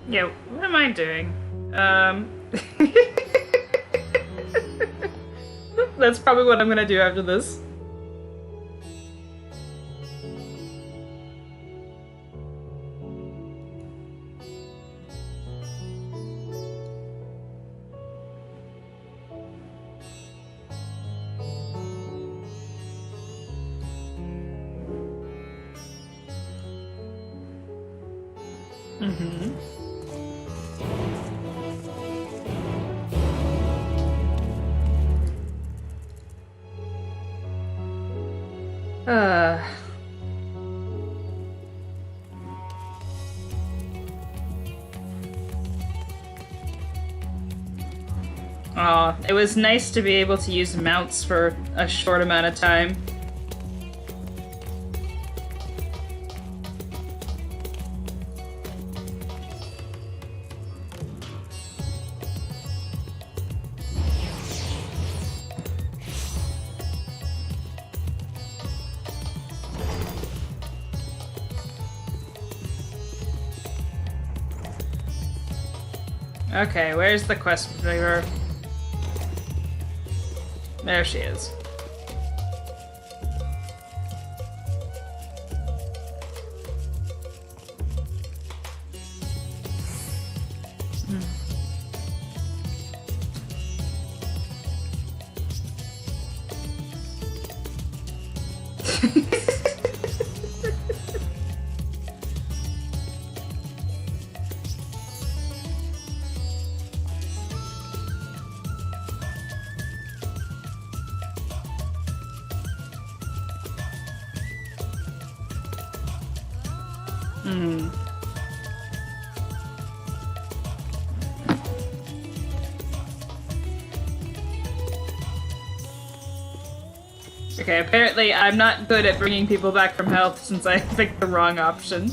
Yeah, what am I doing? That's probably what I'm gonna do after this. Uh. Oh, it was nice to be able to use mounts for a short amount of time. Okay, where's the quest giver? There she is. Okay, apparently I'm not good at bringing people back from health since I picked the wrong option.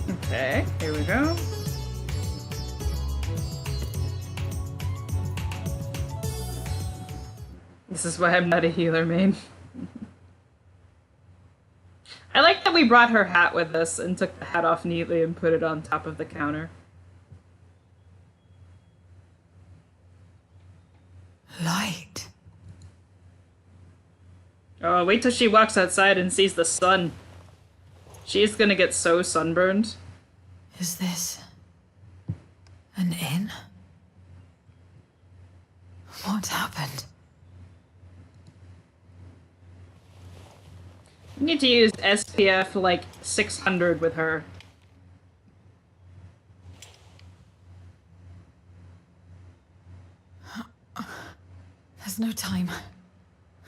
Okay, here we go. This is why I'm not a healer main. I like that we brought her hat with us and took the hat off neatly and put it on top of the counter. Light. Oh, wait till she walks outside and sees the sun. She's gonna get so sunburned. Is this an inn? What happened? You need to use SPF like 600 with her. There's no time.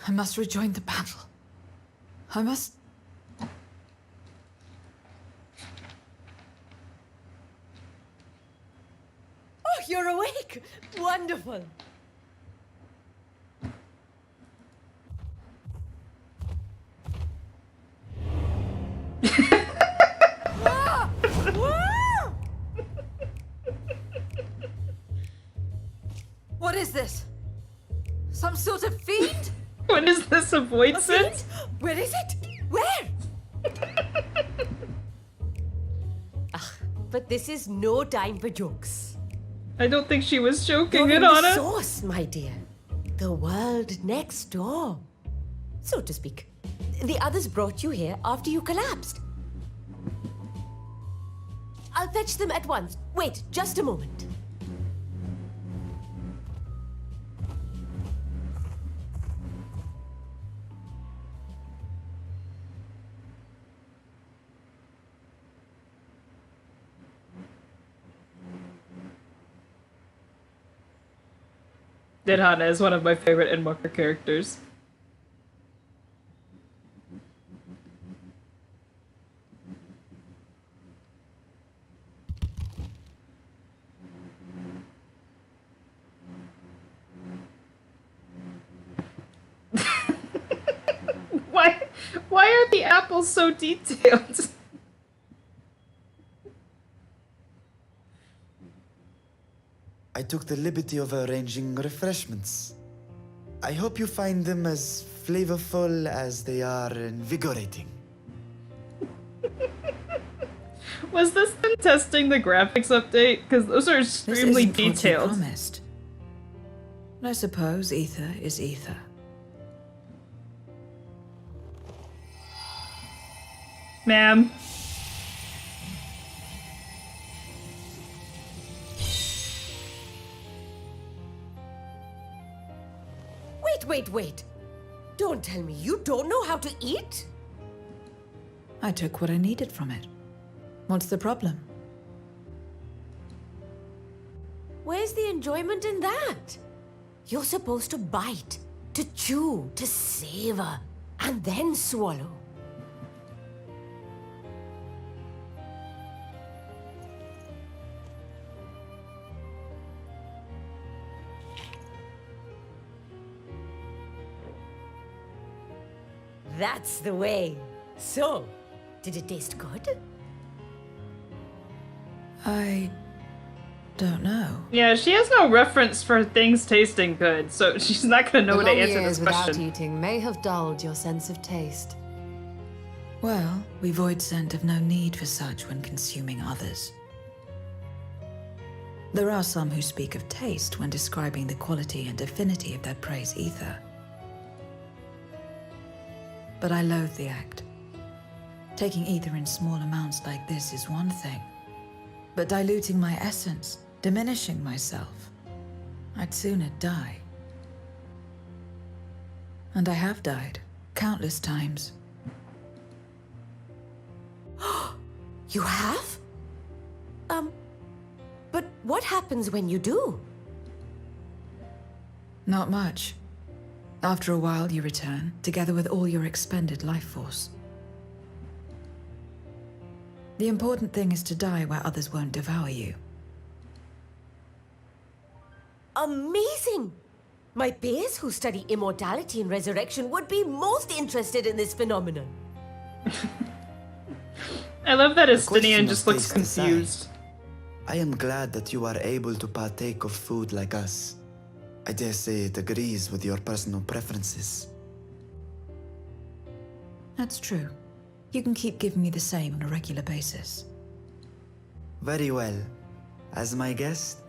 I must rejoin the battle. I must... Oh, you're awake! Wonderful! Ah! Ah! What is this? Some sort of fiend? What is this, a void A sense? fiend? Where is it? Where? But this is no time for jokes. I don't think she was joking You're it in on the it. source, my dear. The world next door, so to speak. The others brought you here after you collapsed. I'll fetch them at once. Wait, just a moment. Hana is one of my favorite Endwalker characters. Why are the apples so detailed? I took the liberty of arranging refreshments. I hope you find them as flavorful as they are invigorating. Was this them testing the graphics update? Because those are This extremely isn't what you detailed. promised. I suppose ether is ether. Ma'am. Wait. Don't tell me you don't know how to eat? I took what I needed from it. What's the problem? Where's the enjoyment in that? You're supposed to bite, to chew, to savor, and then swallow. That's the way. So, did it taste good? I don't know. Yeah, she has no reference for things tasting good, so she's not gonna know The how to long answer years this without question. eating may have dulled your sense of taste. Well, we void scent have no need for such when consuming others. There are some who speak of taste when describing the quality and affinity of their prey's ether. But I loathe the act. Taking ether in small amounts like this is one thing. But diluting my essence, diminishing myself, I'd sooner die. And I have died, countless times. You have? But what happens when you do? Not much. After a while, you return, together with all your expended life force. The important thing is to die where others won't devour you. Amazing! My peers who study immortality and resurrection would be most interested in this phenomenon. I love that The Estinian question just of looks taste aside, confused. I am glad that you are able to partake of food like us. I dare say it agrees with your personal preferences. That's true. You can keep giving me the same on a regular basis. Very well. As my guest,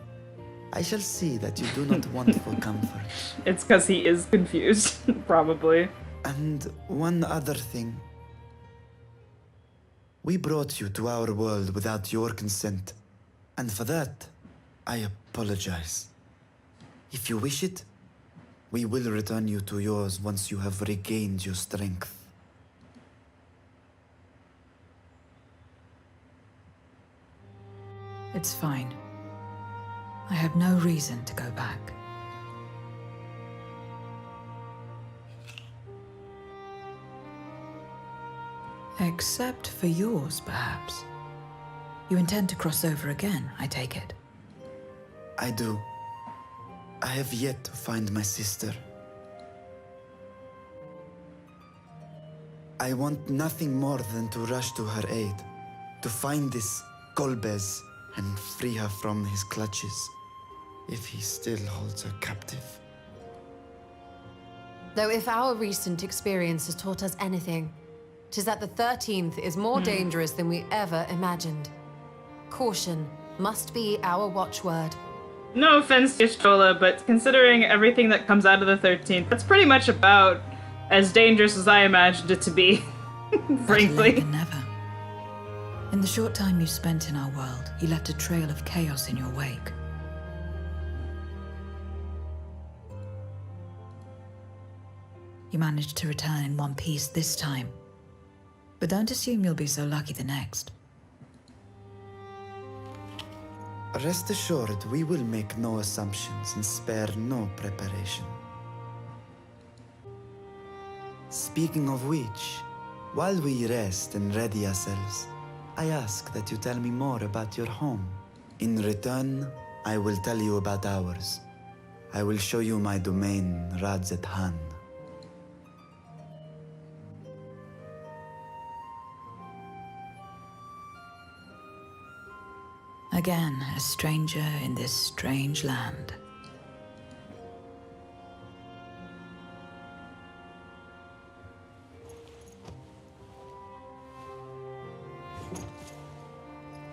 I shall see that you do not want for comfort. It's because he is confused, probably. And one other thing. We brought you to our world without your consent. And for that, I apologize. If you wish it, we will return you to yours once you have regained your strength. It's fine. I have no reason to go back. Except for yours, perhaps. You intend to cross over again, I take it. I do. I have yet to find my sister. I want nothing more than to rush to her aid, to find this Golbez and free her from his clutches, if he still holds her captive. Though if our recent experience has taught us anything, 'tis that the 13th is more dangerous than we ever imagined. Caution must be our watchword. No offense to Shola, but considering everything that comes out of the 13th, that's pretty much about as dangerous as I imagined it to be, Better late frankly. than never. In the short time you spent in our world, you left a trail of chaos in your wake. You managed to return in one piece this time. But don't assume you'll be so lucky the next. Rest assured, we will make no assumptions and spare no preparation. Speaking of which, while we rest and ready ourselves, I ask that you tell me more about your home. In return, I will tell you about ours. I will show you my domain, Radzet Han. Again, a stranger in this strange land.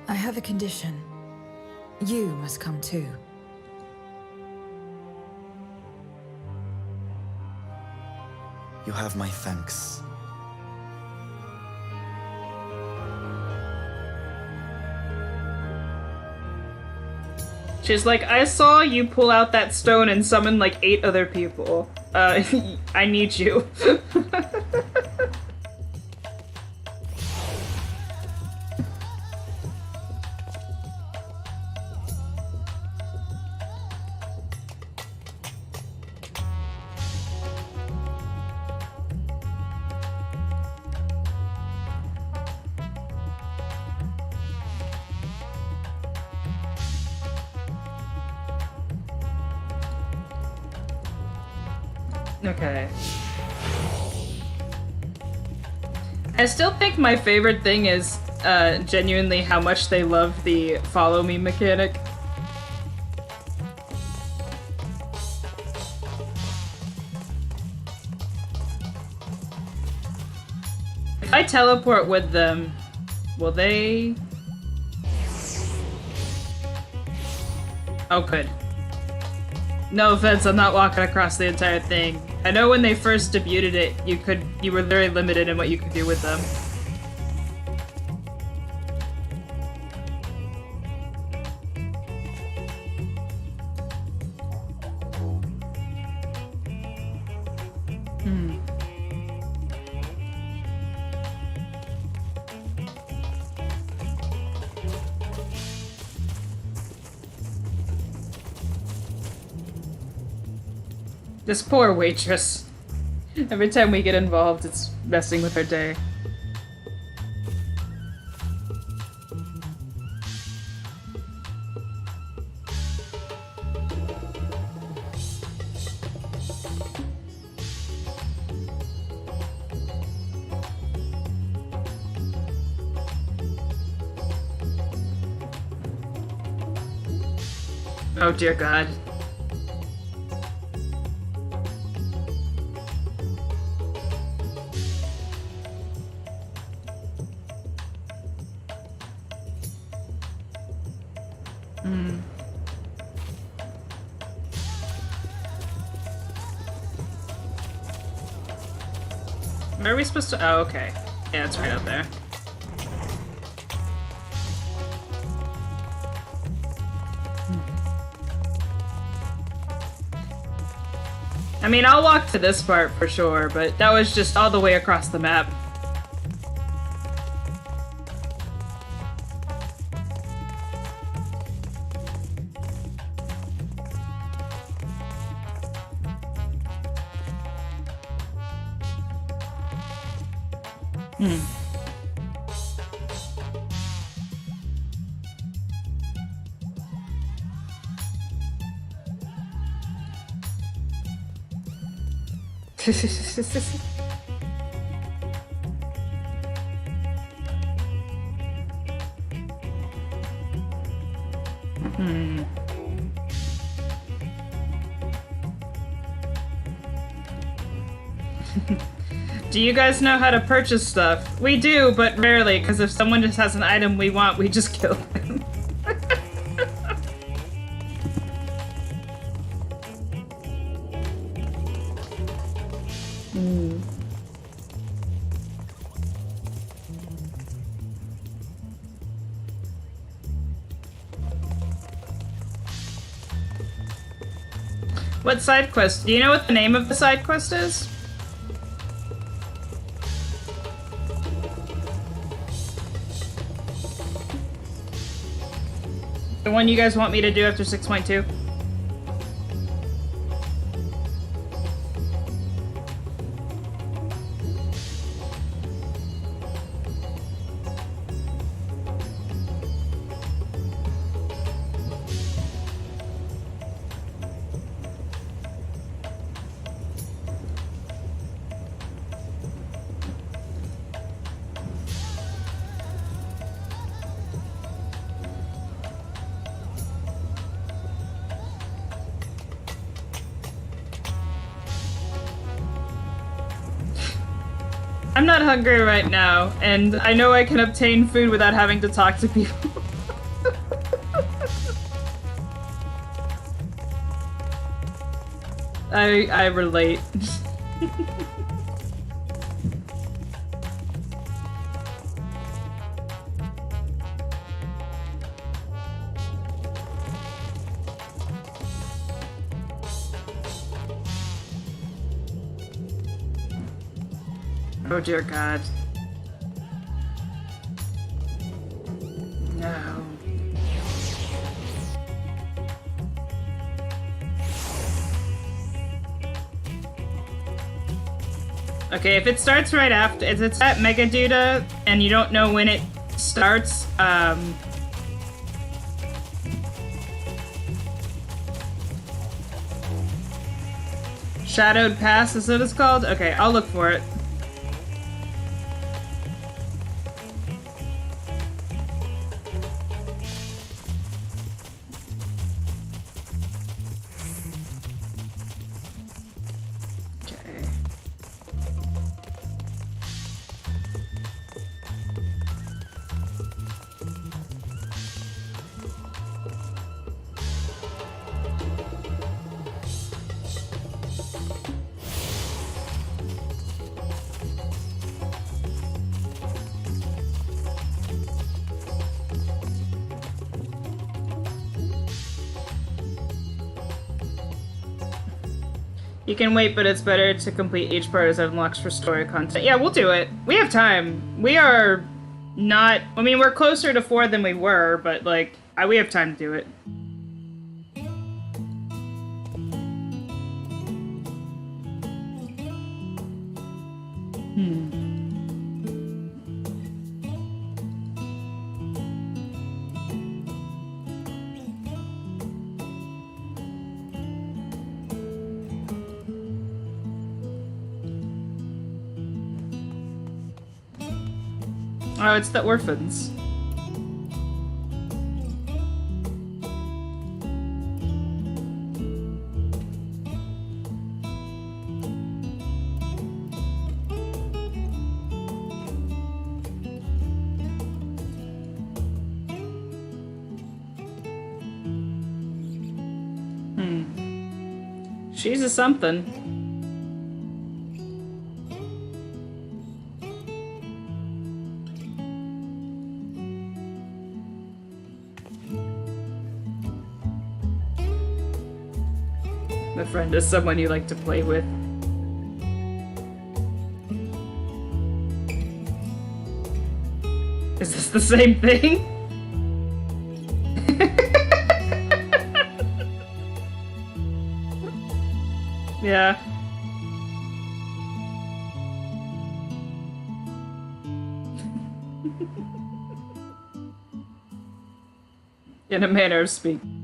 I have a condition. You must come too. You have my thanks. She's like, I saw you pull out that stone and summon like 8 other people. I need you. Okay. I still think my favorite thing is genuinely how much they love the follow me mechanic. If I teleport with them, will they... Oh, good. No offense, I'm not walking across the entire thing. I know when they first debuted it, you were very limited in what you could do with them. This poor waitress. Every time we get involved, it's messing with her day. Oh dear God. Where are we supposed to? Oh, okay. Yeah, it's right up there. I mean, I'll walk to this part for sure, but that was just all the way across the map. Do you guys know how to purchase stuff? We do, but rarely, because if someone just has an item we want, we just kill them. What side quest? Do you know what the name of the side quest is? The one you guys want me to do after 6.2? I'm not hungry right now, and I know I can obtain food without having to talk to people. I relate. Oh dear God. No. Okay, if it starts right after, if it's at Mega Duda and you don't know when it starts, Shadowed Pass is what it's called? Okay, I'll look for it. You can wait, but it's better to complete each part as it unlocks for story content. Yeah, we'll do it. We have time. We are not... I mean, we're closer to 4 than we were, but, like, we have time to do it. Oh, it's the orphans. She's a something. A friend is someone you like to play with. Is this the same thing? Yeah. In a manner of speaking.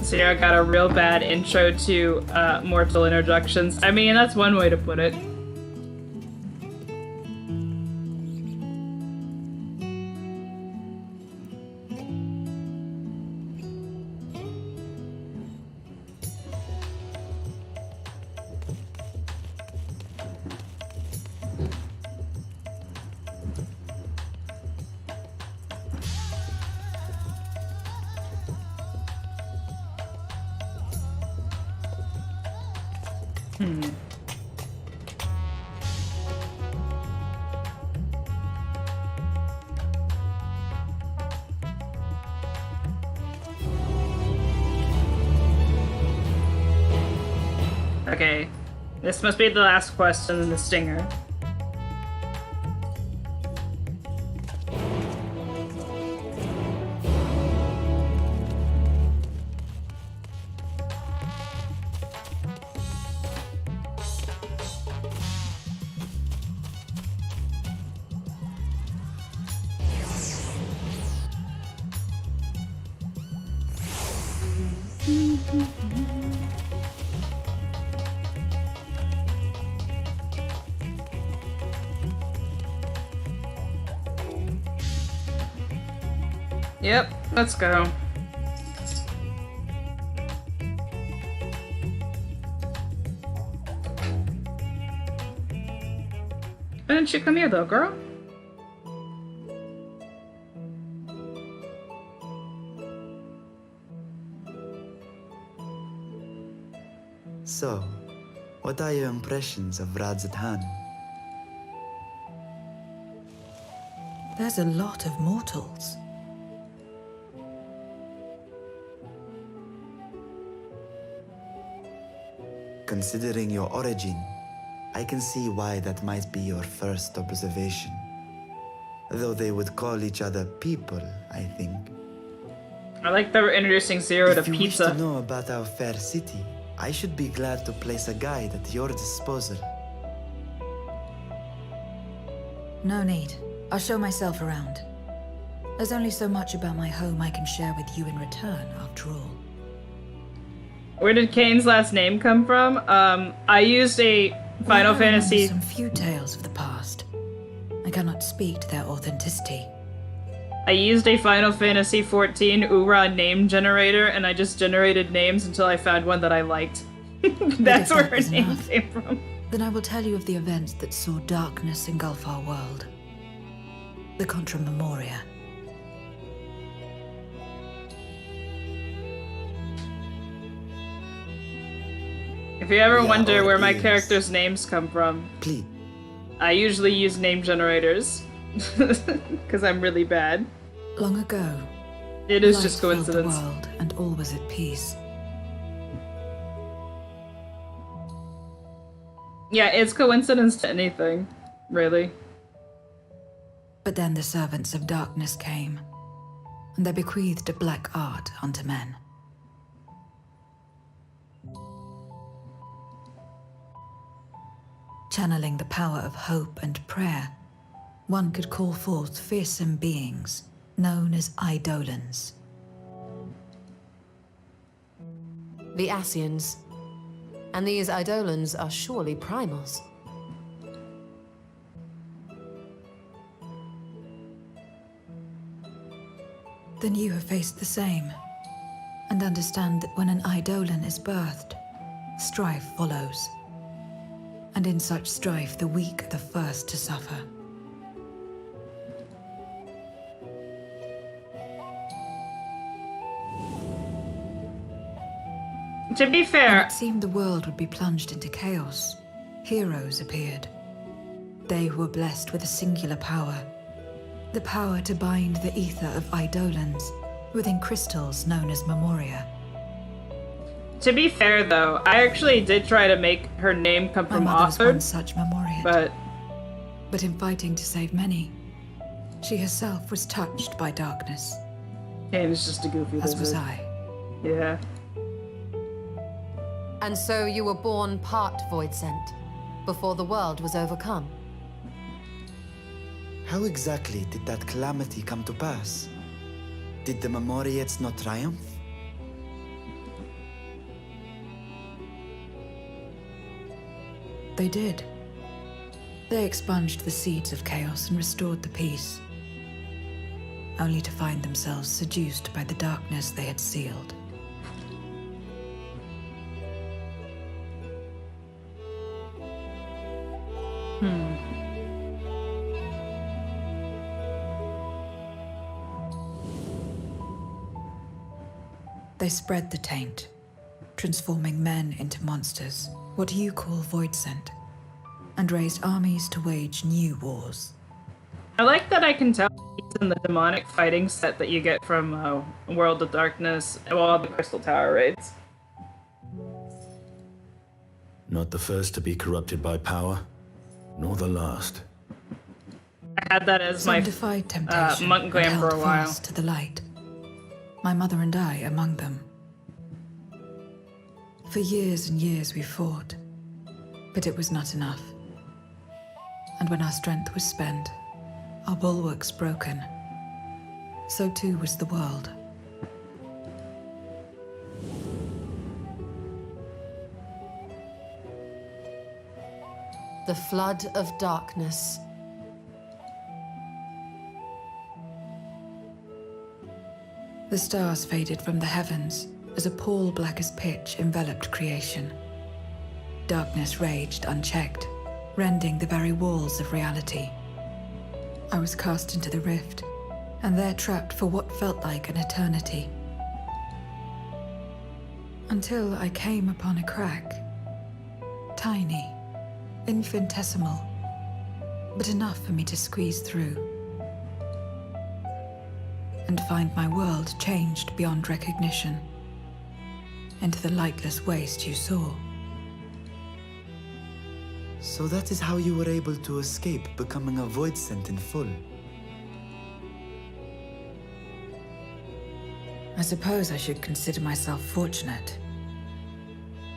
Sierra got a real bad intro to mortal introductions. I mean, that's one way to put it. Okay, this must be the last question in the stinger. Yep, let's go. Why didn't you come here though, girl? So, what are your impressions of Radzatan? There's a lot of mortals. Considering your origin, I can see why that might be your first observation. Though they would call each other people, I think. I like that we're introducing Zero to If you pizza. wish to know about our fair city, I should be glad to place a guide at your disposal. No need. I'll show myself around. There's only so much about my home I can share with you in return, after all. Where did Kane's last name come from? I used a Final I remember Fantasy. some few tales of the past. I cannot speak to their authenticity. I used a Final Fantasy 14 Ura name generator, and I just generated names until I found one that I liked. That's if where that her was name enough, came from. Then I will tell you of the events that saw darkness engulf our world. The Contra Memoria. If you ever Yeah, wonder or where my is. characters' names come from, Please. I usually use name generators. Because I'm really bad. Long ago, It is light just filled the coincidence. world, and all was at peace. Yeah, it's coincidence to anything, really. But then the servants of darkness came, and they bequeathed a black art unto men. Channeling the power of hope and prayer, one could call forth fearsome beings known as Eidolons. The Ascians. And these Eidolons are surely primals. Then you have faced the same, and understand that when an Eidolon is birthed, strife follows. And in such strife, the weak are the first to suffer. To be When fair, it seemed the world would be plunged into chaos, heroes appeared. They who were blessed with a singular power. The power to bind the ether of Eidolons within crystals known as Memoria. though, I actually did try to make her name come My from mother was one Othard, such Memoria. but in fighting to save many, she herself was touched by darkness, Kane is just a goofy as was lizard. I. Yeah. And so you were born part Void Sent, before the world was overcome. How exactly did that calamity come to pass? Did the Memoriates not triumph? they did. They expunged the seeds of chaos and restored the peace, only to find themselves seduced by the darkness they had sealed. They spread the taint, transforming men into monsters, what you call void scent, and raised armies to wage new wars. I like that I can tell he's in the demonic fighting set that you get from World of Darkness, well, the Crystal Tower raids. Not the first to be corrupted by power, nor the last. I had that as Some my defied temptation monk and glam held for a while. fast to the light. My mother and I among them. For years and years we fought, but it was not enough. And when our strength was spent, our bulwarks broken, so too was the world. The flood of darkness. The stars faded from the heavens as a pall black as pitch enveloped creation. Darkness raged unchecked, rending the very walls of reality. I was cast into the rift, and there trapped for what felt like an eternity. Until I came upon a crack. Tiny, infinitesimal, but enough for me to squeeze through. And find my world changed beyond recognition, into the lightless waste you saw. So that is how you were able to escape becoming a void scent in full. I suppose I should consider myself fortunate.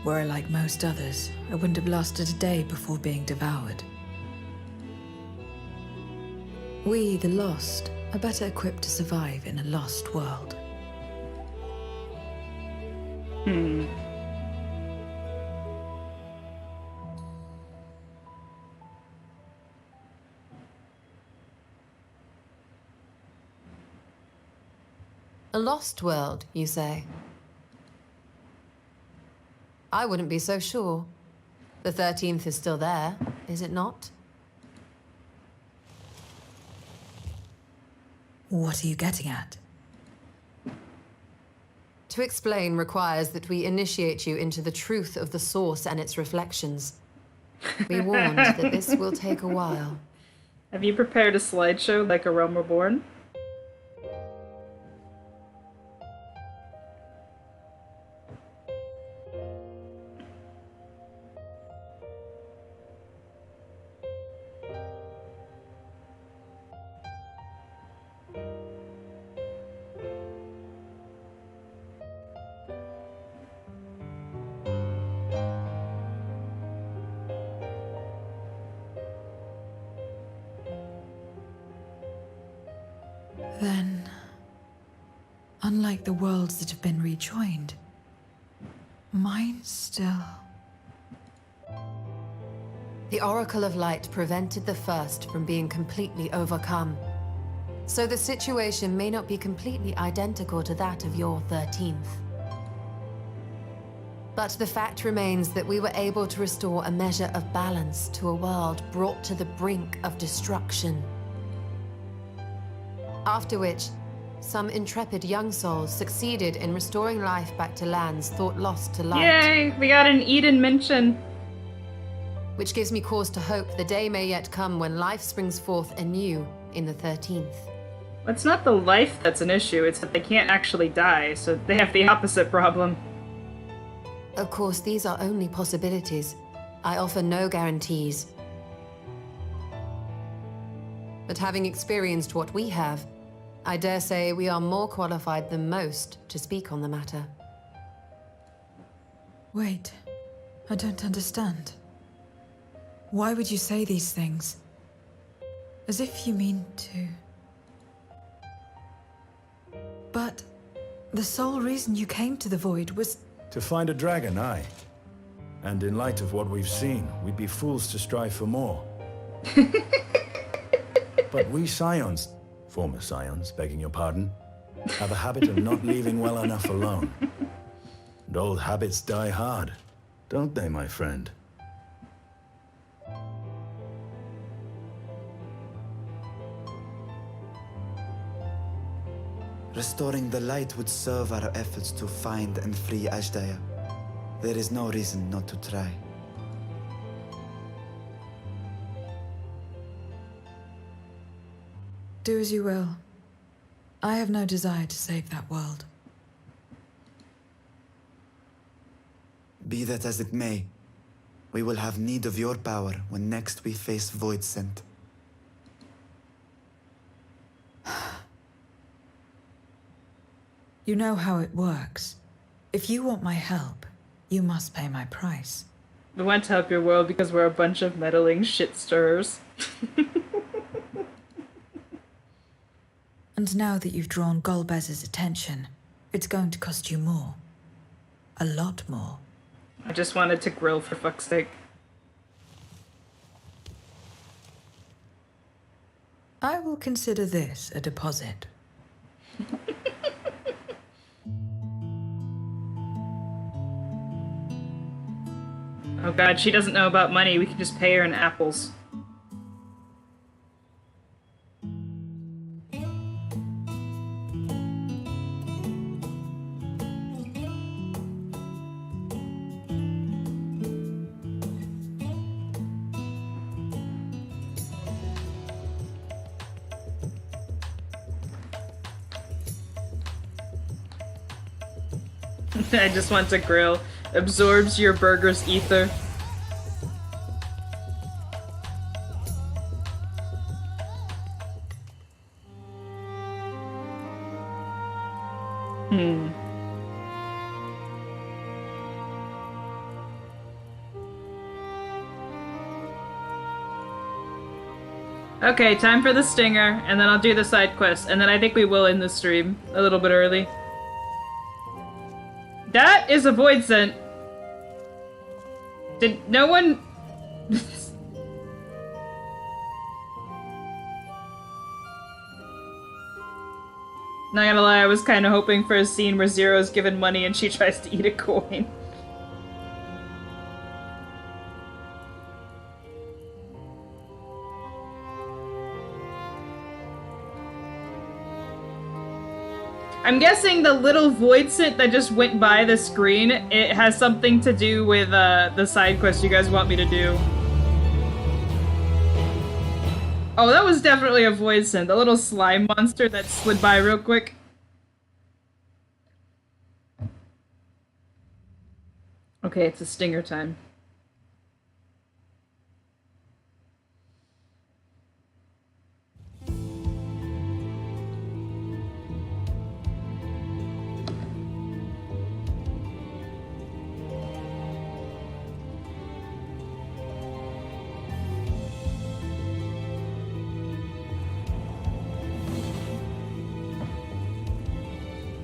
Were I like most others, I wouldn't have lasted a day before being devoured. We, the lost, are better equipped to survive in a lost world. A lost world, you say? I wouldn't be so sure. The 13th is still there, is it not? What are you getting at? To explain requires that we initiate you into the truth of the source and its reflections. We warned that this will take a while. Have you prepared a slideshow like a Realm Reborn? Then, unlike the worlds that have been rejoined, mine still... The Oracle of Light prevented the first from being completely overcome. So the situation may not be completely identical to that of your 13th. But the fact remains that we were able to restore a measure of balance to a world brought to the brink of destruction. After which, some intrepid young souls succeeded in restoring life back to lands thought lost to light. Yay! We got an Eden mention! Which gives me cause to hope the day may yet come when life springs forth anew in the 13th. It's not the life that's an issue, it's that they can't actually die, so they have the opposite problem. Of course, these are only possibilities. I offer no guarantees. But having experienced what we have, I dare say we are more qualified than most to speak on the matter. Wait, I don't understand. Why would you say these things? As if you mean to... But the sole reason you came to the Void was... To find a dragon, aye. And in light of what we've seen, we'd be fools to strive for more. But we Scions, former Scions, begging your pardon, have a habit of not leaving well enough alone. And old habits die hard, don't they, my friend? Restoring the light would serve our efforts to find and free Ashdaya. There is no reason not to try. Do as you will. I have no desire to save that world. Be that as it may, we will have need of your power when next we face Voidsent. You know how it works. If you want my help, you must pay my price. We want to help your world because we're a bunch of meddling shit stirrers. And now that you've drawn Golbez's attention, it's going to cost you more. A lot more. I just wanted to grill for fuck's sake. I will consider this a deposit. Oh god, she doesn't know about money. We can just pay her in apples. I just want to grill. Absorbs your burger's ether. Okay, time for the stinger, and then I'll do the side quest, and then I think we will end the stream a little bit early. That is a void scent. Did no one... Not gonna lie, I was kind of hoping for a scene where Zero's given money and she tries to eat a coin. I'm guessing the little void scent that just went by the screen, it has something to do with the side quest you guys want me to do. Oh, that was definitely a void scent. The little slime monster that slid by real quick. Okay, it's a stinger time.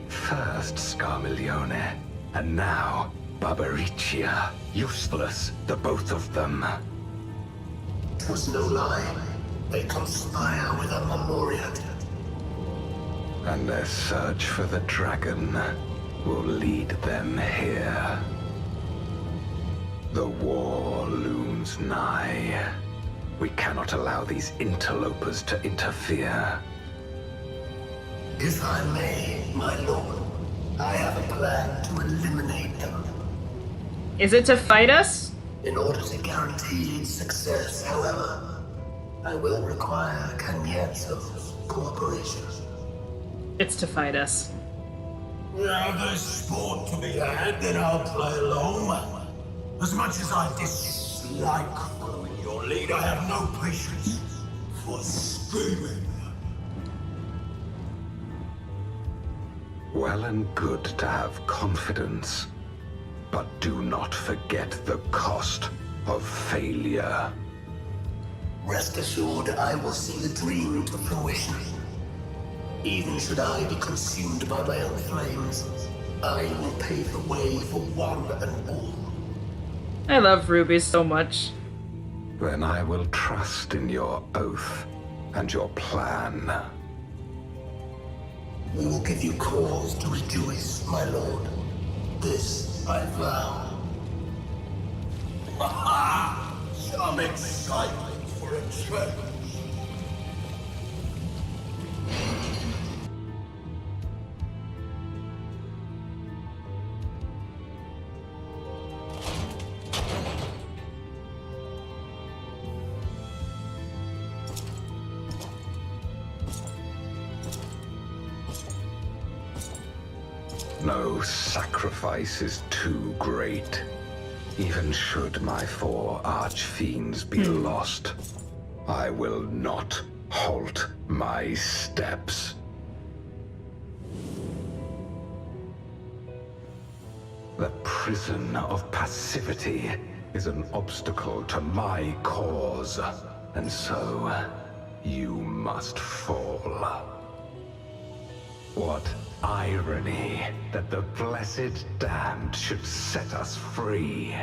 First Scarmiglione, and now Barbaricia. Useless, the both of them. 'Twas no lie. They conspire with a Memoriat. And their search for the dragon will lead them here. The war looms nigh. We cannot allow these interlopers to interfere. If I may, my lord, I have a plan to eliminate them. Is it to fight us? In order to guarantee success, however, I will require Cagnazzo's cooperation. It's to fight us. Now there's sport to be had, then I'll play along. As much as I dislike following your lead, I have no patience for scheming. Well and good to have confidence, but do not forget the cost of failure. Rest assured, I will see the dream to fruition. Even should I be consumed by my own flames, I will pave the way for one and all. I love Ruby so much. Then I will trust in your oath and your plan. We will give you cause to rejoice, my lord. This I vow. Ha! Some excitement for a change. No sacrifice is too great. Even should my 4 archfiends be lost, I will not halt my steps. The prison of passivity is an obstacle to my cause, and so you must fall. What irony that the blessed damned should set us free.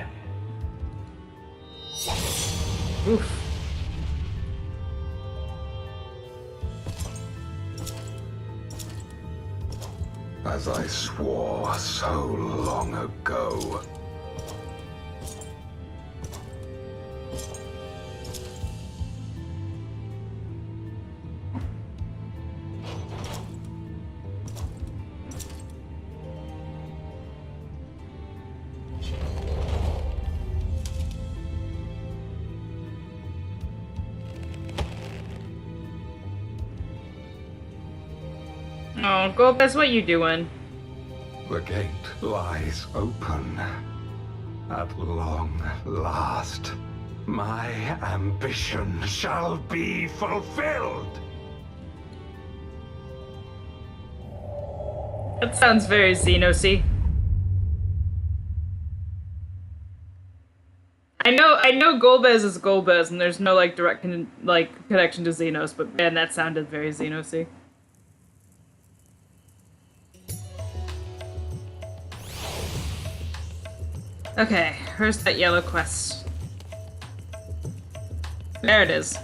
Oof. As I swore so long ago. Oh, Golbez, what you doing? The gate lies open. At long last, my ambition shall be fulfilled. That sounds very Xenosy. I know Golbez is Golbez, and there's no like direct connection to Xenos, but man, that sounded very Xenosy. Okay, where's that yellow quest? There it is.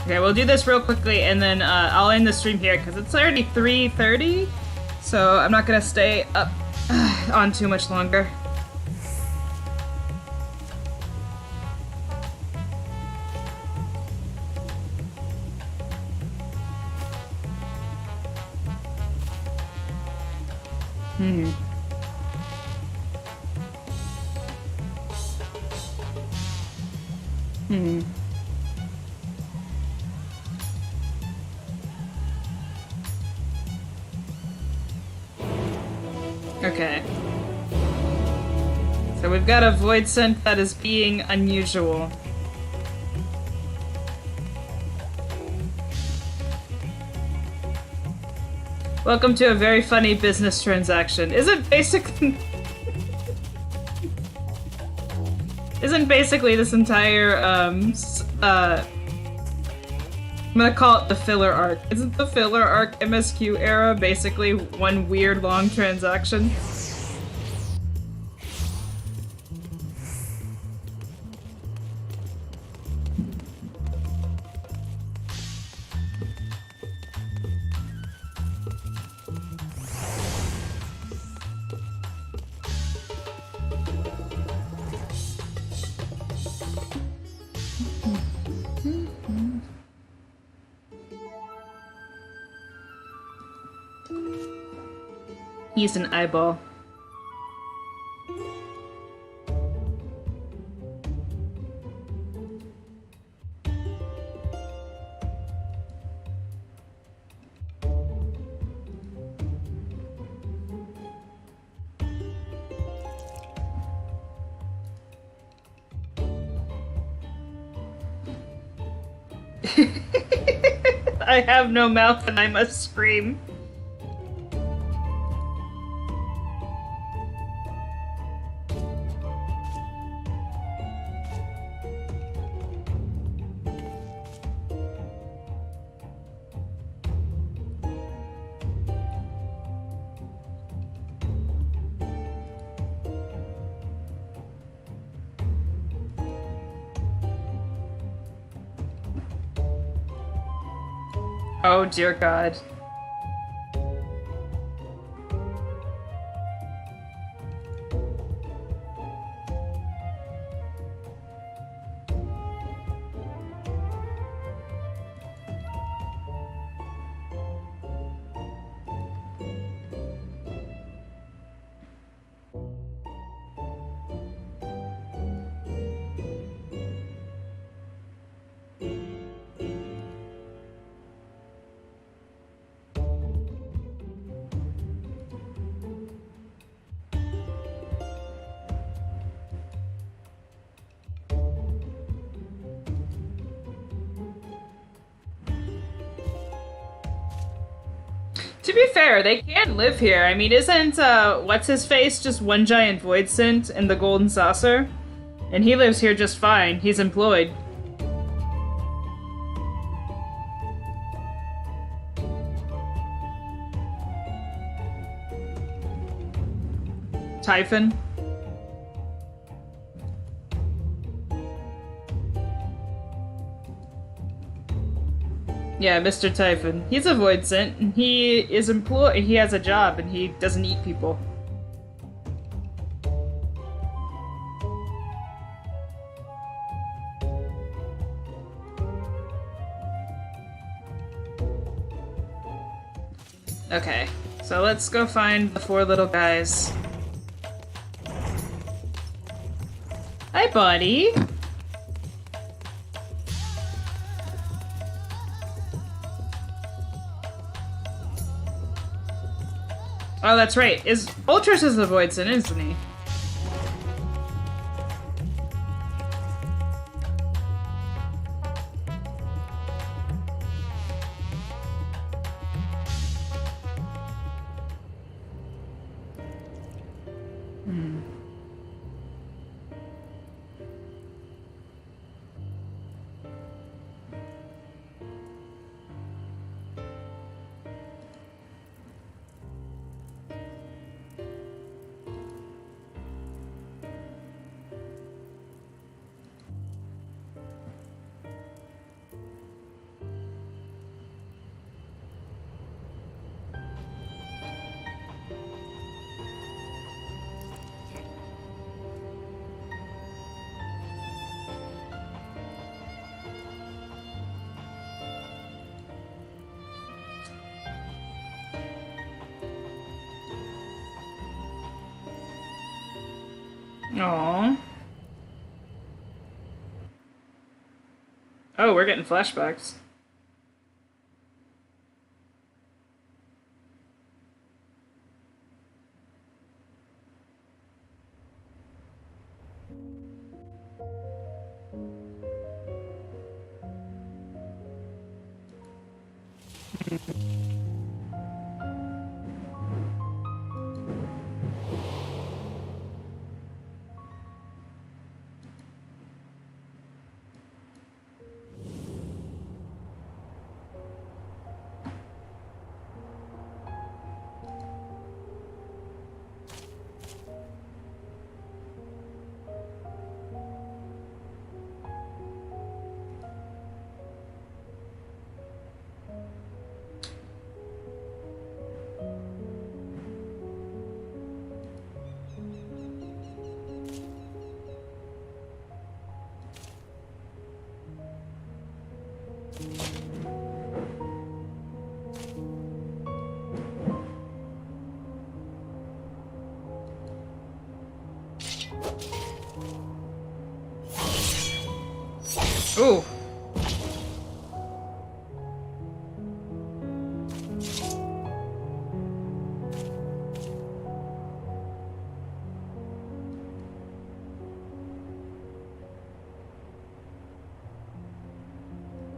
Okay, we'll do this real quickly, and then I'll end the stream here, because it's already 3:30, so I'm not gonna stay up on too much longer. Okay. So we've got a void scent that is being unusual. Welcome to a very funny business transaction. Isn't basically this entire I'm gonna call it the filler arc. Isn't the filler arc MSQ era basically one weird long transaction? He's an eyeball. I have no mouth and I must scream. Oh dear God. To be fair, they can live here. I mean, isn't, what's-his-face just one giant void scent in the Golden Saucer? And he lives here just fine. He's employed. Typhon? Yeah, Mr. Typhon. He's a void scent, and he is employed. He has a job, and he doesn't eat people. Okay, so let's go find the 4 little guys. Hi, buddy. Oh, that's right. Ultras is the void scent, isn't he? Aww. Oh, we're getting flashbacks. Ooh.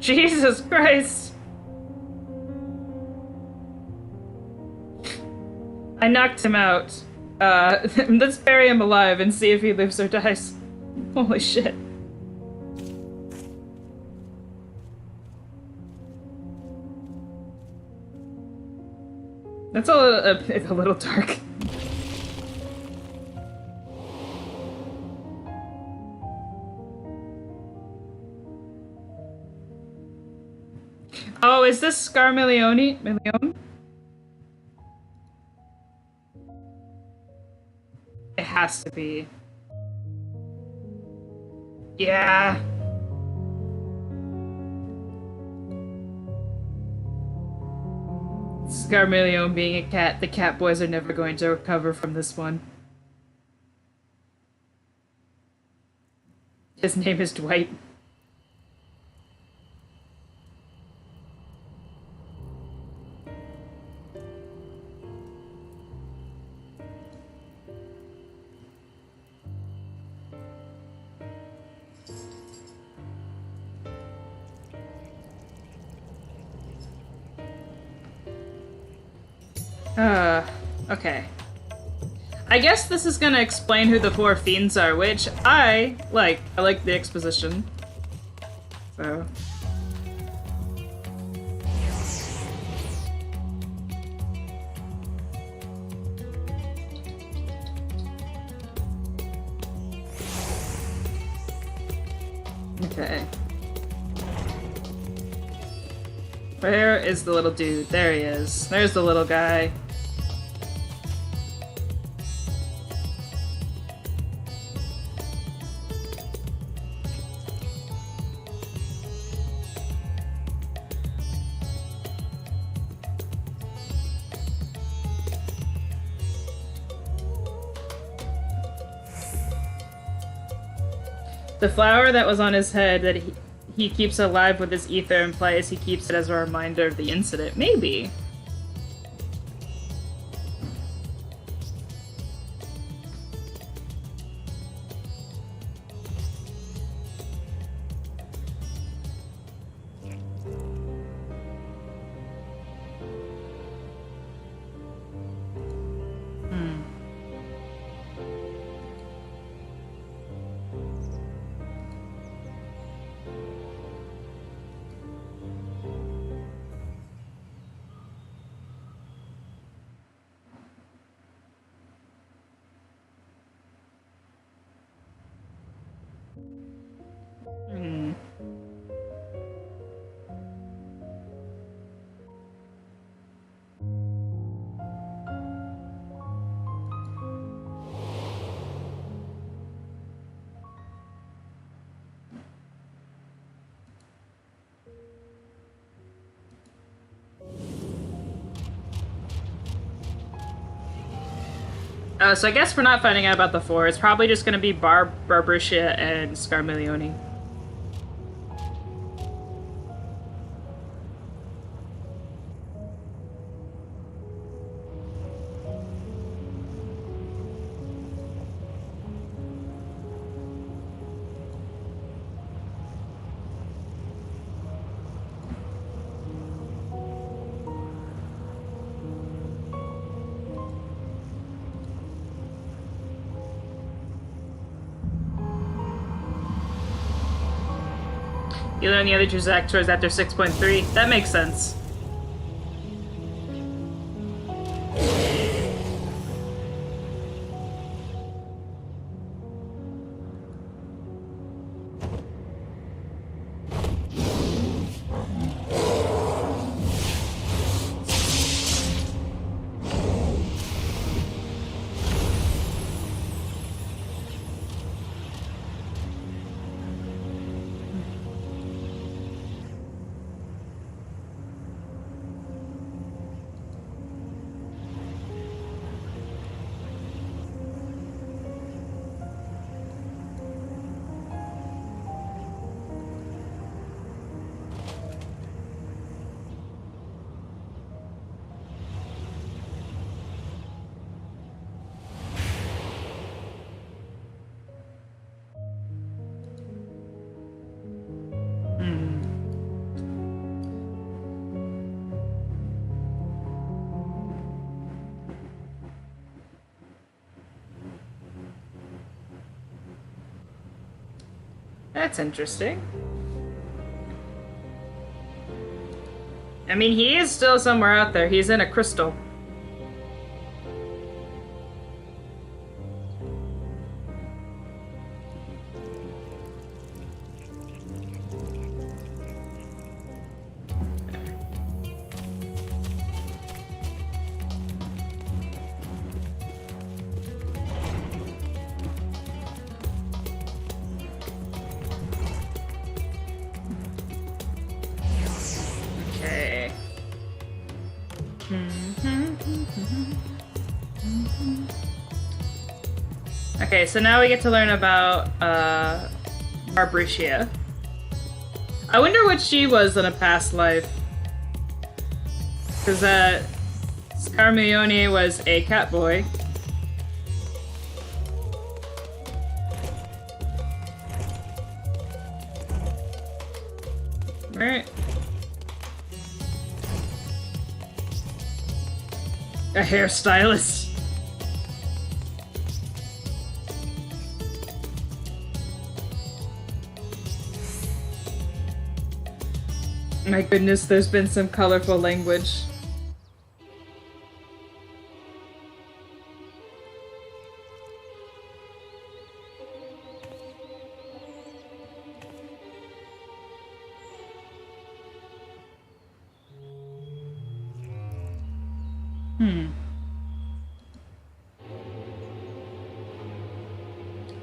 Jesus Christ. I knocked him out. Let's bury him alive and see if he lives or dies. Holy shit. That's a little dark. Oh, is this Scarmilione? Milione? It has to be. Yeah. Scarmilione being a cat, the cat boys are never going to recover from this one. His name is Dwight. Okay. I guess this is gonna explain who the four fiends are, which I like. I like the exposition. So. Okay. Where is the little dude? There he is. There's the little guy. The flower that was on his head that he keeps alive with his ether implies he keeps it as a reminder of the incident. Maybe. So I guess we're not finding out about the four. It's probably just going to be Barbricia, and Scarmilione. You learn the other two actors after 6.3. That makes sense. That's interesting. I mean, he is still somewhere out there. He's in a crystal. Okay, so now we get to learn about Barbricia. I wonder what she was in a past life. Because Scarmione was a cat boy. Right. A hairstylist. My goodness, there's been some colorful language.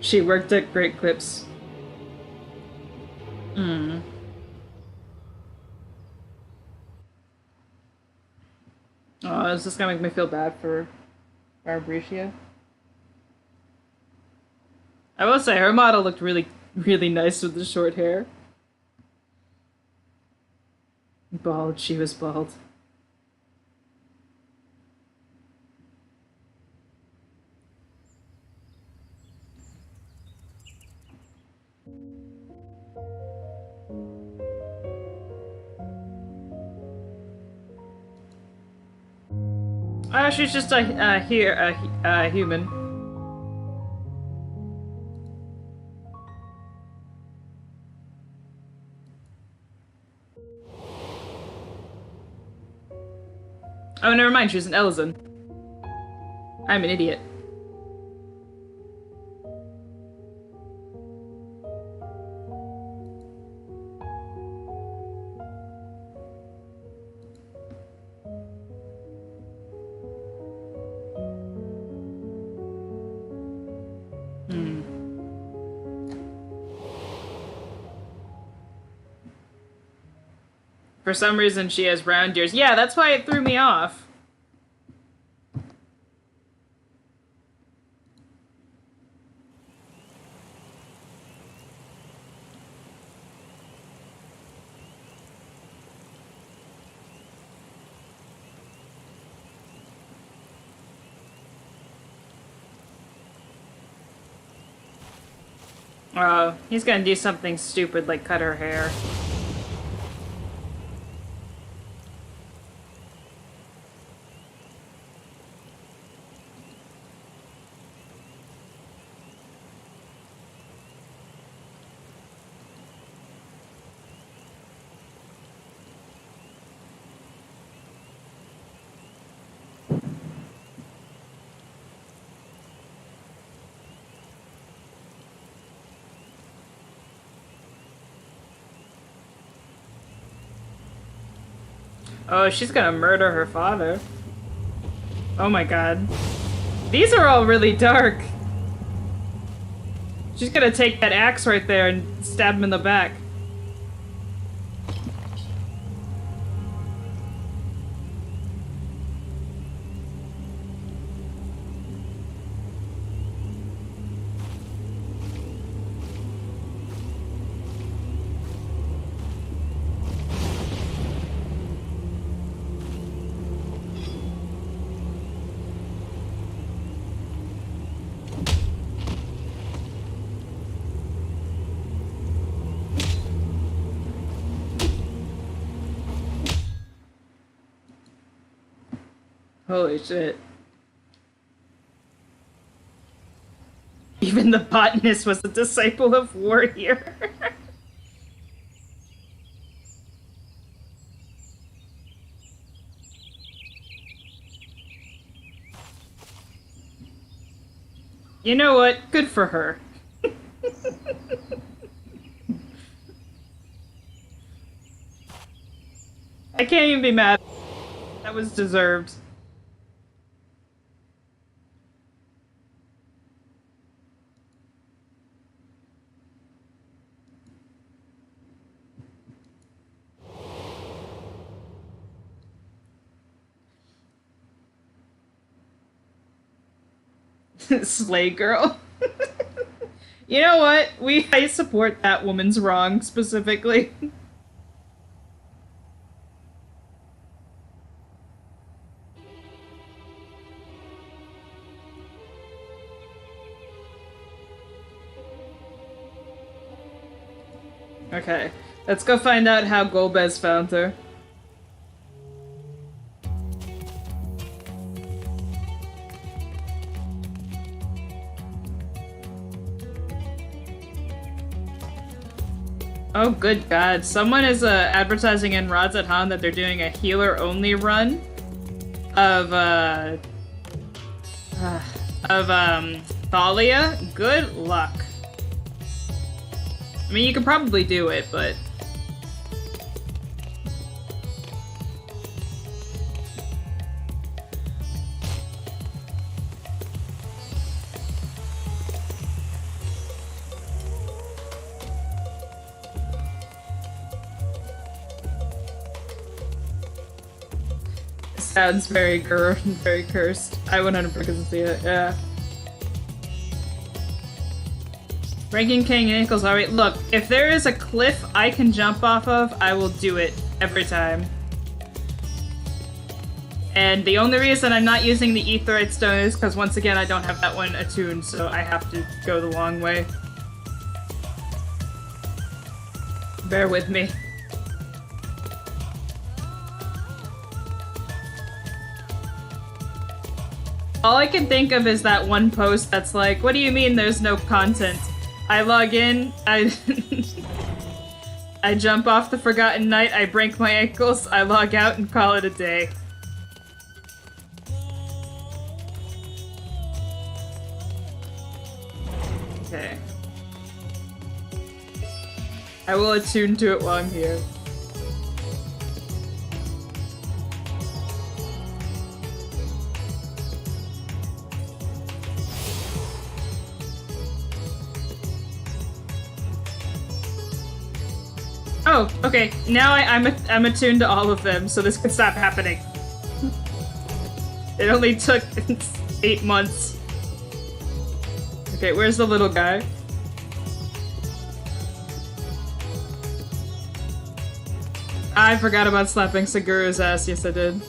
She worked at Great Clips. Oh, is this gonna make me feel bad for Barbricia? I will say her model looked really, really nice with the short hair. Bald, she was bald. Oh, she's just a human. Oh, never mind, she's an Elizon. I'm an idiot. For some reason, she has round ears. Yeah, that's why it threw me off. Oh, he's gonna do something stupid like cut her hair. Oh, she's gonna murder her father. Oh my god. These are all really dark. She's gonna take that axe right there and stab him in the back. Holy shit. Even the botanist was a disciple of Warrior. You know what? Good for her. I can't even be mad. That was deserved. Slay girl. You know what? I support that woman's wrong specifically. Okay, let's go find out how Golbez found her. Oh, good God. Someone is advertising in Rods at Han that they're doing a healer-only run of, Thalia. Good luck. I mean, you could probably do it, but... Sounds very very cursed. I 100% see it, yeah. Ranking King ankles, alright. Look, if there is a cliff I can jump off of, I will do it every time. And the only reason I'm not using the Aetheryte Stone is because, once again, I don't have that one attuned, so I have to go the long way. Bear with me. All I can think of is that one post that's like, what do you mean there's no content? I log in, I jump off the Forgotten Night, I break my ankles, I log out and call it a day. Okay. I will attune to it while I'm here. Oh, okay. Now I'm attuned to all of them, so this could stop happening. It only took 8 months. Okay, where's the little guy? I forgot about slapping Seguru's ass. Yes, I did.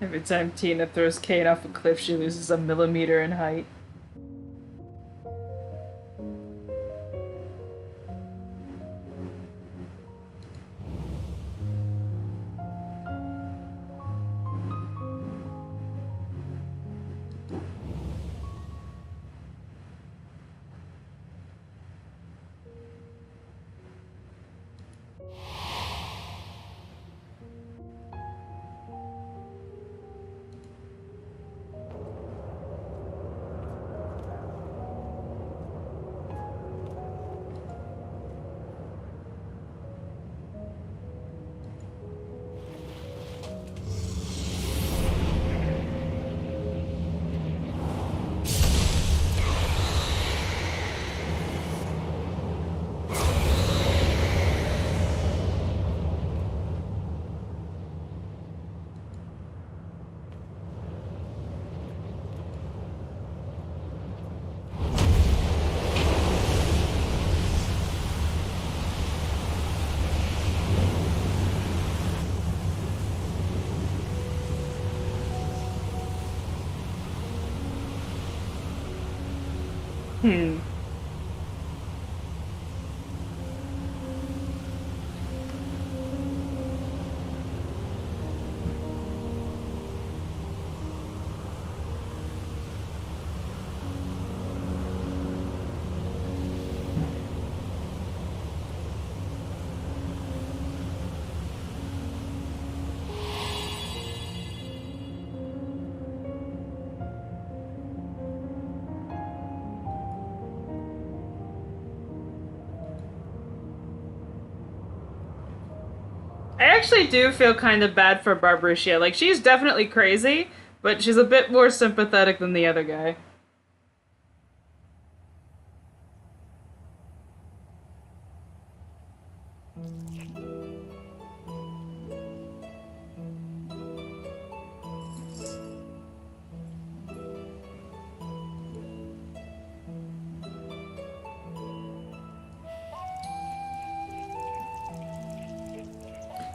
Every time Tina throws Kane off a cliff, she loses a millimeter in height. I actually do feel kind of bad for Barbarushia. Like, she's definitely crazy, but she's a bit more sympathetic than the other guy.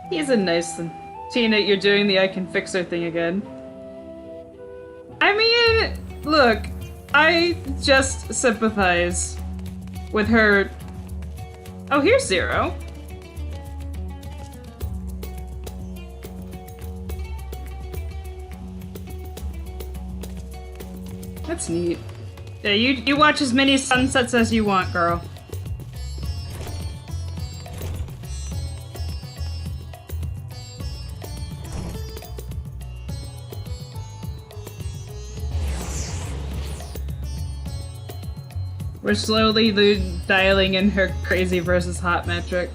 He's a nice one. Tina, you're doing the I can fix her thing again. I mean, look, I just sympathize with her. Oh, here's Zero. That's neat. Yeah, you watch as many sunsets as you want, girl. We're slowly dialing in her crazy versus hot metric.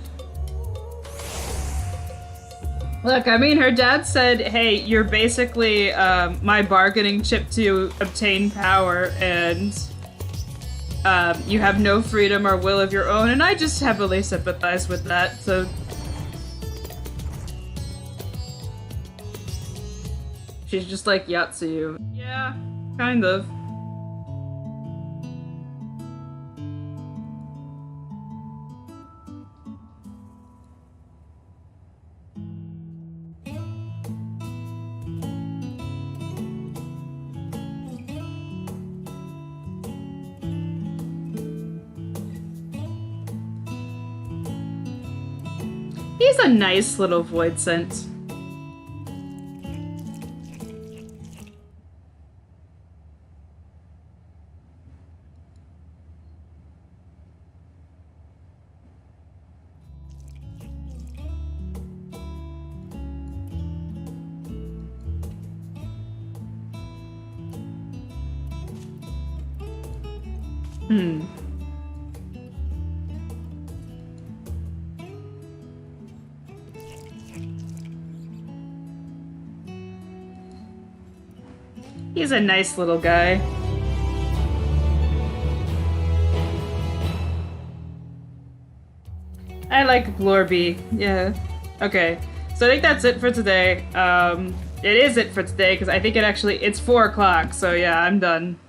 Look, I mean, her dad said, hey, you're basically my bargaining chip to obtain power, and you have no freedom or will of your own, and I just heavily sympathize with that, so... She's just like Yatsuyu. Yeah, kind of. He's a nice little void scent. He's a nice little guy. I like Glorby, yeah. Okay, so I think that's it for today. It is it for today, because I think it's 4 o'clock, so yeah, I'm done.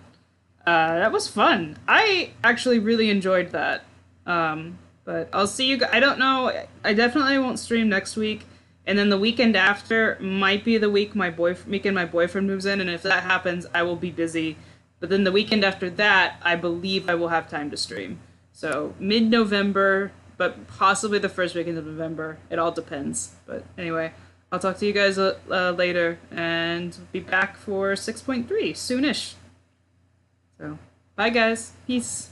That was fun. I actually really enjoyed that. But I'll see you guys. I don't know, I definitely won't stream next week. And then the weekend after might be the week my boyfriend moves in, and if that happens, I will be busy. But then the weekend after that, I believe I will have time to stream. So mid-November, but possibly the first weekend of November. It all depends. But anyway, I'll talk to you guys later, and be back for 6.3 soonish. So, bye guys. Peace.